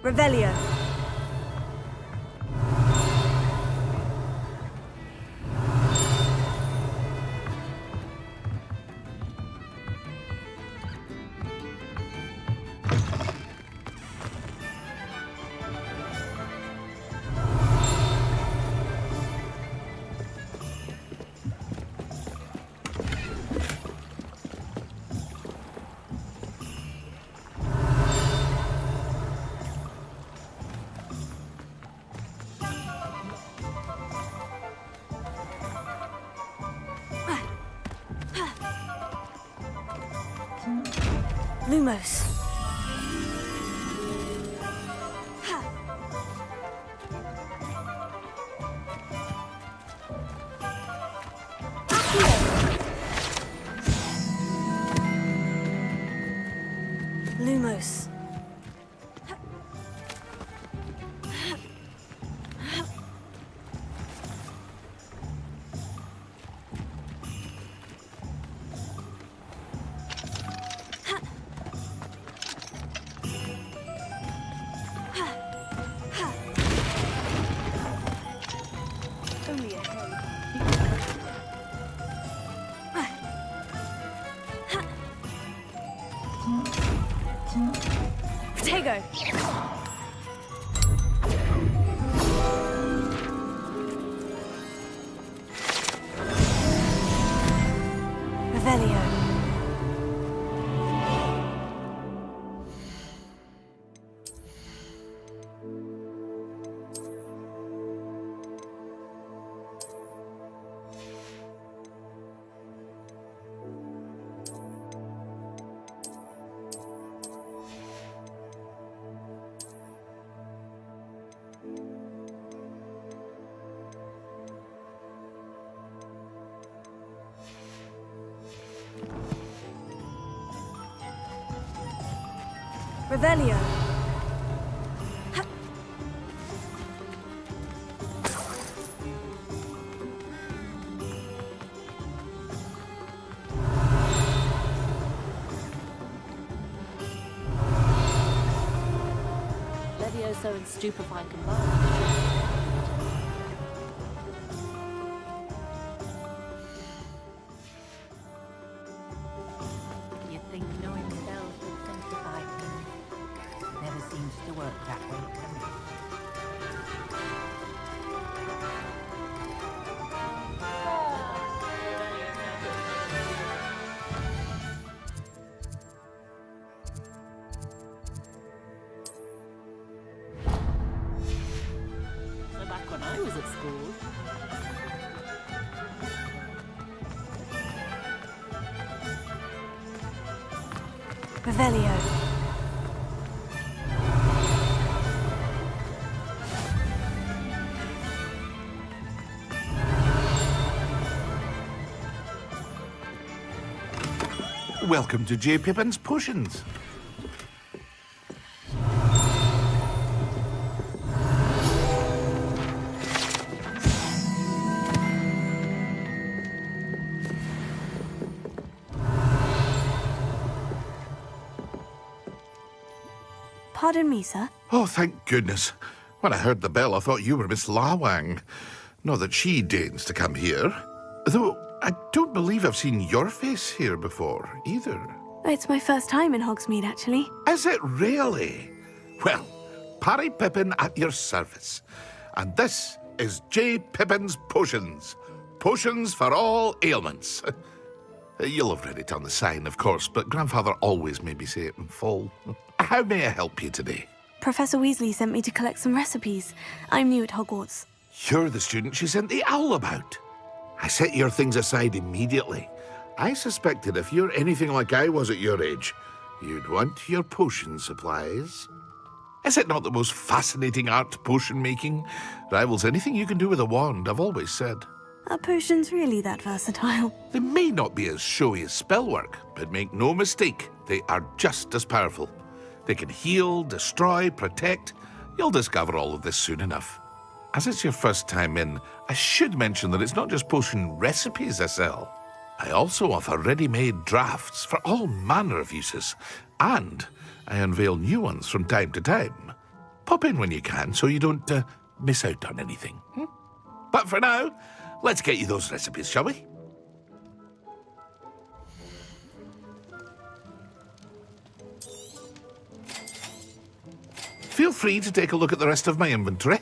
Speaker 2: Revelio. Lumos. Lumos. Protego. Revelio. Revelio.
Speaker 20: Levioso and stupefying combined.
Speaker 14: You'd think knowing spells would simplify things. Never seems to work that way, can it?
Speaker 20: So back when I was at school,
Speaker 2: Revelio.
Speaker 12: Welcome to J. Pippin's Potions.
Speaker 2: Pardon me, sir.
Speaker 12: Oh, thank goodness. When I heard the bell, I thought you were Miss Lawang. Not that she deigns to come here. Though, I don't believe I've seen your face here before, either.
Speaker 2: It's my first time in Hogsmeade, actually.
Speaker 12: Is it really? Well, Parry Pippin at your service. And this is J. Pippin's Potions. Potions for all ailments. You'll have read it on the sign, of course, but Grandfather always made me say it in full. How may I help you today?
Speaker 2: Professor Weasley sent me to collect some recipes. I'm new at Hogwarts.
Speaker 12: You're the student she sent the owl about. I set your things aside immediately. I suspected if you're anything like I was at your age, you'd want your potion supplies. Is it not the most fascinating art, potion making? Rivals anything you can do with a wand, I've always said.
Speaker 2: Are potions really that versatile?
Speaker 12: They may not be as showy as spellwork, but make no mistake, they are just as powerful. They can heal, destroy, protect. You'll discover all of this soon enough. As it's your first time in, I should mention that it's not just potion recipes I sell. I also offer ready-made drafts for all manner of uses, and I unveil new ones from time to time. Pop in when you can so you don't miss out on anything. But for now, let's get you those recipes, shall we? Feel free to take a look at the rest of my inventory,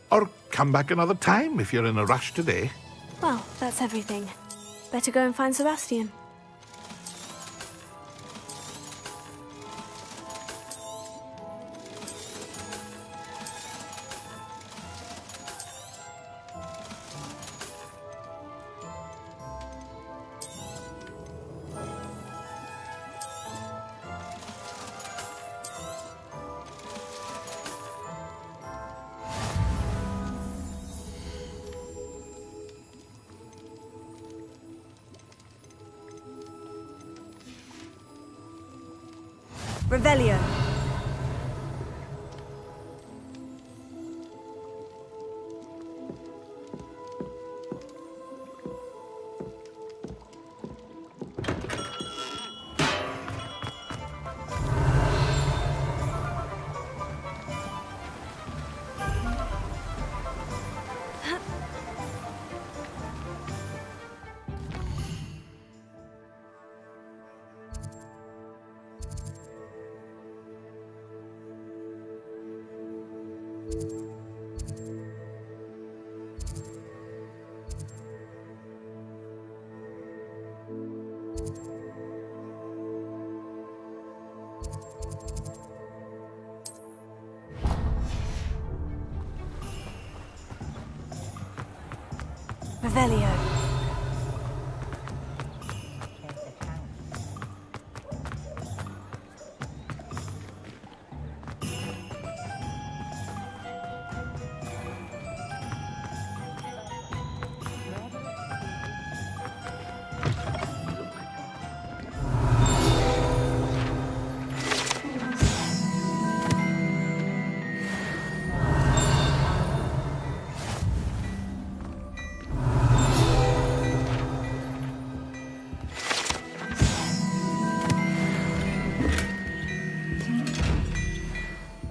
Speaker 12: or come back another time if you're in a rush today.
Speaker 2: Well, that's everything. Better go and find Sebastian. Revelio. Revelio.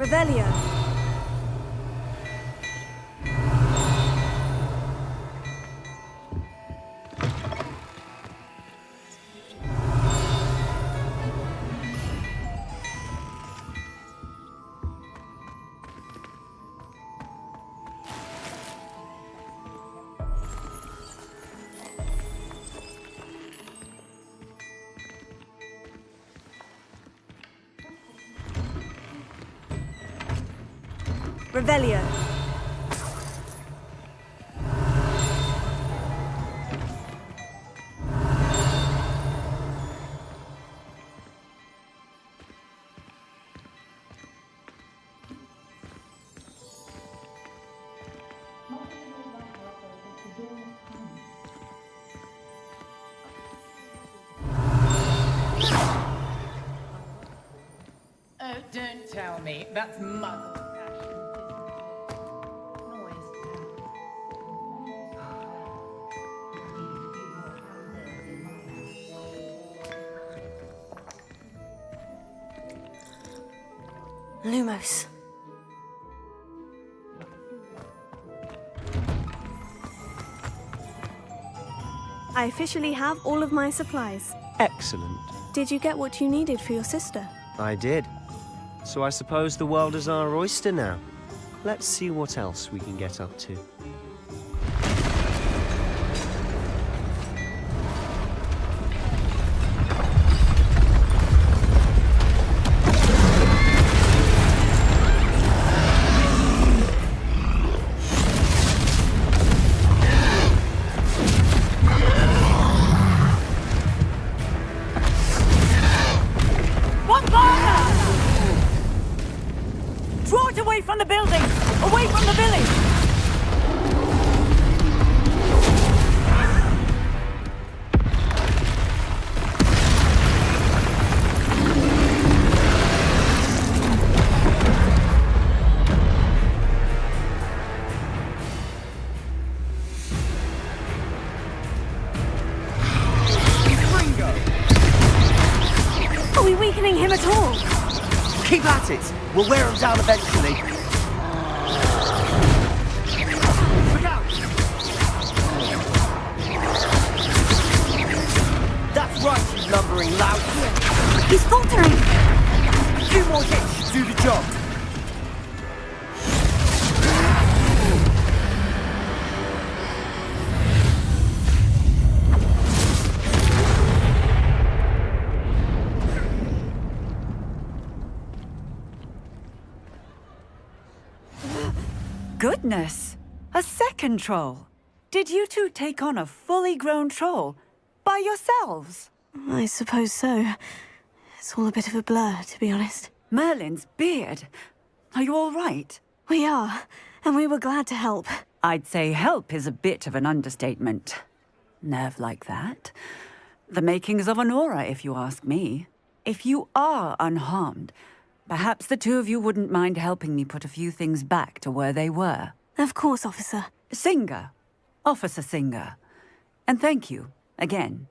Speaker 2: Revelio. Revelio.
Speaker 15: Oh, don't tell me. That's muzzle.
Speaker 2: Lumos. I officially have all of my supplies.
Speaker 16: Excellent.
Speaker 2: Did you get what you needed for your sister?
Speaker 16: I did. So I suppose the world is our oyster now. Let's see what else we can get up to.
Speaker 15: Draw it away from the building! Away from the village!
Speaker 2: Are we weakening him at all?
Speaker 18: Keep at it! We'll wear him down eventually. Look out! That's right, you lumbering lout.
Speaker 2: He's faltering!
Speaker 18: A few more hits should do the job.
Speaker 15: Goodness! A second troll! Did you two take on a fully grown troll? By yourselves?
Speaker 2: I suppose so. It's all a bit of a blur, to be honest.
Speaker 15: Merlin's beard. Are you all right?
Speaker 2: We are, and we were glad to help.
Speaker 15: I'd say help is a bit of an understatement. Nerve like that. The makings of an aura, if you ask me. If you are unharmed, perhaps the two of you wouldn't mind helping me put a few things back to where they were.
Speaker 2: Of course, officer.
Speaker 15: Singer. Officer Singer. And thank you, again.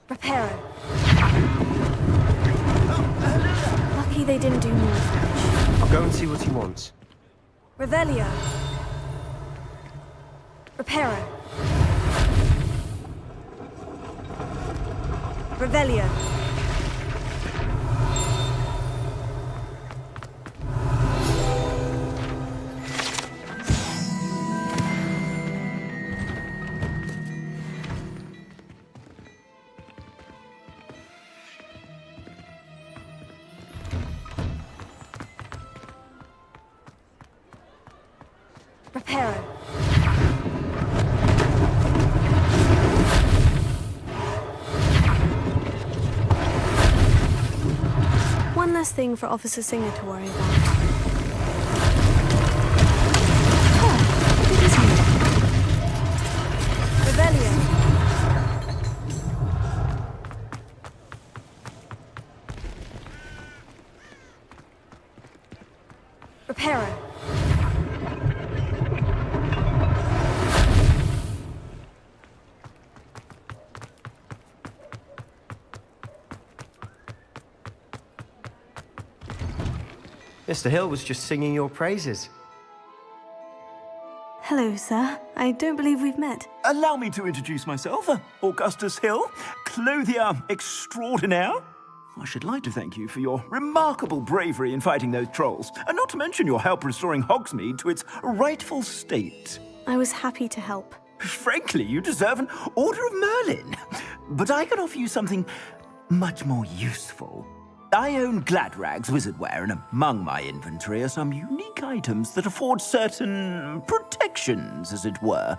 Speaker 2: Reparo. Lucky they didn't do more damage.
Speaker 16: I'll go and see what he wants.
Speaker 2: Revelio. Reparo. Revelio. Reparo. One less thing for Officer Singer to worry about. Oh, it is you. Rebellion. Reparo.
Speaker 16: Mr. Hill was just singing your praises.
Speaker 2: Hello, sir. I don't believe we've met.
Speaker 5: Allow me to introduce myself. Augustus Hill, clothier extraordinaire. I should like to thank you for your remarkable bravery in fighting those trolls, and not to mention your help restoring Hogsmeade to its rightful state.
Speaker 2: I was happy to help.
Speaker 5: Frankly, you deserve an Order of Merlin. But I can offer you something much more useful. I own Gladrag's wizardware, and among my inventory are some unique items that afford certain protections, as it were.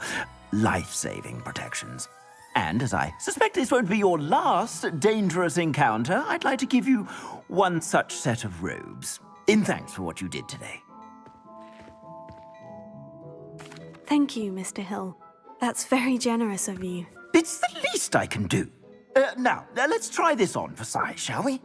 Speaker 5: Life-saving protections. And as I suspect this won't be your last dangerous encounter, I'd like to give you one such set of robes, in thanks for what you did today.
Speaker 2: Thank you, Mr. Hill. That's very generous of you.
Speaker 5: It's the least I can do. Now, let's try this on for size, shall we?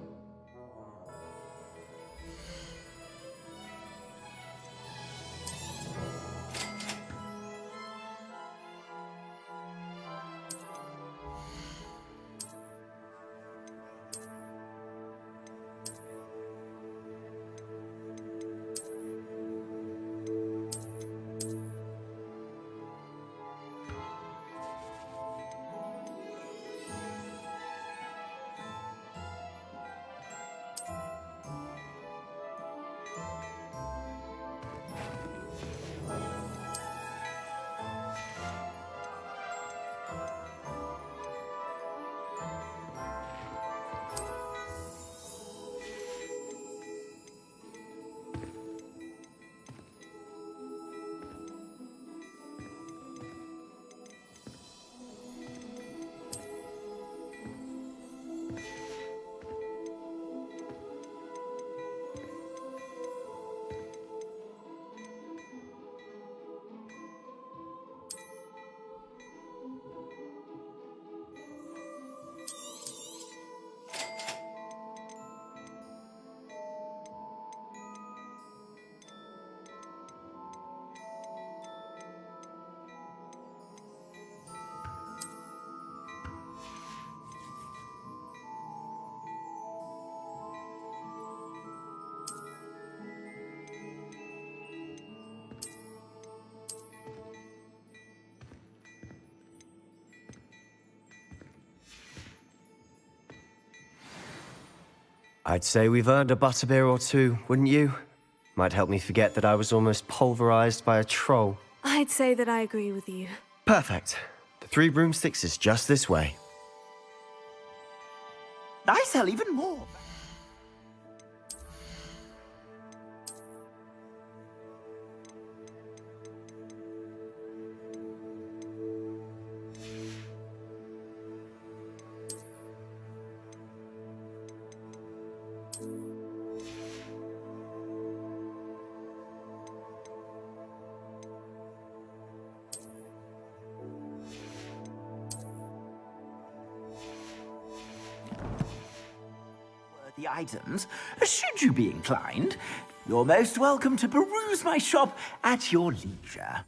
Speaker 16: I'd say we've earned a butterbeer or two, wouldn't you? Might help me forget that I was almost pulverized by a troll.
Speaker 2: I'd say that I agree with you.
Speaker 16: Perfect. The 3 broomsticks is just this way.
Speaker 5: I sell even more. The items, should you be inclined, you're most welcome to peruse my shop at your leisure.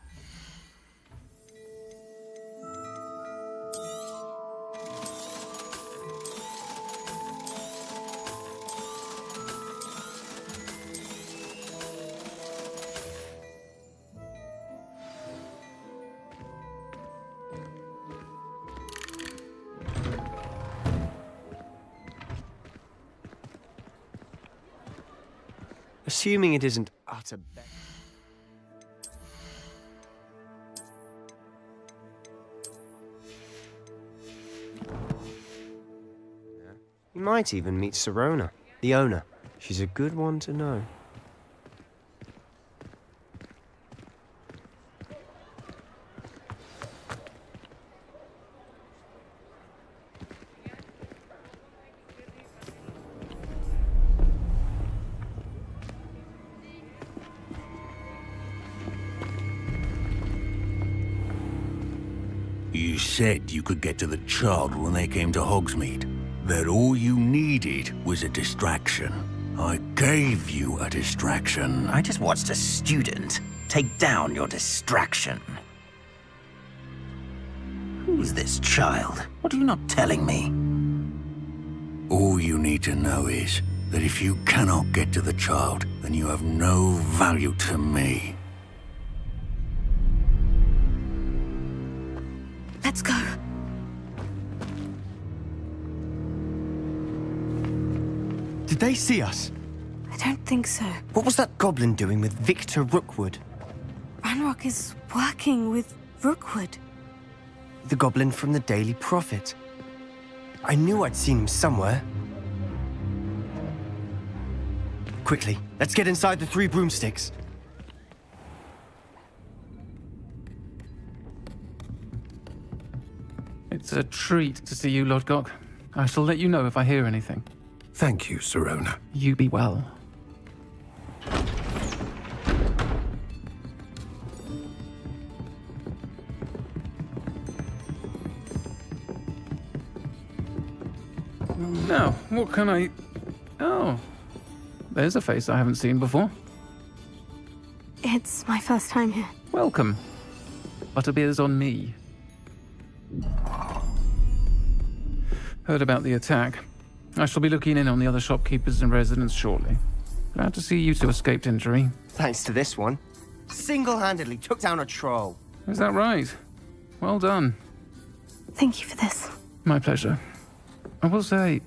Speaker 16: Assuming it isn't utter be- You might even meet Sirona, the owner. She's a good one to know.
Speaker 1: You said you could get to the child when they came to Hogsmeade. That all you needed was a distraction. I gave you a distraction.
Speaker 10: I just watched a student take down your distraction. Who's this child? What are you not telling me?
Speaker 1: All you need to know is, that if you cannot get to the child, then you have no value to me.
Speaker 2: Let's go.
Speaker 18: Did they see us?
Speaker 2: I don't think so.
Speaker 18: What was that goblin doing with Victor Rookwood?
Speaker 2: Ranrock is working with Rookwood.
Speaker 18: The goblin from the Daily Prophet. I knew I'd seen him somewhere. Quickly, let's get inside the 3 broomsticks.
Speaker 13: It's a treat to see you, Lodgok. I shall let you know if I hear anything.
Speaker 21: Thank you, Sirona.
Speaker 13: You be well. Now, what can I... Oh, there's a face I haven't seen before.
Speaker 2: It's my first time here.
Speaker 13: Welcome. Butterbeer's on me. Heard about the attack. I shall be looking in on the other shopkeepers and residents shortly. Glad to see you two escaped injury.
Speaker 18: Thanks to this one. Single-handedly took down a troll.
Speaker 13: Is that right? Well done.
Speaker 2: Thank you for this.
Speaker 13: My pleasure. I will say,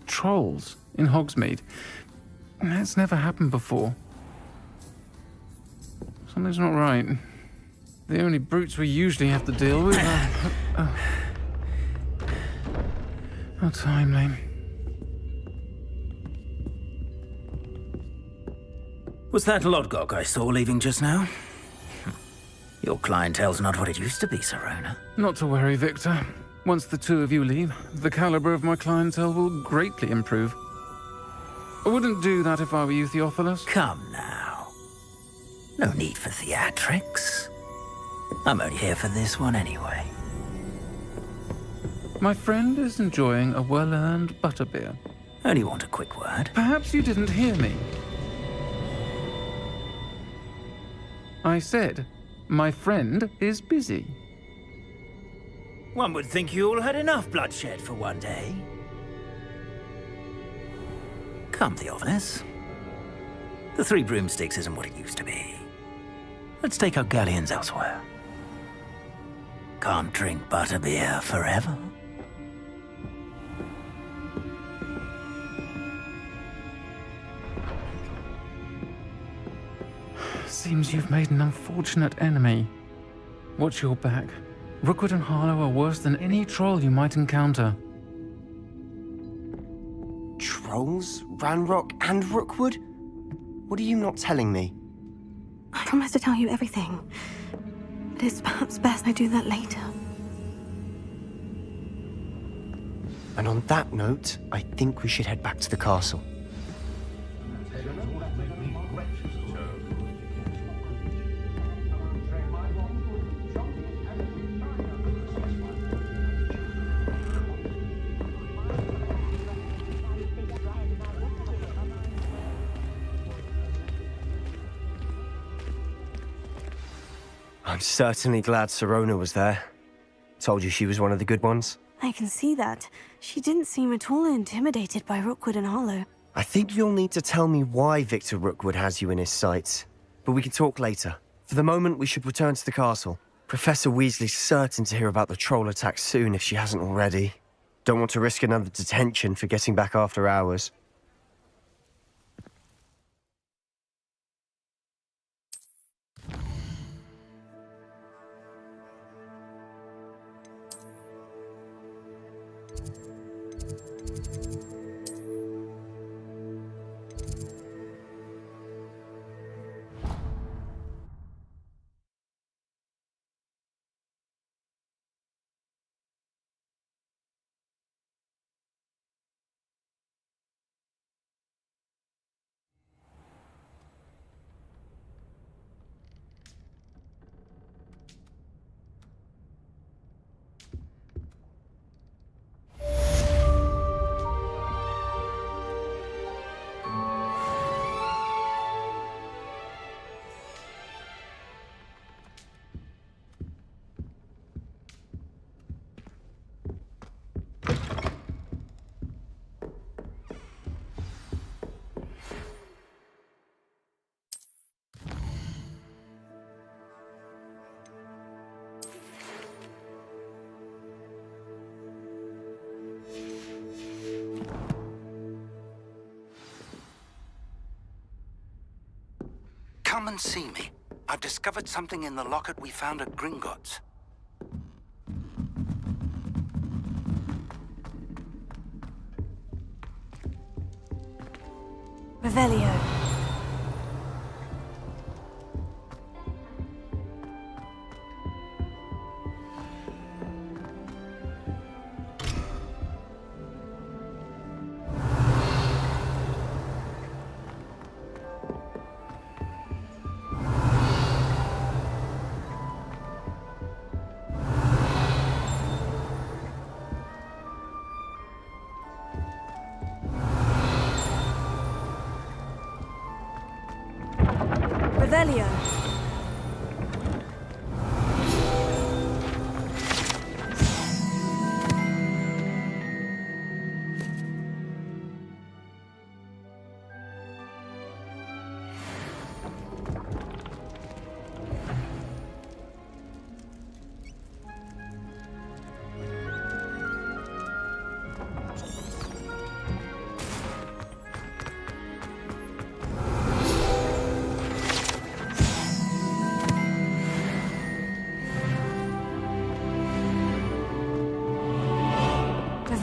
Speaker 13: trolls in Hogsmeade. That's never happened before. Something's not right. The only brutes we usually have to deal with are... How timely.
Speaker 10: Was that Lodgok I saw leaving just now? Your clientele's not what it used to be, Sirona.
Speaker 13: Not to worry, Victor. Once the 2 of you leave, the caliber of my clientele will greatly improve. I wouldn't do that if I were you, Theophilus.
Speaker 10: Come now. No need for theatrics. I'm only here for this one anyway.
Speaker 13: My friend is enjoying a well-earned butterbeer.
Speaker 10: Only want a quick word.
Speaker 13: Perhaps you didn't hear me. I said, my friend is busy.
Speaker 10: One would think you all had enough bloodshed for one day. Come, Theophilus. The 3 broomsticks isn't what it used to be. Let's take our galleons elsewhere. Can't drink butterbeer forever.
Speaker 13: Seems you've made an unfortunate enemy. Watch your back. Rookwood and Harlow are worse than any troll you might encounter.
Speaker 18: Trolls? Ranrock and Rookwood? What are you not telling me?
Speaker 2: I promise to tell you everything. But it's perhaps best I do that later.
Speaker 18: And on that note, I think we should head back to the castle. I'm certainly glad Sirona was there. Told you she was one of the good ones.
Speaker 2: I can see that. She didn't seem at all intimidated by Rookwood and Harlow.
Speaker 18: I think you'll need to tell me why Victor Rookwood has you in his sights. But we can talk later. For the moment, we should return to the castle. Professor Weasley's certain to hear about the troll attack soon if she hasn't already. Don't want to risk another detention for getting back after hours.
Speaker 1: come and see me. I've discovered something in the locket we found at Gringotts.
Speaker 2: Revelio. Revelio.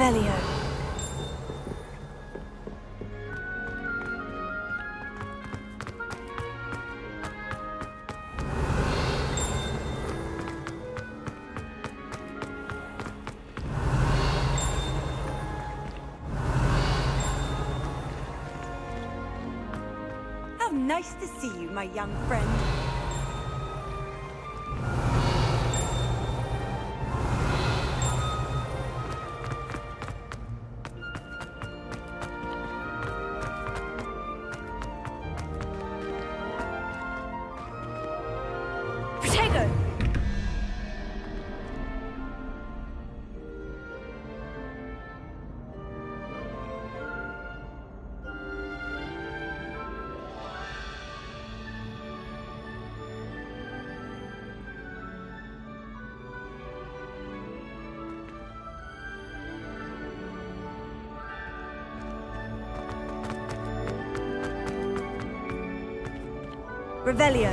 Speaker 2: Revelio.
Speaker 15: How nice to see you, my young friend. Revelio.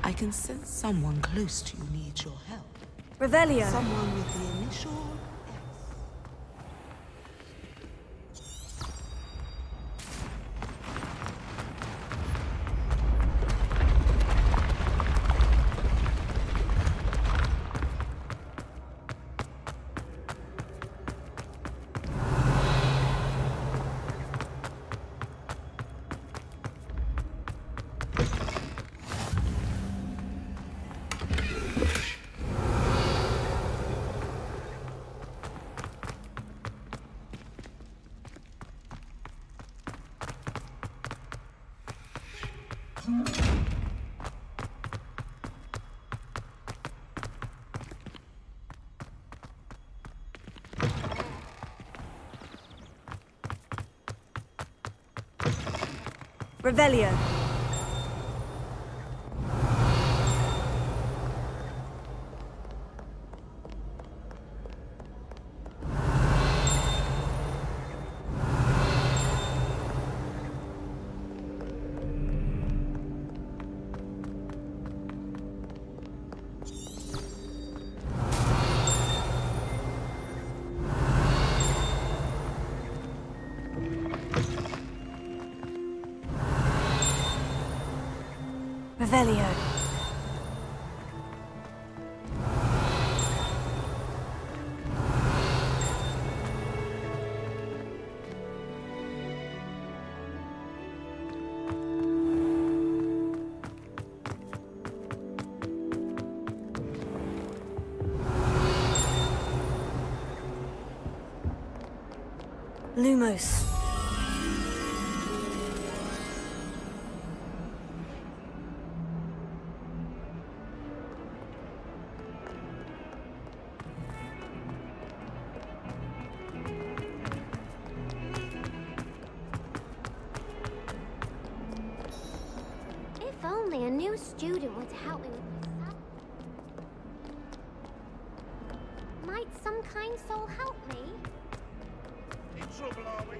Speaker 9: I can sense someone close to you needs your help.
Speaker 2: Revelio.
Speaker 9: Someone with the initial
Speaker 11: Revelio. Revelio. Lumos.
Speaker 17: If only a new student were to help me with my son. Might some kind soul help me?
Speaker 12: In trouble, are we?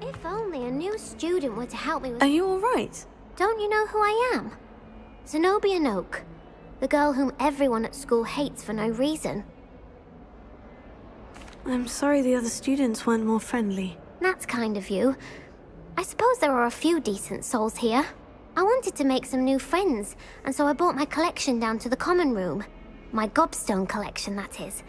Speaker 17: If only a new student were to help me with...
Speaker 2: Are you all right?
Speaker 17: Don't you know who I am? Zenobia Noak, the girl whom everyone at school hates for no reason.
Speaker 2: I'm sorry the other students weren't more friendly.
Speaker 17: That's kind of you. I suppose there are a few decent souls here. I wanted to make some new friends, and so I brought my collection down to the common room. My gobstone collection, that is.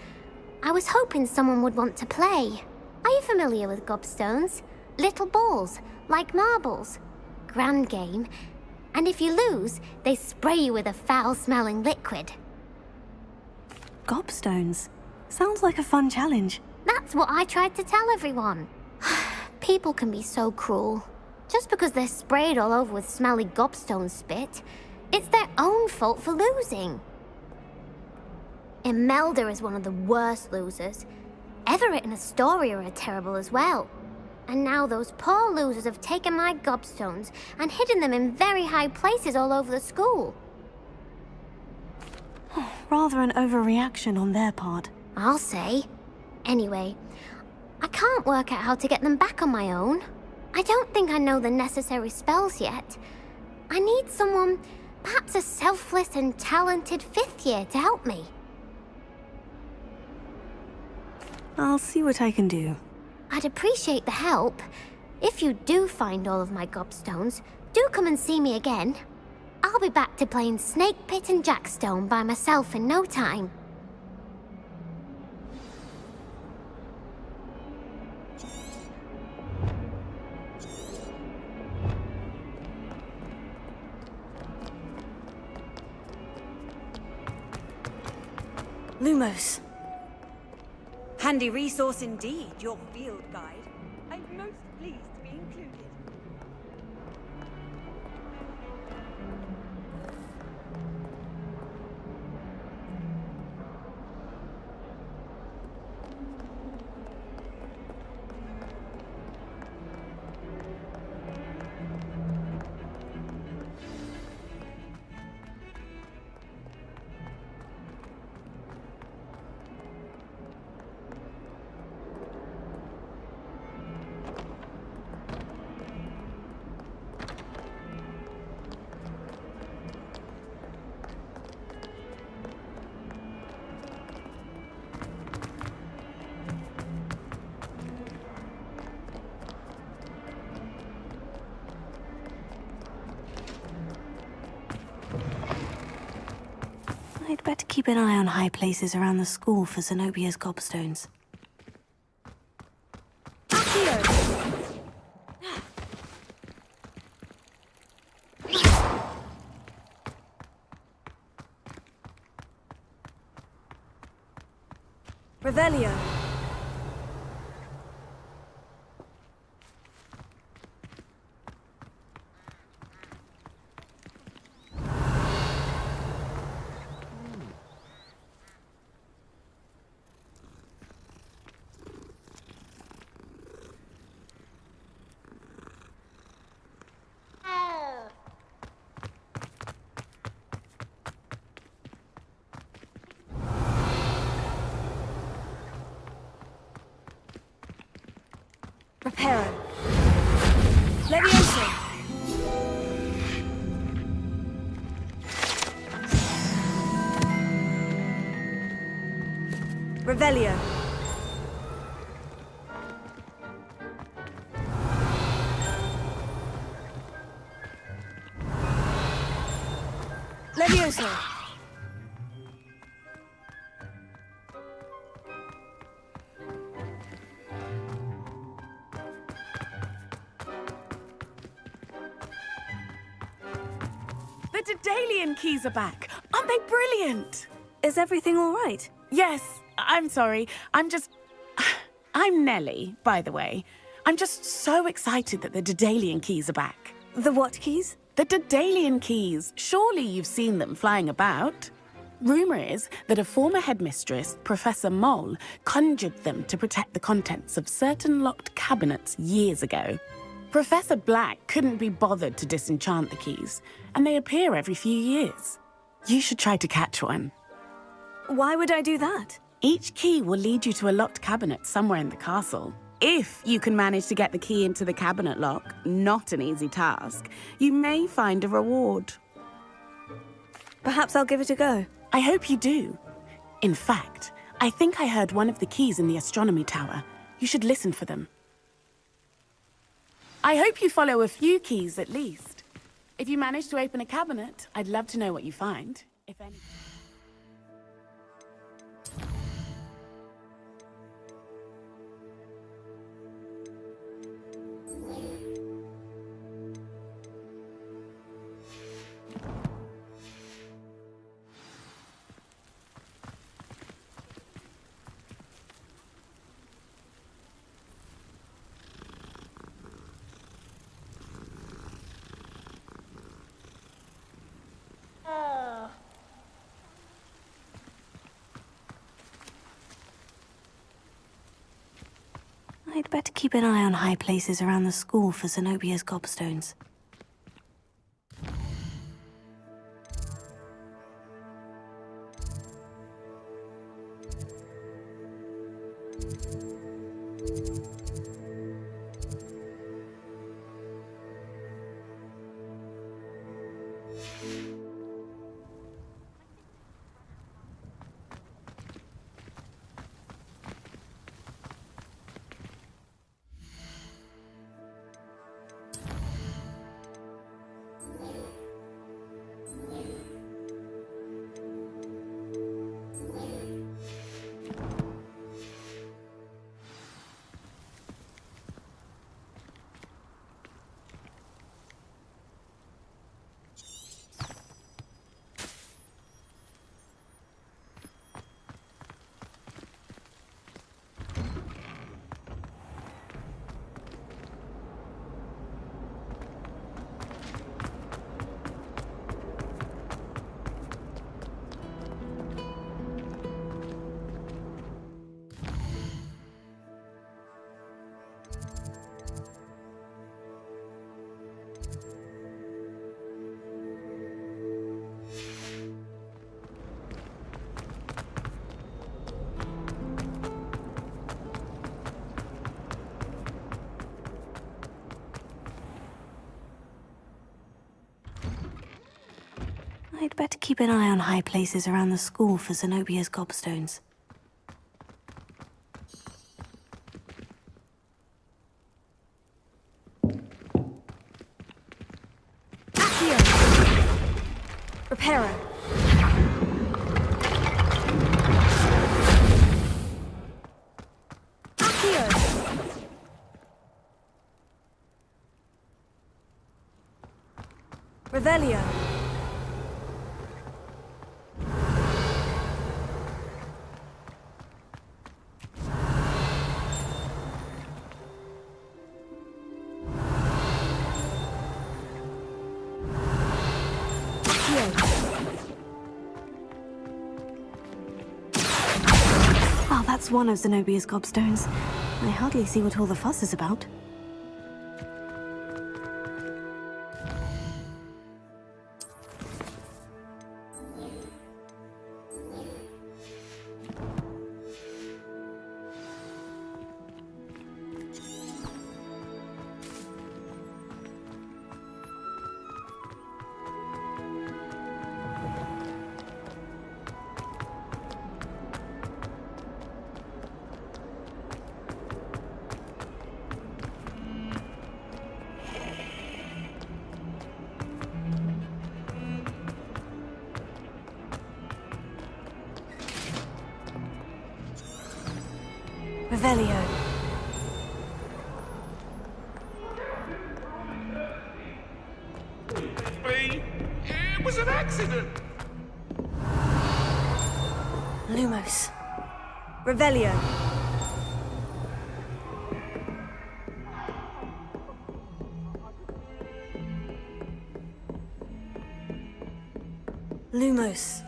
Speaker 17: I was hoping someone would want to play. Are you familiar with gobstones? Little balls, like marbles. Grand game. And if you lose, they spray you with a foul-smelling liquid.
Speaker 2: Gobstones? Sounds like a fun challenge.
Speaker 17: That's what I tried to tell everyone. People can be so cruel. Just because they're sprayed all over with smelly gobstone spit, it's their own fault for losing. Imelda is one of the worst losers. Everett and Astoria are terrible as well. And now those poor losers have taken my gobstones and hidden them in very high places all over the school.
Speaker 2: Rather an overreaction on their part.
Speaker 17: I'll say. Anyway, I can't work out how to get them back on my own. I don't think I know the necessary spells yet. I need someone, perhaps a selfless and talented 5th year to help me.
Speaker 2: I'll see what I can do.
Speaker 17: I'd appreciate the help. If you do find all of my gobstones, do come and see me again. I'll be back to playing Snake Pit and Jackstone by myself in no time.
Speaker 2: Lumos.
Speaker 11: Handy resource indeed, your field guide. I'm most pleased to be included.
Speaker 2: I'd better keep an eye on high places around the school for Zenobia's gobstones.
Speaker 11: Revelio.
Speaker 2: Reparo. Levioso. Revelio. Levioso.
Speaker 8: The Daedalian keys are back. Aren't they brilliant?
Speaker 2: Is everything all right?
Speaker 8: Yes, I'm sorry. I'm Nellie, by the way. I'm just so excited that the Daedalian keys are back.
Speaker 2: The what keys?
Speaker 8: The Daedalian keys. Surely you've seen them flying about. Rumour is that a former headmistress, Professor Moll, conjured them to protect the contents of certain locked cabinets years ago. Professor Black couldn't be bothered to disenchant the keys, and they appear every few years. You should try to catch one.
Speaker 2: Why would I do that?
Speaker 8: Each key will lead you to a locked cabinet somewhere in the castle. If you can manage to get the key into the cabinet lock, not an easy task, you may find a reward.
Speaker 2: Perhaps I'll give it a go.
Speaker 8: I hope you do. In fact, I think I heard one of the keys in the astronomy tower. You should listen for them. I hope you follow a few keys at least. If you manage to open a cabinet, I'd love to know what you find, if any.
Speaker 2: I'd better keep an eye on high places around the school for Zenobia's gobstones. I'd better keep an eye on high places around the school for Zenobia's gobstones. Reparo. Revelio. Oh, that's one of Zenobia's gobstones. I hardly see what all the fuss is about. Revelio.
Speaker 12: It was an accident.
Speaker 2: Lumos. Revelio. Lumos.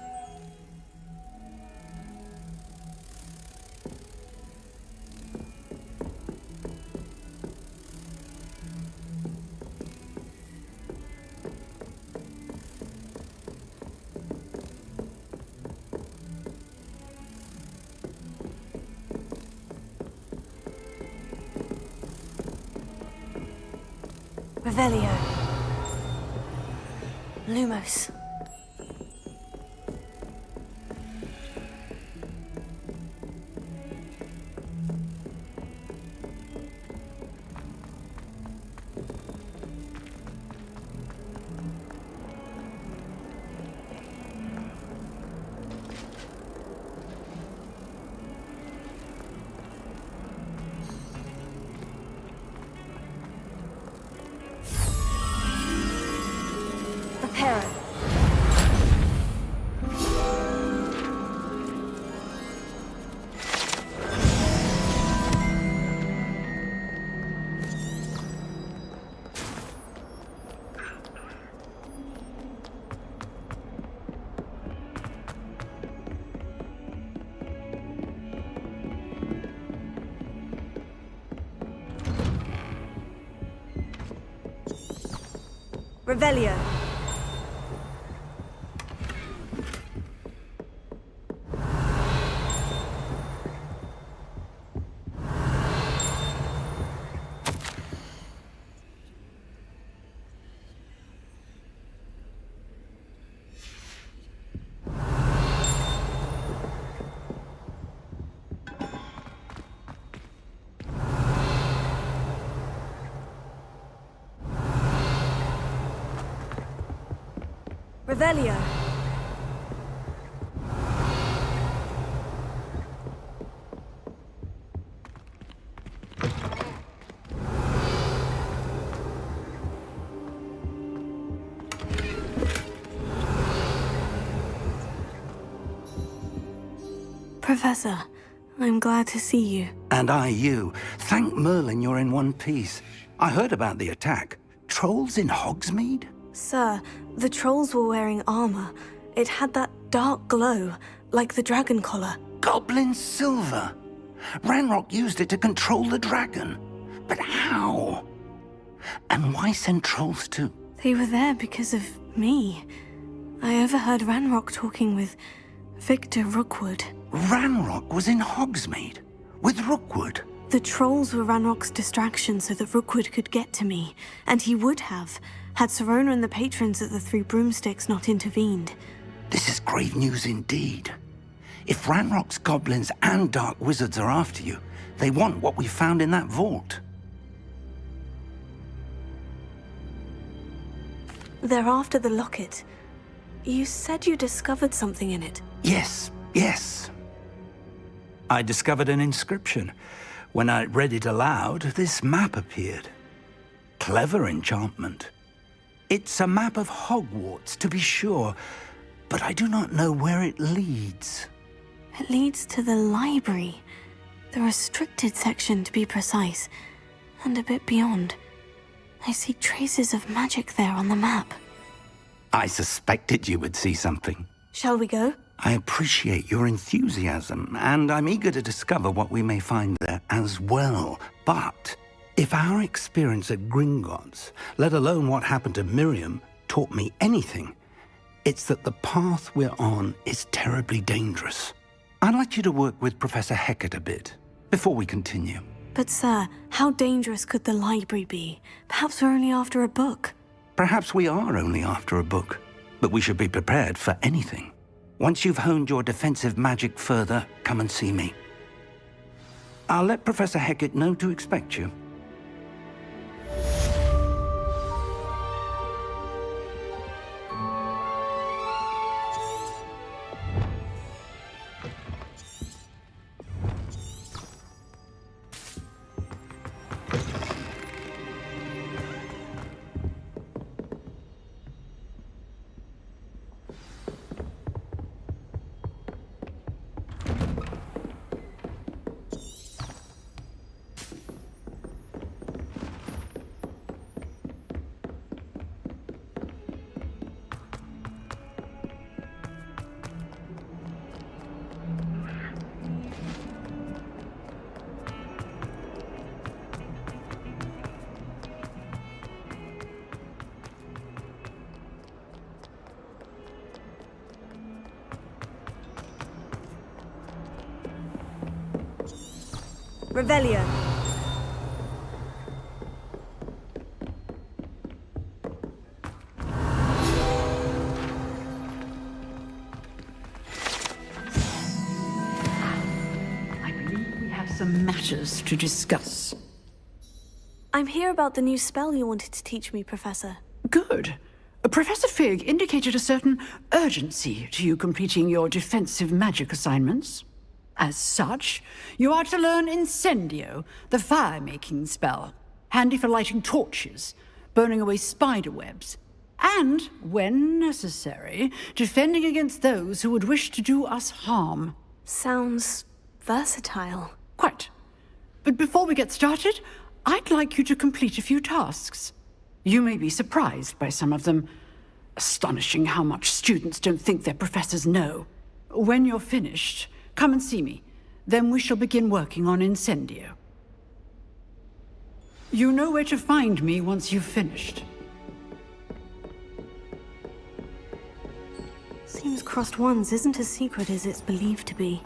Speaker 2: Revelio. Lumos. Reparo. Revelio. Revelio. Professor, I'm glad to see you.
Speaker 1: And I you. Thank Merlin you're in one piece. I heard about the attack. Trolls in Hogsmeade?
Speaker 2: Sir, the trolls were wearing armor. It had that dark glow, like the dragon collar.
Speaker 1: Goblin silver. Ranrock used it to control the dragon. But how? And why send trolls too?
Speaker 2: They were there because of me. I overheard Ranrock talking with Victor Rookwood.
Speaker 1: Ranrock was in Hogsmeade? With Rookwood?
Speaker 2: The trolls were Ranrock's distraction so that Rookwood could get to me. And he would have, had Serona and the patrons at the Three Broomsticks not intervened.
Speaker 1: This is grave news indeed. If Ranrock's goblins and dark wizards are after you, they want what we found in that vault.
Speaker 2: They're after the locket. You said you discovered something in it.
Speaker 1: Yes, yes. I discovered an inscription. When I read it aloud, this map appeared. Clever enchantment. It's a map of Hogwarts, to be sure, but I do not know where it leads.
Speaker 2: It leads to the library. The restricted section, to be precise, and a bit beyond. I see traces of magic there on the map.
Speaker 1: I suspected you would see something.
Speaker 2: Shall we go?
Speaker 1: I appreciate your enthusiasm, and I'm eager to discover what we may find there as well. But if our experience at Gringotts, let alone what happened to Miriam, taught me anything, it's that the path we're on is terribly dangerous. I'd like you to work with Professor Hecat a bit, before we continue.
Speaker 2: But sir, how dangerous could the library be? Perhaps we're only after a book.
Speaker 1: Perhaps we are only after a book, but we should be prepared for anything. Once you've honed your defensive magic further, come and see me. I'll let Professor Hecat know to expect you.
Speaker 2: Revelio.
Speaker 4: I believe we have some matters to discuss.
Speaker 2: I'm here about the new spell you wanted to teach me, Professor.
Speaker 4: Good. Professor Fig indicated a certain urgency to you completing your defensive magic assignments. As such, you are to learn Incendio, the fire-making spell, handy for lighting torches, burning away spider webs, and, when necessary, defending against those who would wish to do us harm.
Speaker 2: Sounds versatile.
Speaker 4: Quite. But before we get started, I'd like you to complete a few tasks. You may be surprised by some of them. Astonishing how much students don't think their professors know. When you're finished, come and see me. Then we shall begin working on Incendio. You know where to find me once you've finished.
Speaker 2: Seems Crossed Wands isn't as secret as it's believed to be.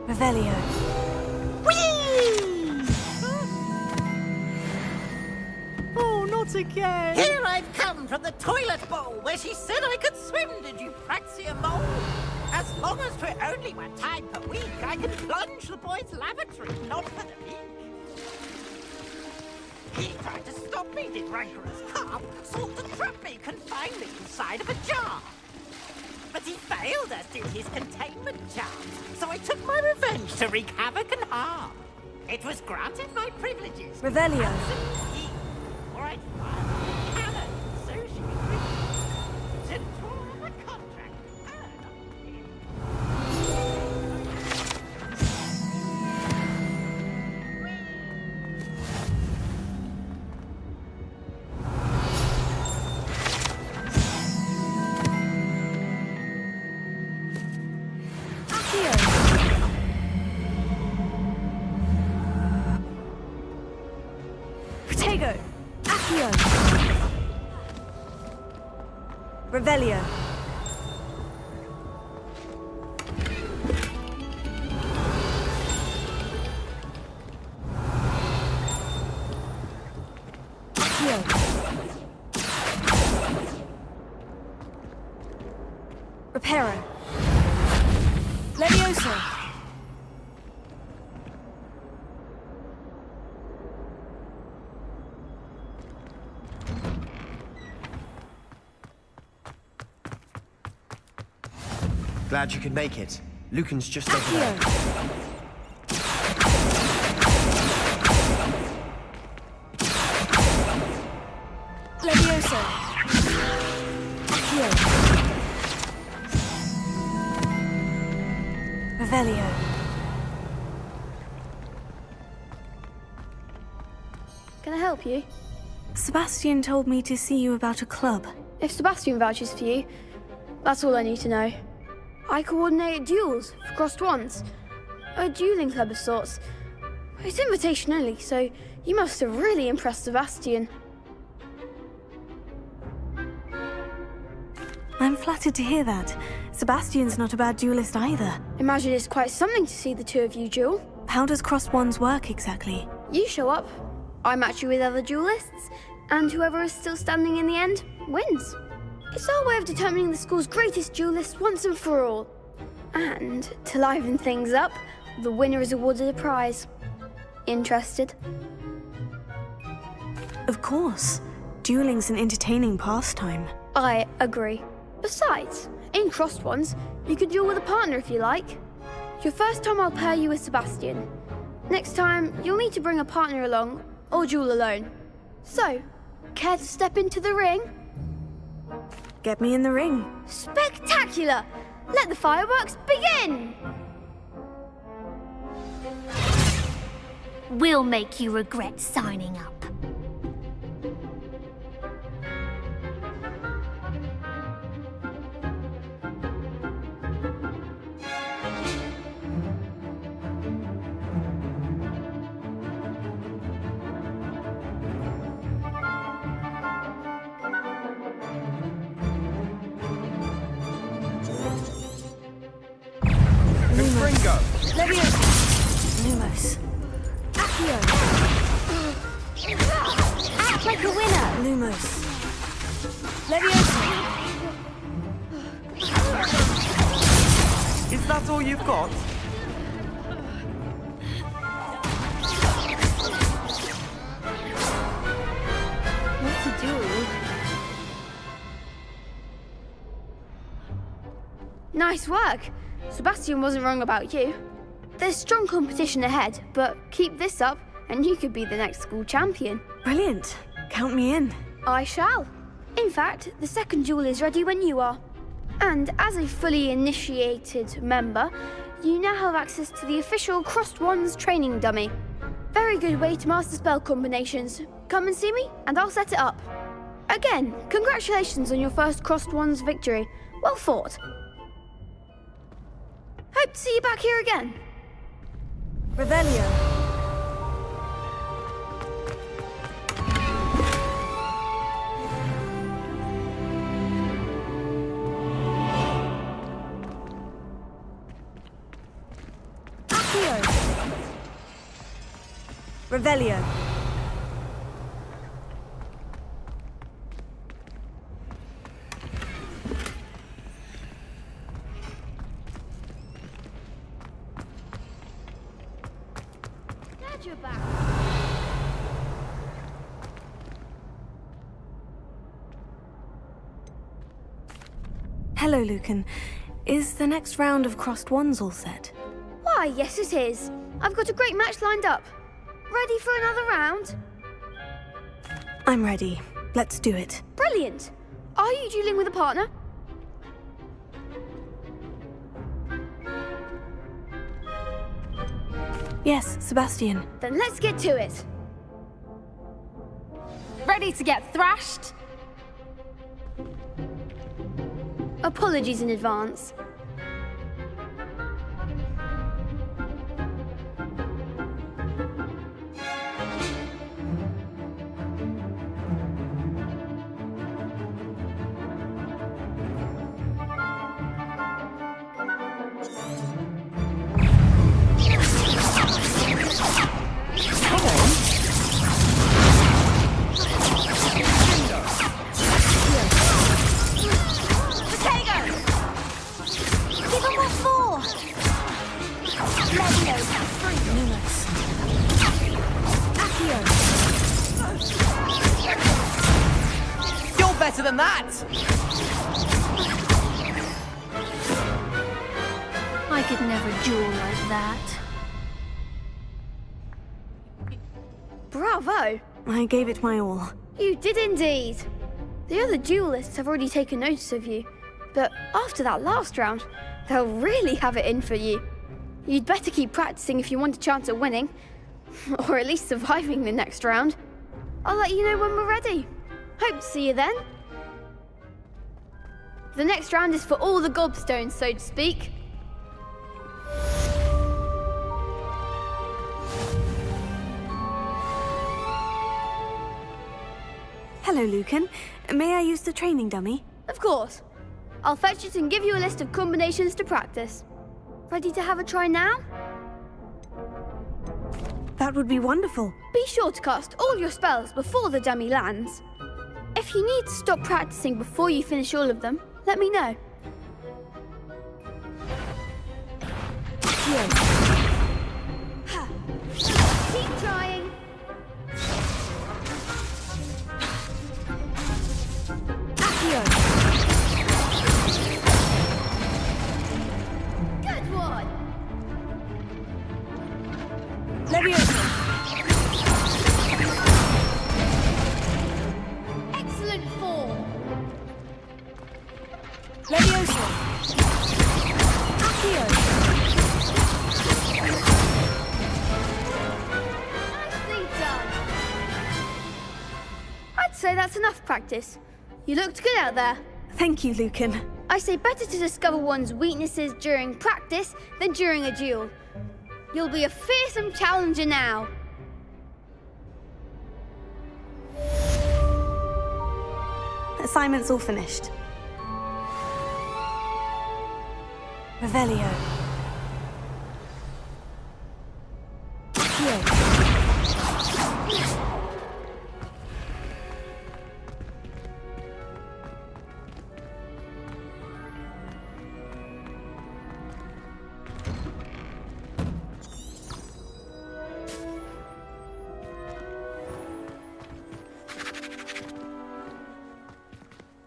Speaker 2: Revelio.
Speaker 19: Oh, not again!
Speaker 23: Here I've come from the toilet bowl where she said I could swim, did you Praxia Mole? As long as for only 1 time per week, I can plunge the boy's lavatory, not for the week. He tried to stop me, did rancorous carp, sought to trap me, confine me inside of a jar. But he failed, as did his containment charms, so I took my revenge to wreak havoc and harm. It was granted my privileges.
Speaker 2: Revelio.
Speaker 23: Or I'd fire a cannon, so she agreed to draw the contract.
Speaker 2: Protego. Accio. Revelio. Accio. Reparo. Levioso.
Speaker 18: Glad you could make it. Lucan's just over there.
Speaker 2: Levioso. Accio. Revelio.
Speaker 24: Can I help you?
Speaker 2: Sebastian told me to see you about a club.
Speaker 24: If Sebastian vouches for you, that's all I need to know. I coordinate duels for Crossed Wands. A dueling club of sorts. It's invitation only, so you must have really impressed Sebastian.
Speaker 2: I'm flattered to hear that. Sebastian's not a bad duelist either.
Speaker 24: Imagine it's quite something to see the two of you duel.
Speaker 2: How does Crossed Wands work exactly?
Speaker 24: You show up, I match you with other duelists, and whoever is still standing in the end wins. It's our way of determining the school's greatest duelist once and for all. And, to liven things up, the winner is awarded a prize. Interested?
Speaker 2: Of course. Dueling's an entertaining pastime.
Speaker 24: I agree. Besides, in Crossed Wands, you can duel with a partner if you like. Your first time I'll pair you with Sebastian. Next time, you'll need to bring a partner along, or duel alone. So, care to step into the ring?
Speaker 2: Get me in the ring.
Speaker 24: Spectacular! Let the fireworks begin!
Speaker 17: We'll make you regret signing up.
Speaker 2: Lumos.
Speaker 17: Accio! Act like a winner!
Speaker 2: Lumos.
Speaker 13: Leviosa! Is that all you've got?
Speaker 24: What to do? Nice work. Sebastian wasn't wrong about you. There's strong competition ahead, but keep this up and you could be the next school champion.
Speaker 2: Brilliant. Count me in.
Speaker 24: I shall. In fact, the second duel is ready when you are. And as a fully initiated member, you now have access to the official Crossed Wands training dummy. Very good way to master spell combinations. Come and see me and I'll set it up. Again, congratulations on your first Crossed Wands victory. Well fought. Hope to see you back here again.
Speaker 2: Revelio. Accio. Revelio.
Speaker 24: You're back.
Speaker 2: Hello, Lucan. Is the next round of Crossed Wands all set?
Speaker 24: Why, yes it is. I've got a great match lined up. Ready for another round?
Speaker 2: I'm ready. Let's do it.
Speaker 24: Brilliant. Are you dueling with a partner?
Speaker 2: Yes, Sebastian.
Speaker 24: Then let's get to it. Ready to get thrashed? Apologies in advance.
Speaker 13: Better than that!
Speaker 24: I could never duel like that. Bravo!
Speaker 2: I gave it my all.
Speaker 24: You did indeed. The other duelists have already taken notice of you, but after that last round, they'll really have it in for you. You'd better keep practicing if you want a chance at winning, or at least surviving the next round. I'll let you know when we're ready. Hope to see you then. The next round is for all the gobstones, so to speak.
Speaker 2: Hello, Lucan. May I use the training dummy?
Speaker 24: Of course. I'll fetch it and give you a list of combinations to practice. Ready to have a try now?
Speaker 2: That would be wonderful.
Speaker 24: Be sure to cast all your spells before the dummy lands. If you need to stop practicing before you finish all of them, let me know. Keep trying. Good one. Excellent form.
Speaker 2: Leviosa. Accio.
Speaker 24: say that's enough practice. You looked good out there.
Speaker 2: Thank you, Lucan.
Speaker 24: I say better to discover one's weaknesses during practice than during a duel. You'll be a fearsome challenger now.
Speaker 2: Assignment's all finished. Revelio. Here.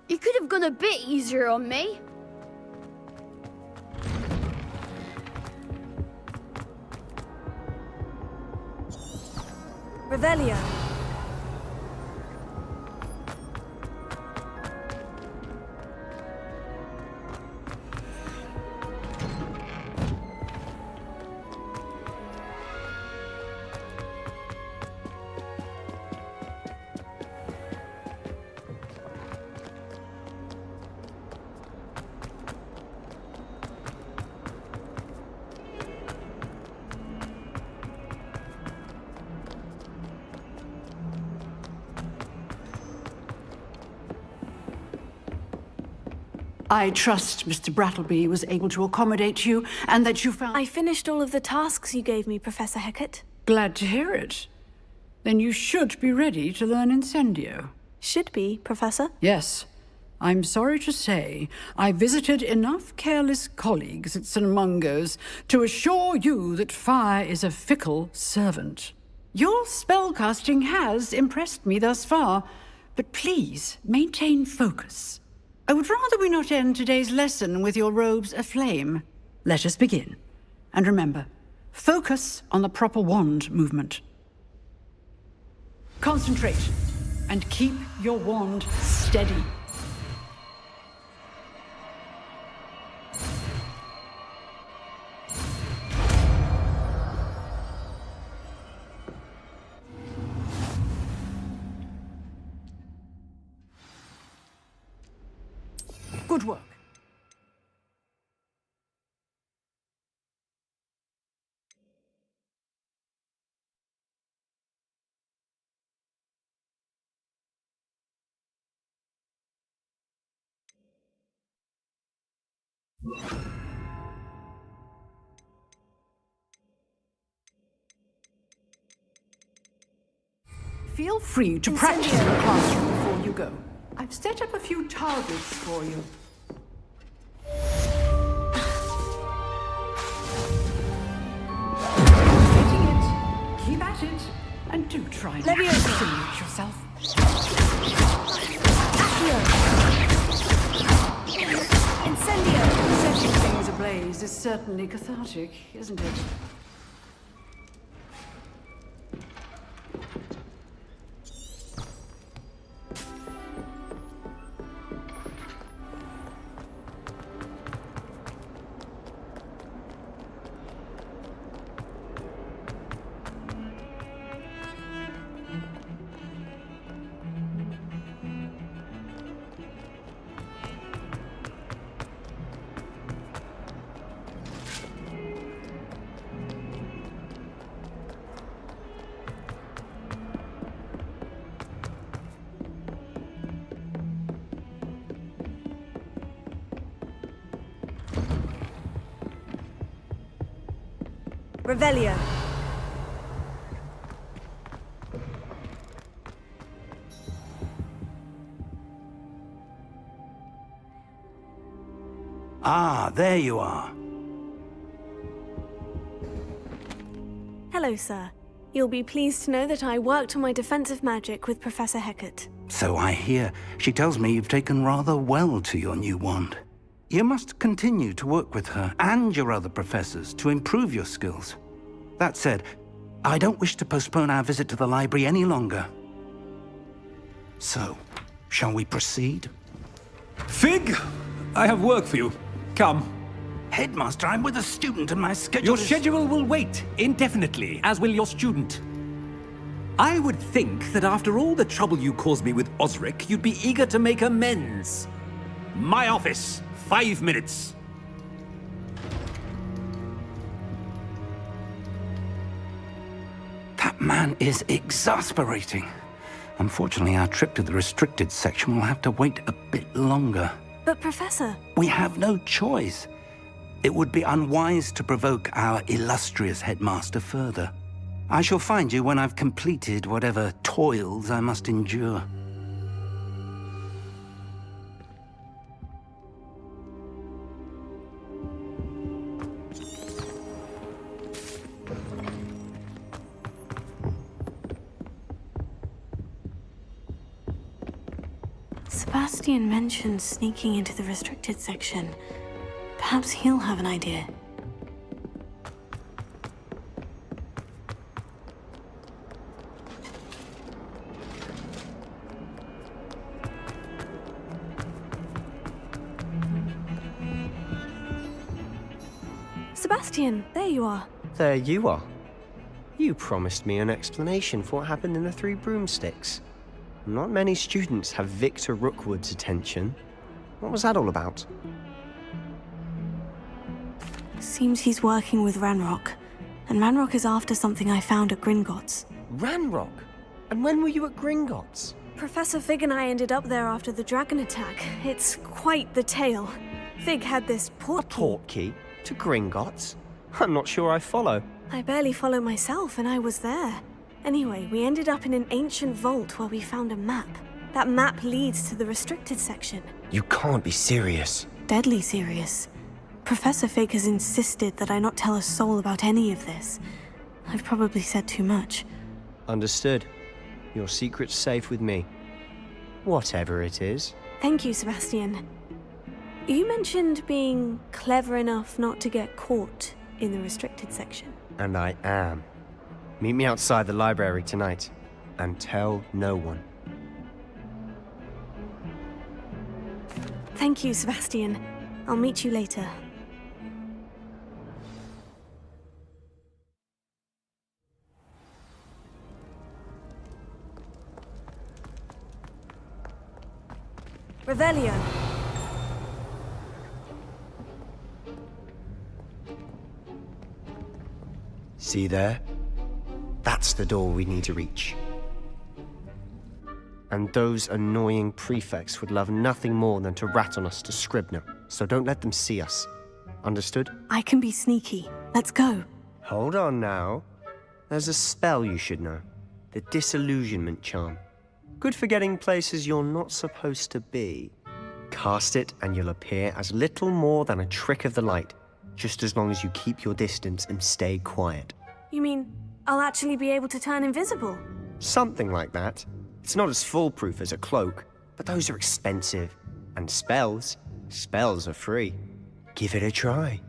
Speaker 24: You could have gone a bit easier on me.
Speaker 2: Revelio.
Speaker 4: I trust Mr. Brattleby was able to accommodate you, and that you found...
Speaker 2: I finished all of the tasks you gave me, Professor Hecat.
Speaker 4: Glad to hear it. Then you should be ready to learn Incendio.
Speaker 2: Should be, Professor?
Speaker 4: Yes. I'm sorry to say, I visited enough careless colleagues at St. Mungo's to assure you that fire is a fickle servant. Your spellcasting has impressed me thus far, but please maintain focus. I would rather we not end today's lesson with your robes aflame. Let us begin. And remember, focus on the proper wand movement. Concentrate, and keep your wand steady. Good work. Feel free to practice in the classroom before you go. I've set up a few targets for you. Getting it. Keep at it. And do try to simulate yourself.
Speaker 2: Incendio!
Speaker 4: Setting things ablaze is certainly cathartic, isn't it?
Speaker 2: Revelio.
Speaker 1: Ah, there you are.
Speaker 2: Hello, sir. You'll be pleased to know that I worked on my defensive magic with Professor Hecat.
Speaker 1: So I hear. She tells me you've taken rather well to your new wand. You must continue to work with her and your other professors to improve your skills. That said, I don't wish to postpone our visit to the library any longer. So, shall we proceed?
Speaker 3: Fig, I have work for you. Come.
Speaker 1: Headmaster, I'm with a student and my schedule
Speaker 3: Your schedule will wait indefinitely, as will your student.
Speaker 6: I would think that after all the trouble you caused me with Osric, you'd be eager to make amends. My office, 5 minutes.
Speaker 1: That man is exasperating. Unfortunately, our trip to the restricted section will have to wait a bit longer.
Speaker 2: But Professor...
Speaker 1: We have no choice. It would be unwise to provoke our illustrious headmaster further. I shall find you when I've completed whatever toils I must endure.
Speaker 2: Sebastian mentioned sneaking into the restricted section. Perhaps he'll have an idea. Sebastian, there you are.
Speaker 18: There you are. You promised me an explanation for what happened in the Three Broomsticks. Not many students have Victor Rookwood's attention. What was that all about?
Speaker 2: Seems he's working with Ranrock. And Ranrock is after something I found at Gringotts.
Speaker 18: Ranrock? And when were you at Gringotts?
Speaker 2: Professor Fig and I ended up there after the dragon attack. It's quite the tale. Fig had this portkey.
Speaker 18: A portkey? To Gringotts? I'm not sure I follow.
Speaker 2: I barely follow myself, and I was there. Anyway, we ended up in an ancient vault where we found a map. That map leads to the restricted section.
Speaker 18: You can't be serious.
Speaker 2: Deadly serious. Professor Fig has insisted that I not tell a soul about any of this. I've probably said too much.
Speaker 18: Understood. Your secret's safe with me. Whatever it is.
Speaker 2: Thank you, Sebastian. You mentioned being clever enough not to get caught in the restricted section.
Speaker 18: And I am. Meet me outside the library tonight, and tell no one.
Speaker 2: Thank you, Sebastian. I'll meet you later. Revelio.
Speaker 18: See there? That's the door we need to reach. And those annoying prefects would love nothing more than to rat on us to Scribner, so don't let them see us. Understood?
Speaker 2: I can be sneaky. Let's go.
Speaker 18: Hold on now. There's a spell you should know. The Disillusionment Charm. Good for getting places you're not supposed to be. Cast it and you'll appear as little more than a trick of the light, just as long as you keep your distance and stay quiet.
Speaker 2: You mean I'll actually be able to turn invisible?
Speaker 18: Something like that. It's not as foolproof as a cloak, but those are expensive. And spells are free. Give it a try.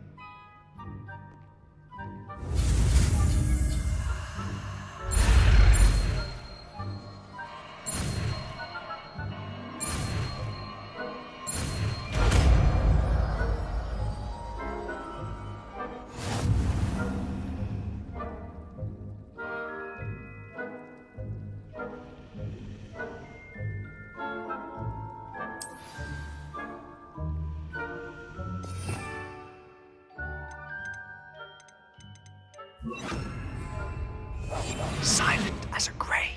Speaker 18: Silent as a grave.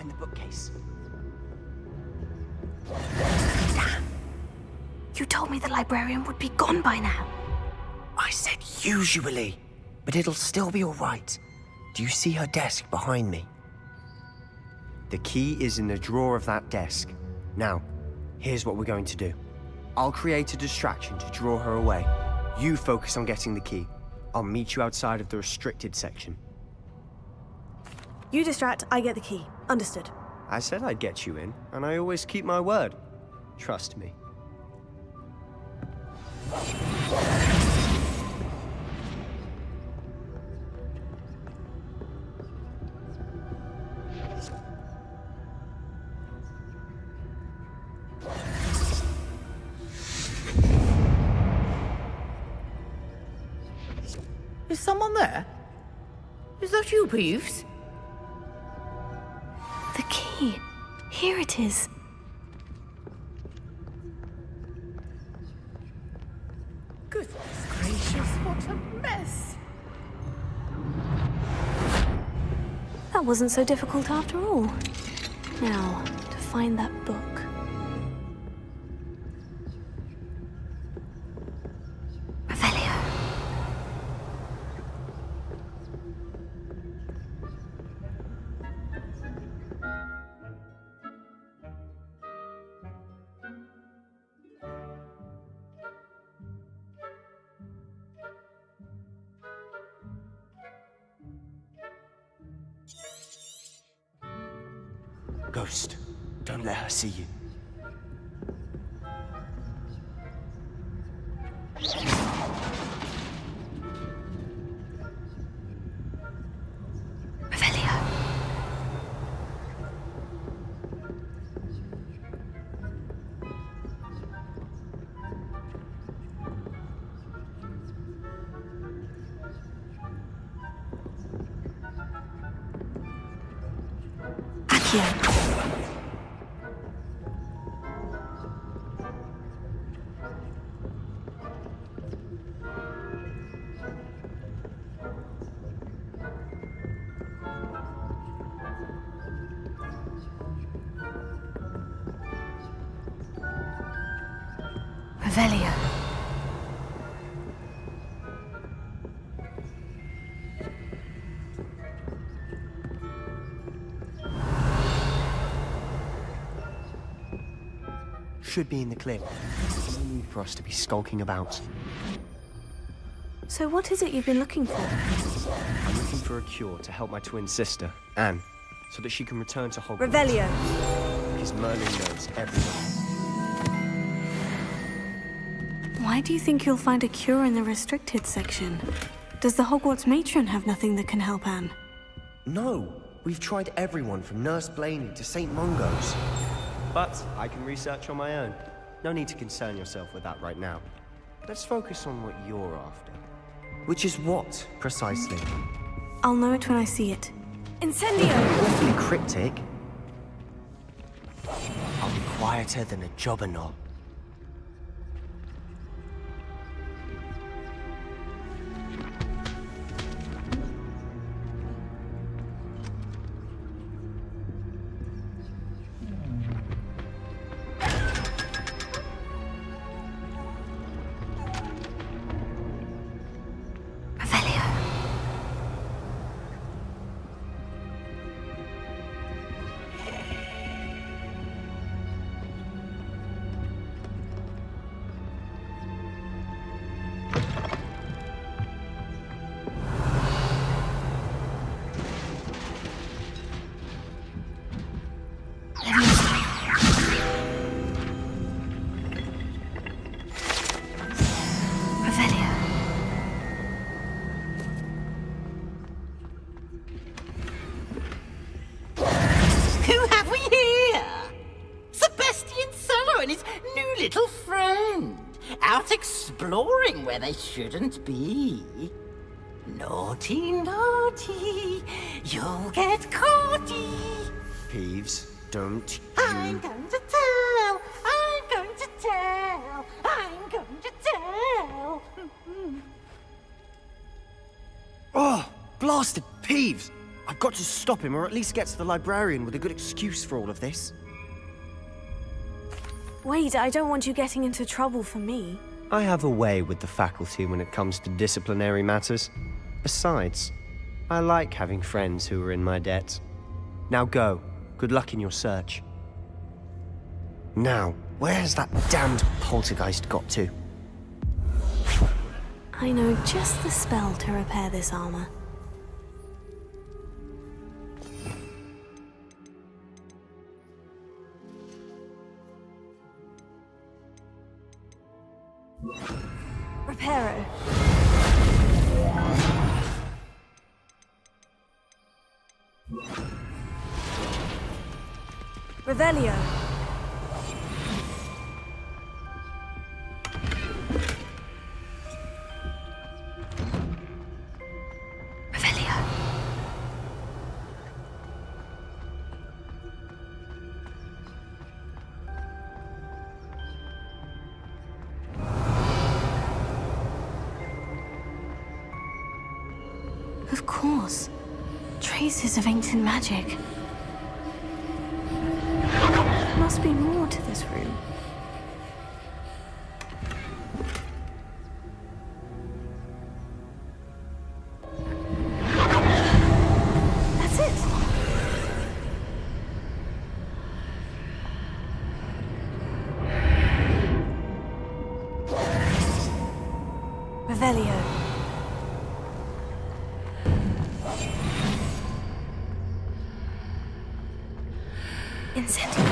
Speaker 18: The bookcase.
Speaker 2: You told me the librarian would be gone by now.
Speaker 18: I said usually, but it'll still be all right. Do you see her desk behind me? The key is in the drawer of that desk. Now, here's what we're going to do. I'll create a distraction to draw her away. You focus on getting the key. I'll meet you outside of the restricted section.
Speaker 7: You distract, I get the key. Understood.
Speaker 18: I said I'd get you in, and I always keep my word. Trust me.
Speaker 14: Is someone there? Is that you, Peeves?
Speaker 2: The key. Here it is.
Speaker 14: Goodness gracious, what a mess!
Speaker 2: That wasn't so difficult after all. Now, to find that book. Revelio.
Speaker 18: Ghost, don't let her see you.
Speaker 2: Revelio. Accio. Revelio.
Speaker 18: Should be in the clear. No need for us to be skulking about.
Speaker 2: So what is it you've been looking for?
Speaker 18: I'm looking for a cure to help my twin sister, Anne, so that she can return to Hogwarts.
Speaker 7: Revelio.
Speaker 18: Because Merlin knows everything.
Speaker 2: Why do you think you'll find a cure in the restricted section? Does the Hogwarts matron have nothing that can help Anne?
Speaker 18: No, we've tried everyone from Nurse Blaney to St. Mungo's. But I can research on my own. No need to concern yourself with that right now. Let's focus on what you're after. Which is what, precisely?
Speaker 2: I'll know it when I see it. Incendio!
Speaker 18: Awfully cryptic. I'll be quieter than a jobberknoll.
Speaker 23: Who have we here? Sebastian Sallow and his new little friend. Out exploring where they shouldn't be. Naughty, naughty. You'll get caughty.
Speaker 18: Peeves, don't
Speaker 23: I'm going to tell. I'm going to tell. I'm going to tell.
Speaker 18: Oh, blasted Peeves! I've got to stop him, or at least get to the librarian with a good excuse for all of this.
Speaker 2: Wait, I don't want you getting into trouble for me.
Speaker 18: I have a way with the faculty when it comes to disciplinary matters. Besides, I like having friends who are in my debt. Now go. Good luck in your search. Now, where has that damned poltergeist got to?
Speaker 2: I know just the spell to repair this armor. Reparo. Revelio. Revelio. Of course. Traces of ancient magic. There must be more to this room. That's it! Revelio. Incendio.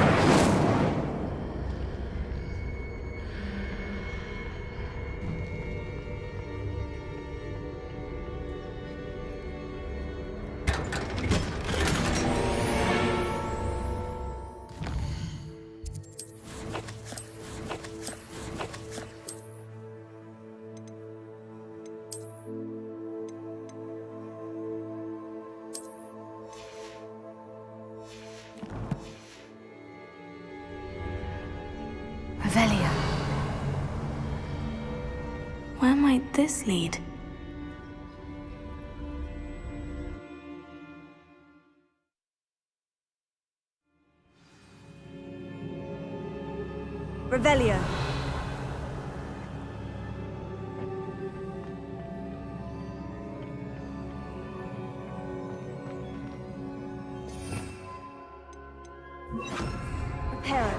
Speaker 2: Revelio. Where might this lead? Revelio. Reparo.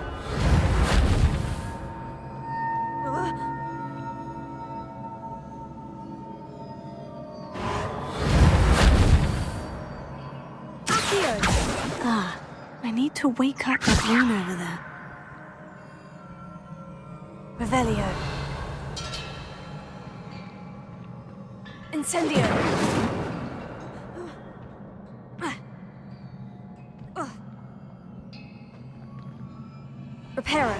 Speaker 2: Ah, I need to wake up that room over there. Revelio. Incendio. Reparo.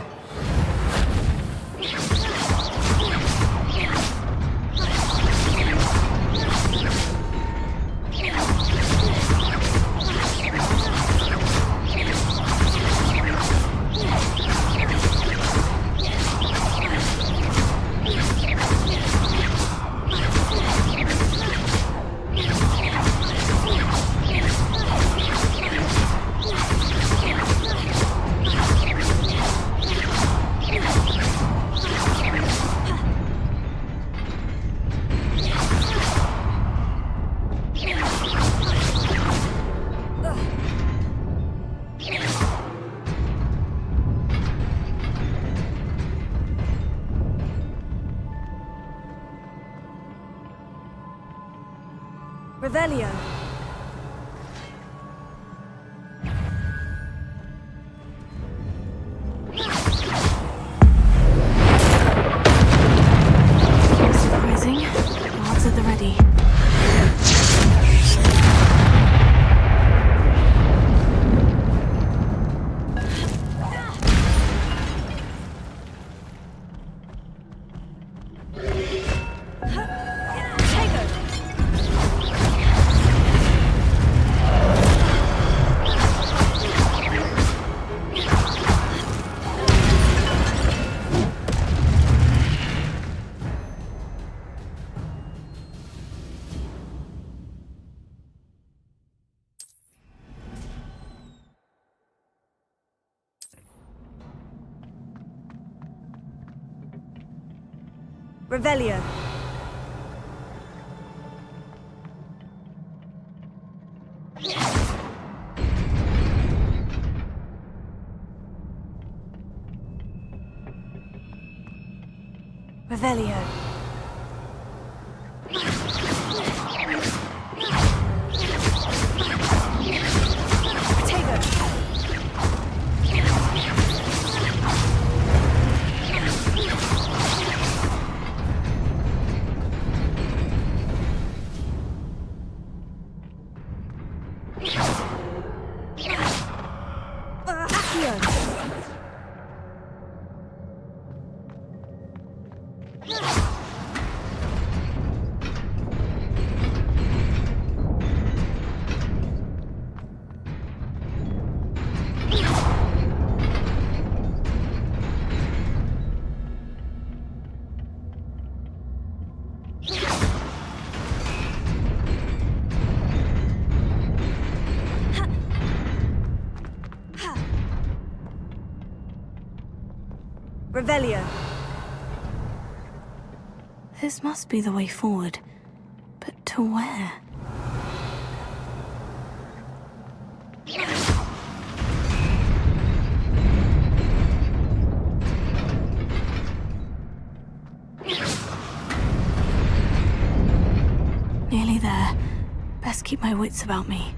Speaker 2: Revelio. Surprising. Guards at the ready. Revelio. Revelio.
Speaker 7: Revelio.
Speaker 2: This must be the way forward. But to where? Nearly there. Best keep my wits about me.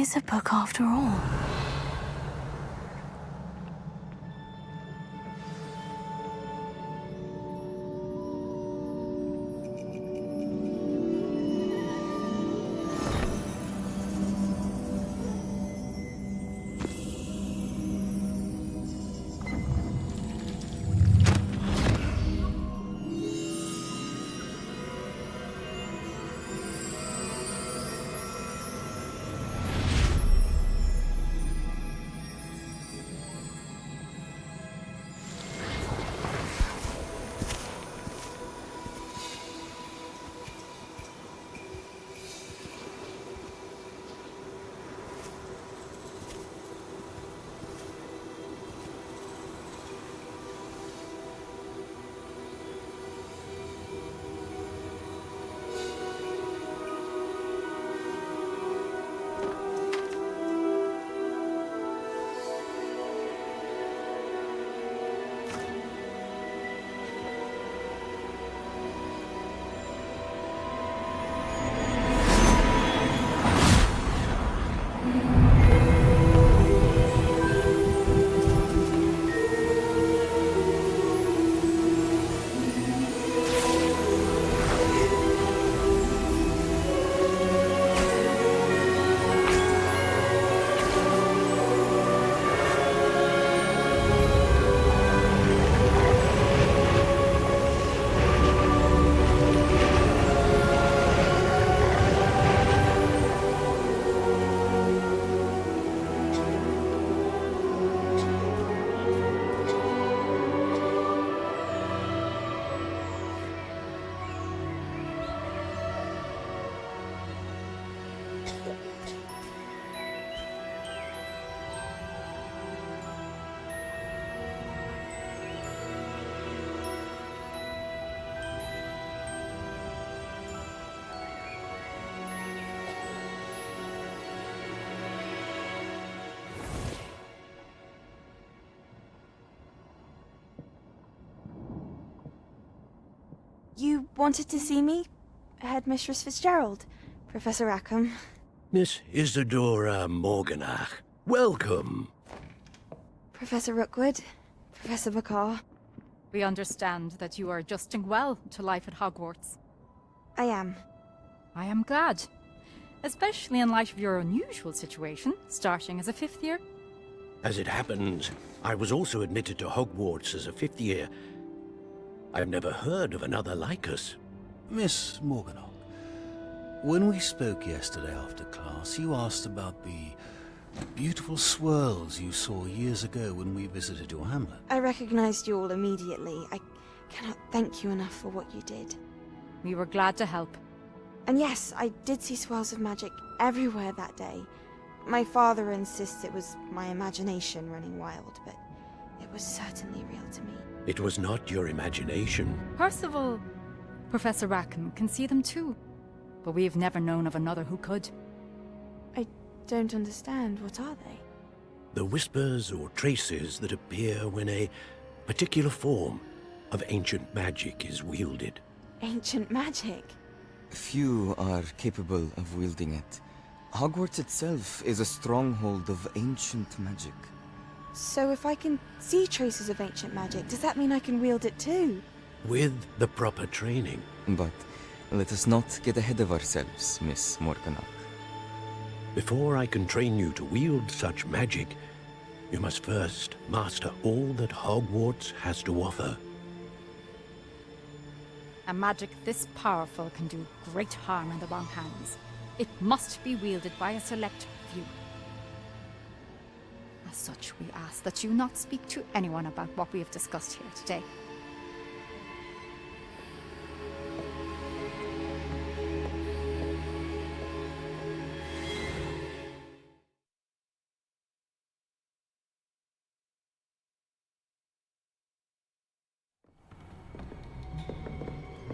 Speaker 2: is a book after all.
Speaker 11: You wanted to see me? Headmistress Fitzgerald, Professor Rackham.
Speaker 5: Miss Isadora Morganach, welcome.
Speaker 11: Professor Rookwood, Professor Bakar.
Speaker 16: We understand that you are adjusting well to life at Hogwarts.
Speaker 11: I am.
Speaker 16: I am glad. Especially in light of your unusual situation, starting as a 5th year.
Speaker 5: As it happens, I was also admitted to Hogwarts as a 5th year. I've never heard of another like us.
Speaker 20: Miss Morganach, when we spoke yesterday after class, you asked about the beautiful swirls you saw years ago when we visited your hamlet.
Speaker 11: I recognized you all immediately. I cannot thank you enough for what you did.
Speaker 16: We were glad to help.
Speaker 11: And yes, I did see swirls of magic everywhere that day. My father insists it was my imagination running wild, but it was certainly real to me.
Speaker 5: It was not your imagination.
Speaker 16: Percival, Professor Rackham can see them too. But we have never known of another who could.
Speaker 11: I don't understand. What are they?
Speaker 5: The whispers or traces that appear when a particular form of ancient magic is wielded.
Speaker 11: Ancient magic?
Speaker 22: Few are capable of wielding it. Hogwarts itself is a stronghold of ancient magic.
Speaker 11: So if I can see traces of ancient magic, does that mean I can wield it too?
Speaker 5: With the proper training.
Speaker 22: But let us not get ahead of ourselves, Miss Morganach.
Speaker 5: Before I can train you to wield such magic, you must first master all that Hogwarts has to offer.
Speaker 16: A magic this powerful can do great harm in the wrong hands. It must be wielded by a select few. As such, we ask that you not speak to anyone about what we have discussed here today.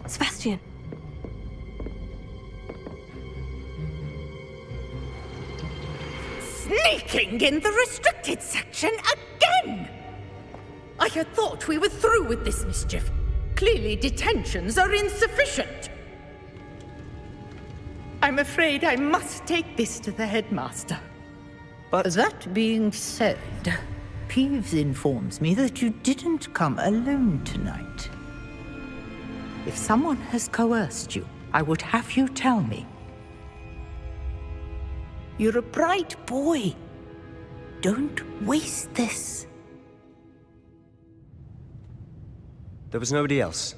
Speaker 2: Sebastian!
Speaker 14: Sneaking in the restricted section again! I had thought we were through with this mischief. Clearly detentions are insufficient. I'm afraid I must take this to the headmaster.
Speaker 18: But...
Speaker 14: That being said, Peeves informs me that you didn't come alone tonight. If someone has coerced you, I would have you tell me. You're a bright boy. Don't waste this.
Speaker 18: There was nobody else.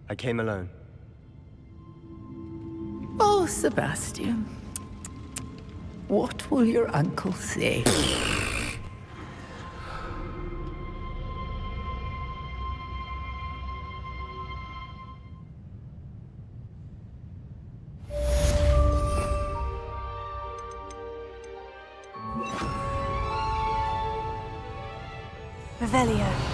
Speaker 18: I came alone.
Speaker 14: Oh, Sebastian. What will your uncle say?
Speaker 2: Revelio.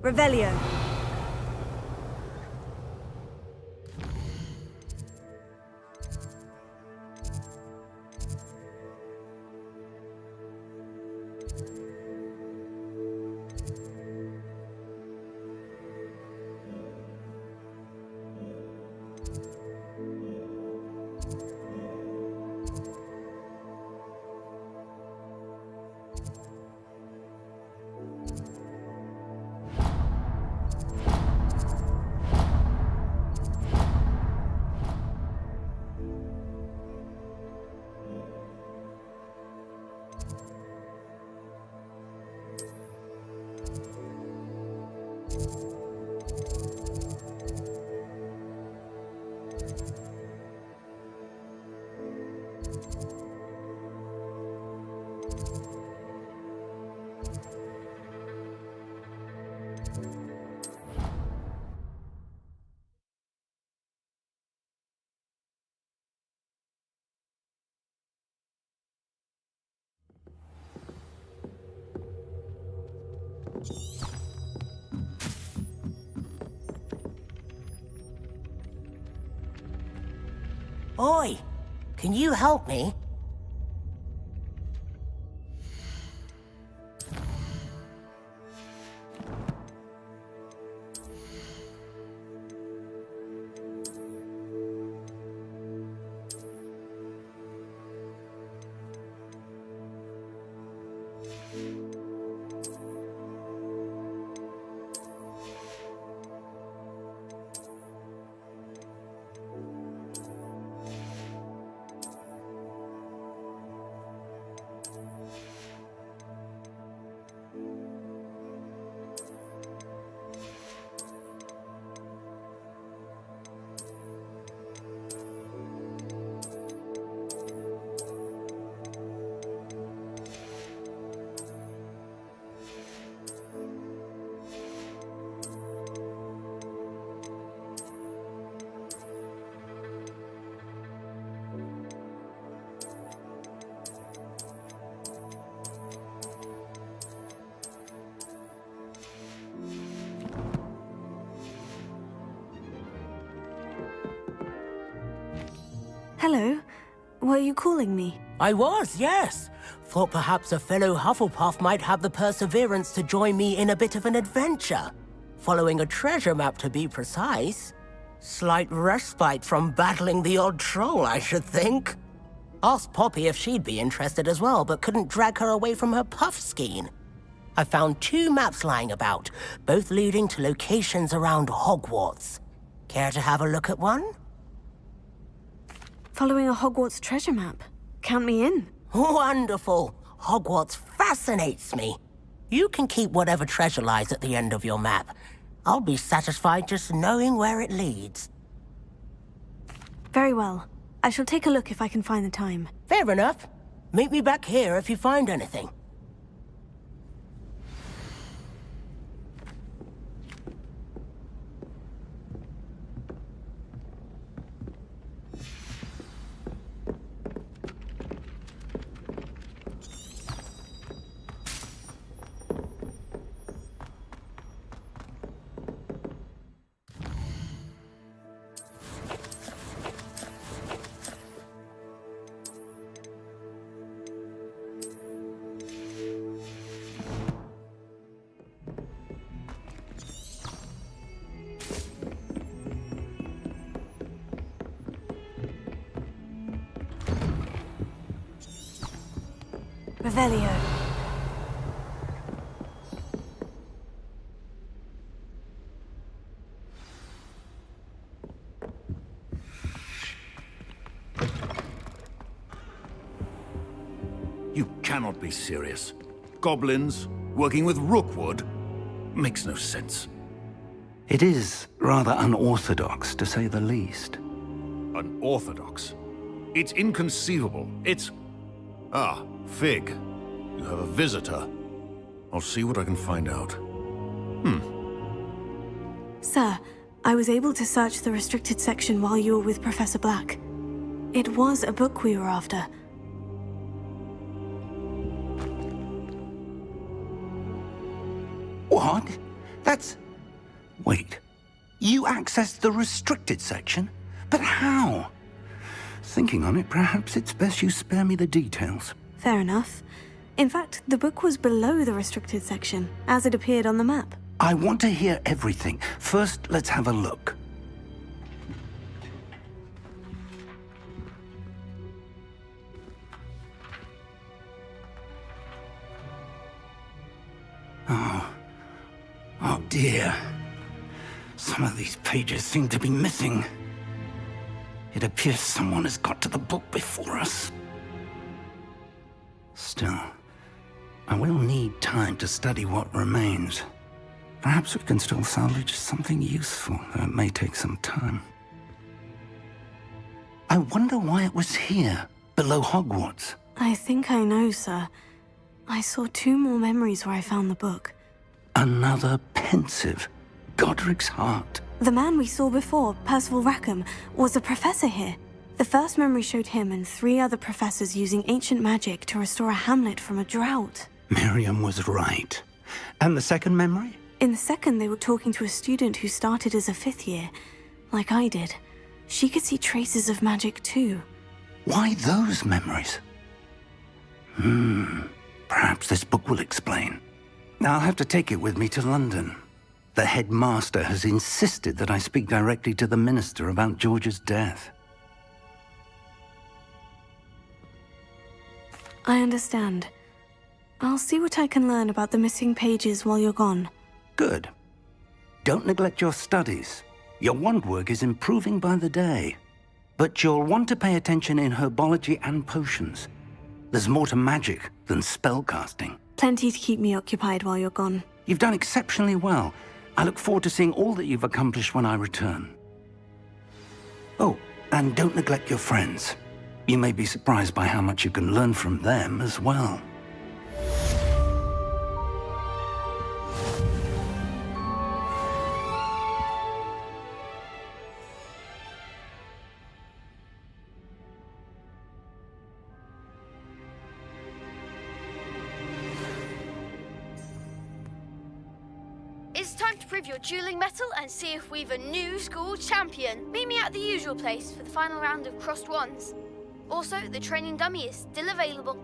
Speaker 2: Revelio.
Speaker 23: Oi, can you help me?
Speaker 2: Hello. Were you calling me?
Speaker 23: I was, yes. Thought perhaps a fellow Hufflepuff might have the perseverance to join me in a bit of an adventure. Following a treasure map, to be precise. Slight respite from battling the odd troll, I should think. Asked Poppy if she'd be interested as well, but couldn't drag her away from her puffskein. I found 2 maps lying about, both leading to locations around Hogwarts. Care to have a look at one?
Speaker 2: Following a Hogwarts treasure map. Count me in.
Speaker 23: Wonderful. Hogwarts fascinates me. You can keep whatever treasure lies at the end of your map. I'll be satisfied just knowing where it leads.
Speaker 2: Very well. I shall take a look if I can find the time.
Speaker 23: Fair enough.
Speaker 9: Meet me back here if you find anything.
Speaker 2: Revelio.
Speaker 3: You cannot be serious. Goblins working with Rookwood? Makes no sense.
Speaker 1: It is rather unorthodox, to say the least.
Speaker 3: Unorthodox? It's inconceivable. It's... Ah, Fig. You have a visitor. I'll see what I can find out.
Speaker 2: Sir, I was able to search the restricted section while you were with Professor Black. It was a book we were after.
Speaker 1: What? That's... Wait. You accessed the restricted section? But how? Thinking on it, perhaps it's best you spare me the details.
Speaker 2: Fair enough. In fact, the book was below the restricted section, as it appeared on the map.
Speaker 1: I want to hear everything. First, let's have a look. Oh dear. Some of these pages seem to be missing. It appears someone has got to the book before us. Still, I will need time to study what remains. Perhaps we can still salvage something useful, though it may take some time. I wonder why it was here, below Hogwarts.
Speaker 2: I think I know, sir. I saw 2 more memories where I found the book.
Speaker 1: Another pensive. Godric's heart.
Speaker 2: The man we saw before, Percival Rackham, was a professor here. The first memory showed him and 3 other professors using ancient magic to restore a hamlet from a drought.
Speaker 1: Miriam was right. And the second memory?
Speaker 2: In the second, they were talking to a student who started as a 5th year, like I did. She could see traces of magic too.
Speaker 1: Why those memories? Perhaps this book will explain. I'll have to take it with me to London. The headmaster has insisted that I speak directly to the minister about George's death.
Speaker 2: I understand. I'll see what I can learn about the missing pages while you're gone.
Speaker 1: Good. Don't neglect your studies. Your wand work is improving by the day. But you'll want to pay attention in herbology and potions. There's more to magic than spellcasting.
Speaker 2: Plenty to keep me occupied while you're gone.
Speaker 1: You've done exceptionally well. I look forward to seeing all that you've accomplished when I return. Oh, and don't neglect your friends. You may be surprised by how much you can learn from them as well.
Speaker 24: It's time to prove your dueling mettle and see if we've a new school champion. Meet me at the usual place for the final round of crossed wands. Also, the training dummy is still available.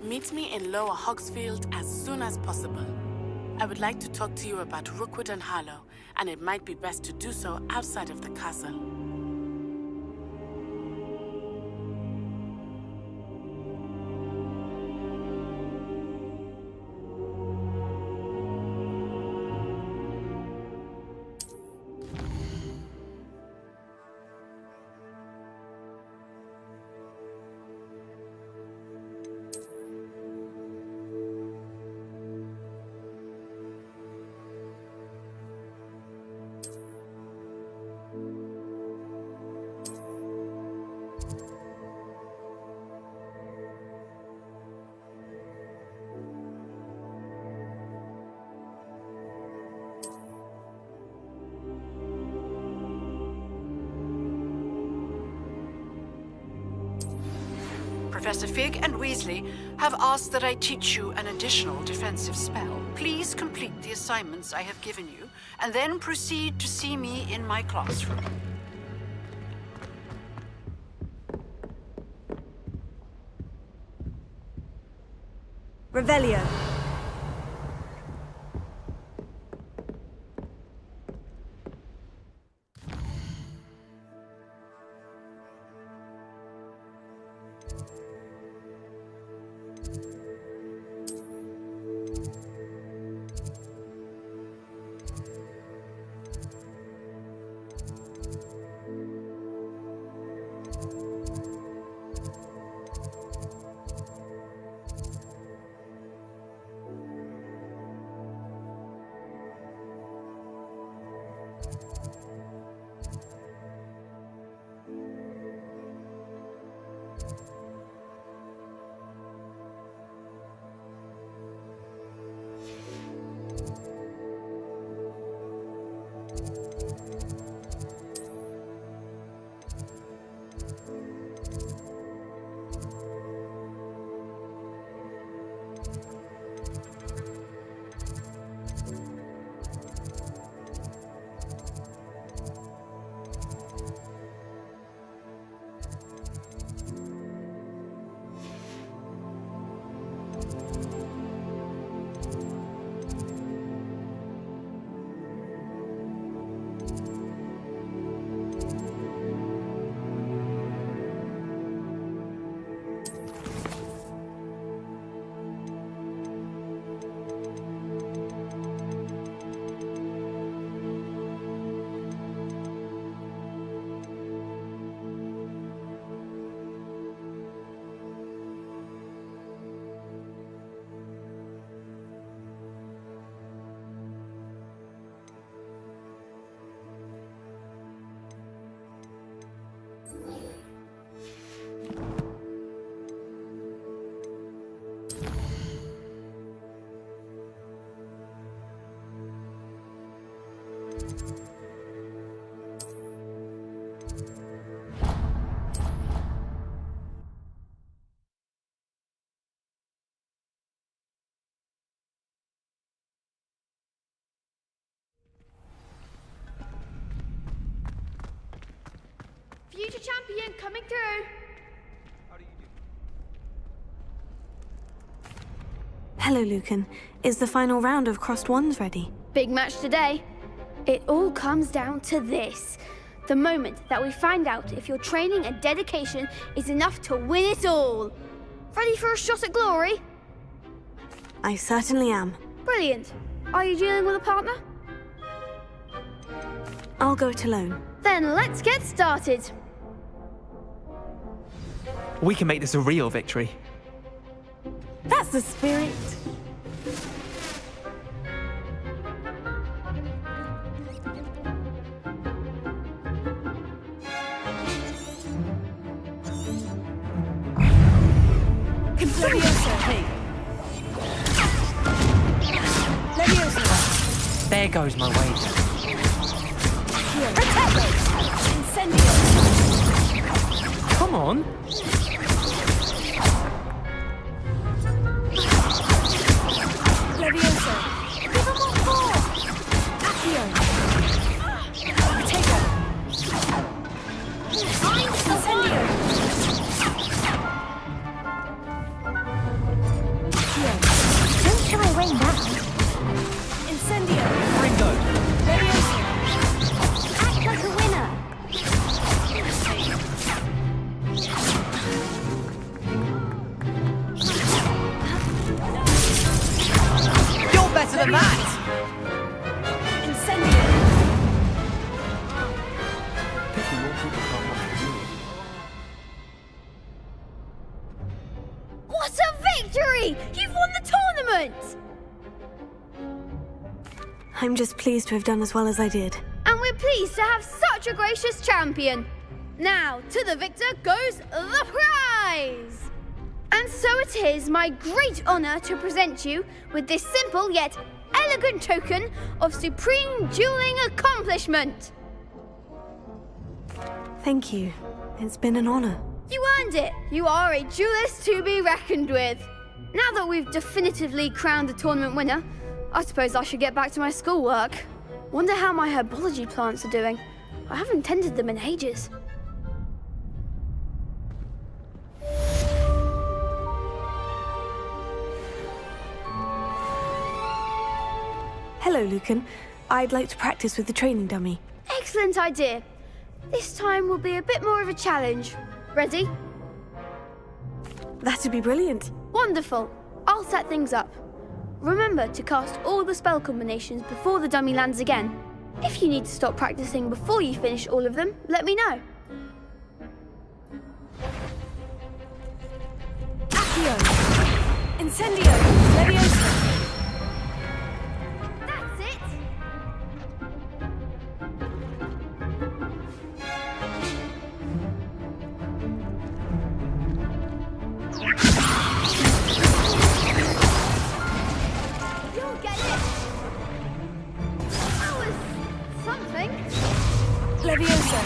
Speaker 8: Meet me in Lower Hogsfield as soon as possible. I would like to talk to you about Rookwood and Harlow, and it might be best to do so outside of the castle.
Speaker 4: Professor Fig and Weasley have asked that I teach you an additional defensive spell. Please complete the assignments I have given you, and then proceed to see me in my classroom.
Speaker 7: Revelio.
Speaker 24: Future champion coming through.
Speaker 2: Hello, Lucan. Is the final round of Crossed Wands ready?
Speaker 24: Big match today. It all comes down to this. The moment that we find out if your training and dedication is enough to win it all. Ready for a shot at glory?
Speaker 2: I certainly am.
Speaker 24: Brilliant. Are you dealing with a partner?
Speaker 2: I'll go it alone.
Speaker 24: Then let's get started.
Speaker 13: We can make this a real victory.
Speaker 7: That's the spirit.
Speaker 13: There goes my wager. Come on.
Speaker 24: What a victory! You've won the tournament!
Speaker 2: I'm just pleased to have done as well as I did.
Speaker 24: And we're pleased to have such a gracious champion. Now, to the victor goes the prize! And so it is my great honor to present you with this simple yet elegant token of supreme dueling accomplishment.
Speaker 2: Thank you. It's been an honor.
Speaker 24: You earned it! You are a duelist to be reckoned with. Now that we've definitively crowned the tournament winner, I suppose I should get back to my schoolwork. Wonder how my herbology plants are doing. I haven't tended them in ages.
Speaker 2: Hello, Lucan. I'd like to practice with the training dummy.
Speaker 24: Excellent idea. This time will be a bit more of a challenge. Ready?
Speaker 2: That'd be brilliant.
Speaker 24: Wonderful. I'll set things up. Remember to cast all the spell combinations before the dummy lands again. If you need to stop practicing before you finish all of them, let me know.
Speaker 2: Accio! Incendio! Leviosa!
Speaker 24: That's it! You'll get it! That was something.
Speaker 2: Leviosa!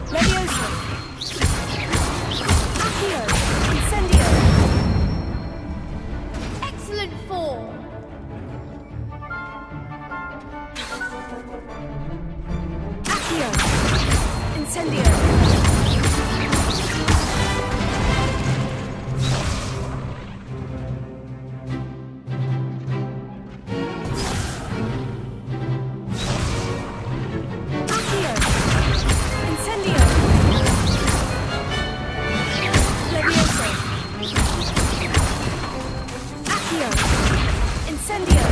Speaker 2: Leviosa! Accio! Incendio!
Speaker 24: Excellent form!
Speaker 2: Accio! Incendio! Accio! Incendio! Leviosa! Accio! Incendio!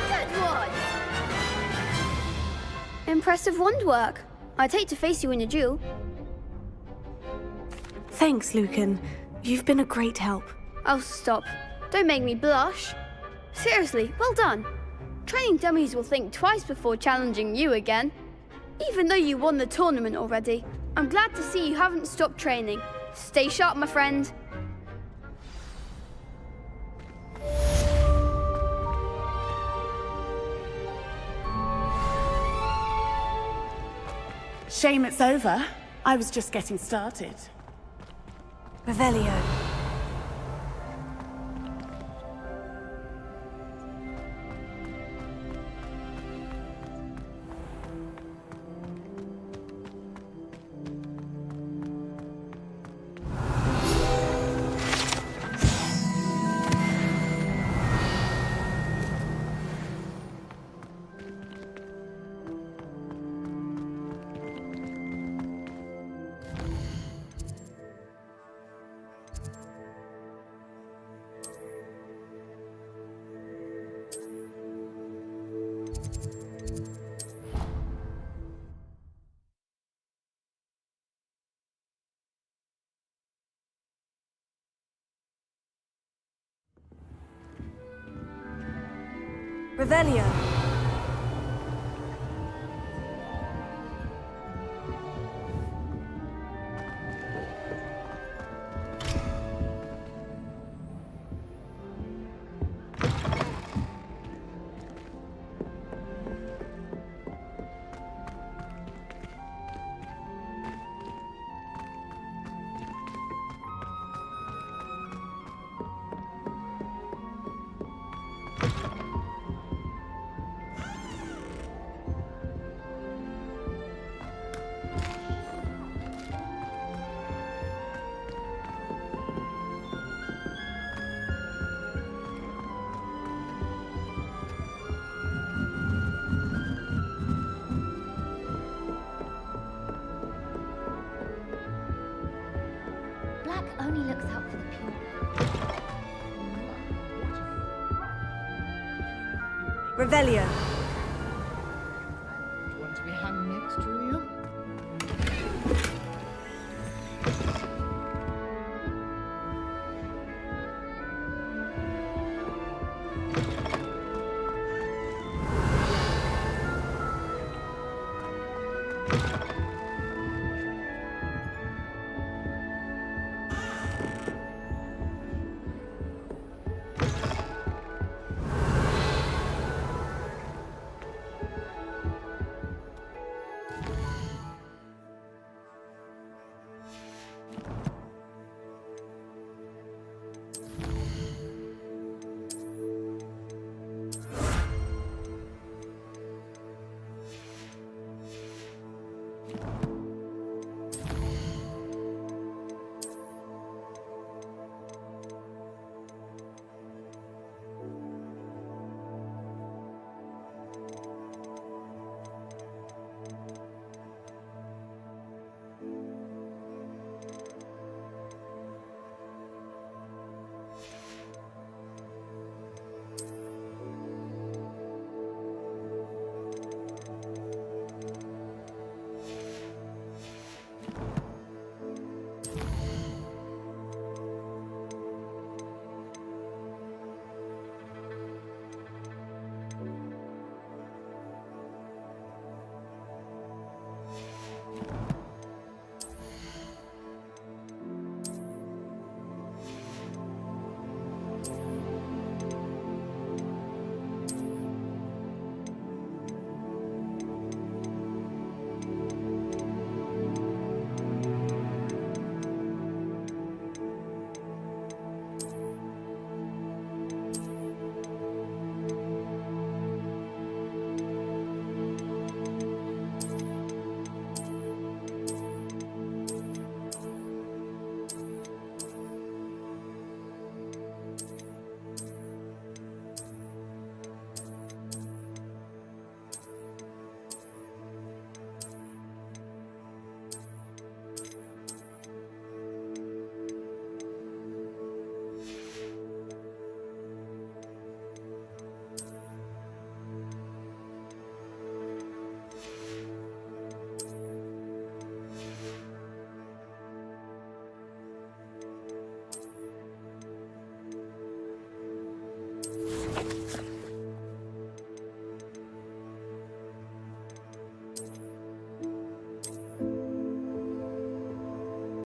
Speaker 24: Good one! Impressive wand work. I'd hate to face you in a duel.
Speaker 2: Thanks, Lucan. You've been a great help.
Speaker 24: Oh, stop. Don't make me blush. Seriously, well done. Training dummies will think twice before challenging you again. Even though you won the tournament already, I'm glad to see you haven't stopped training. Stay sharp, my friend.
Speaker 8: Shame it's over. I was just getting started.
Speaker 2: Revelio. Revelio.
Speaker 17: Black only looks out for the pure.
Speaker 2: Revelio.
Speaker 14: Want to be hung next to you?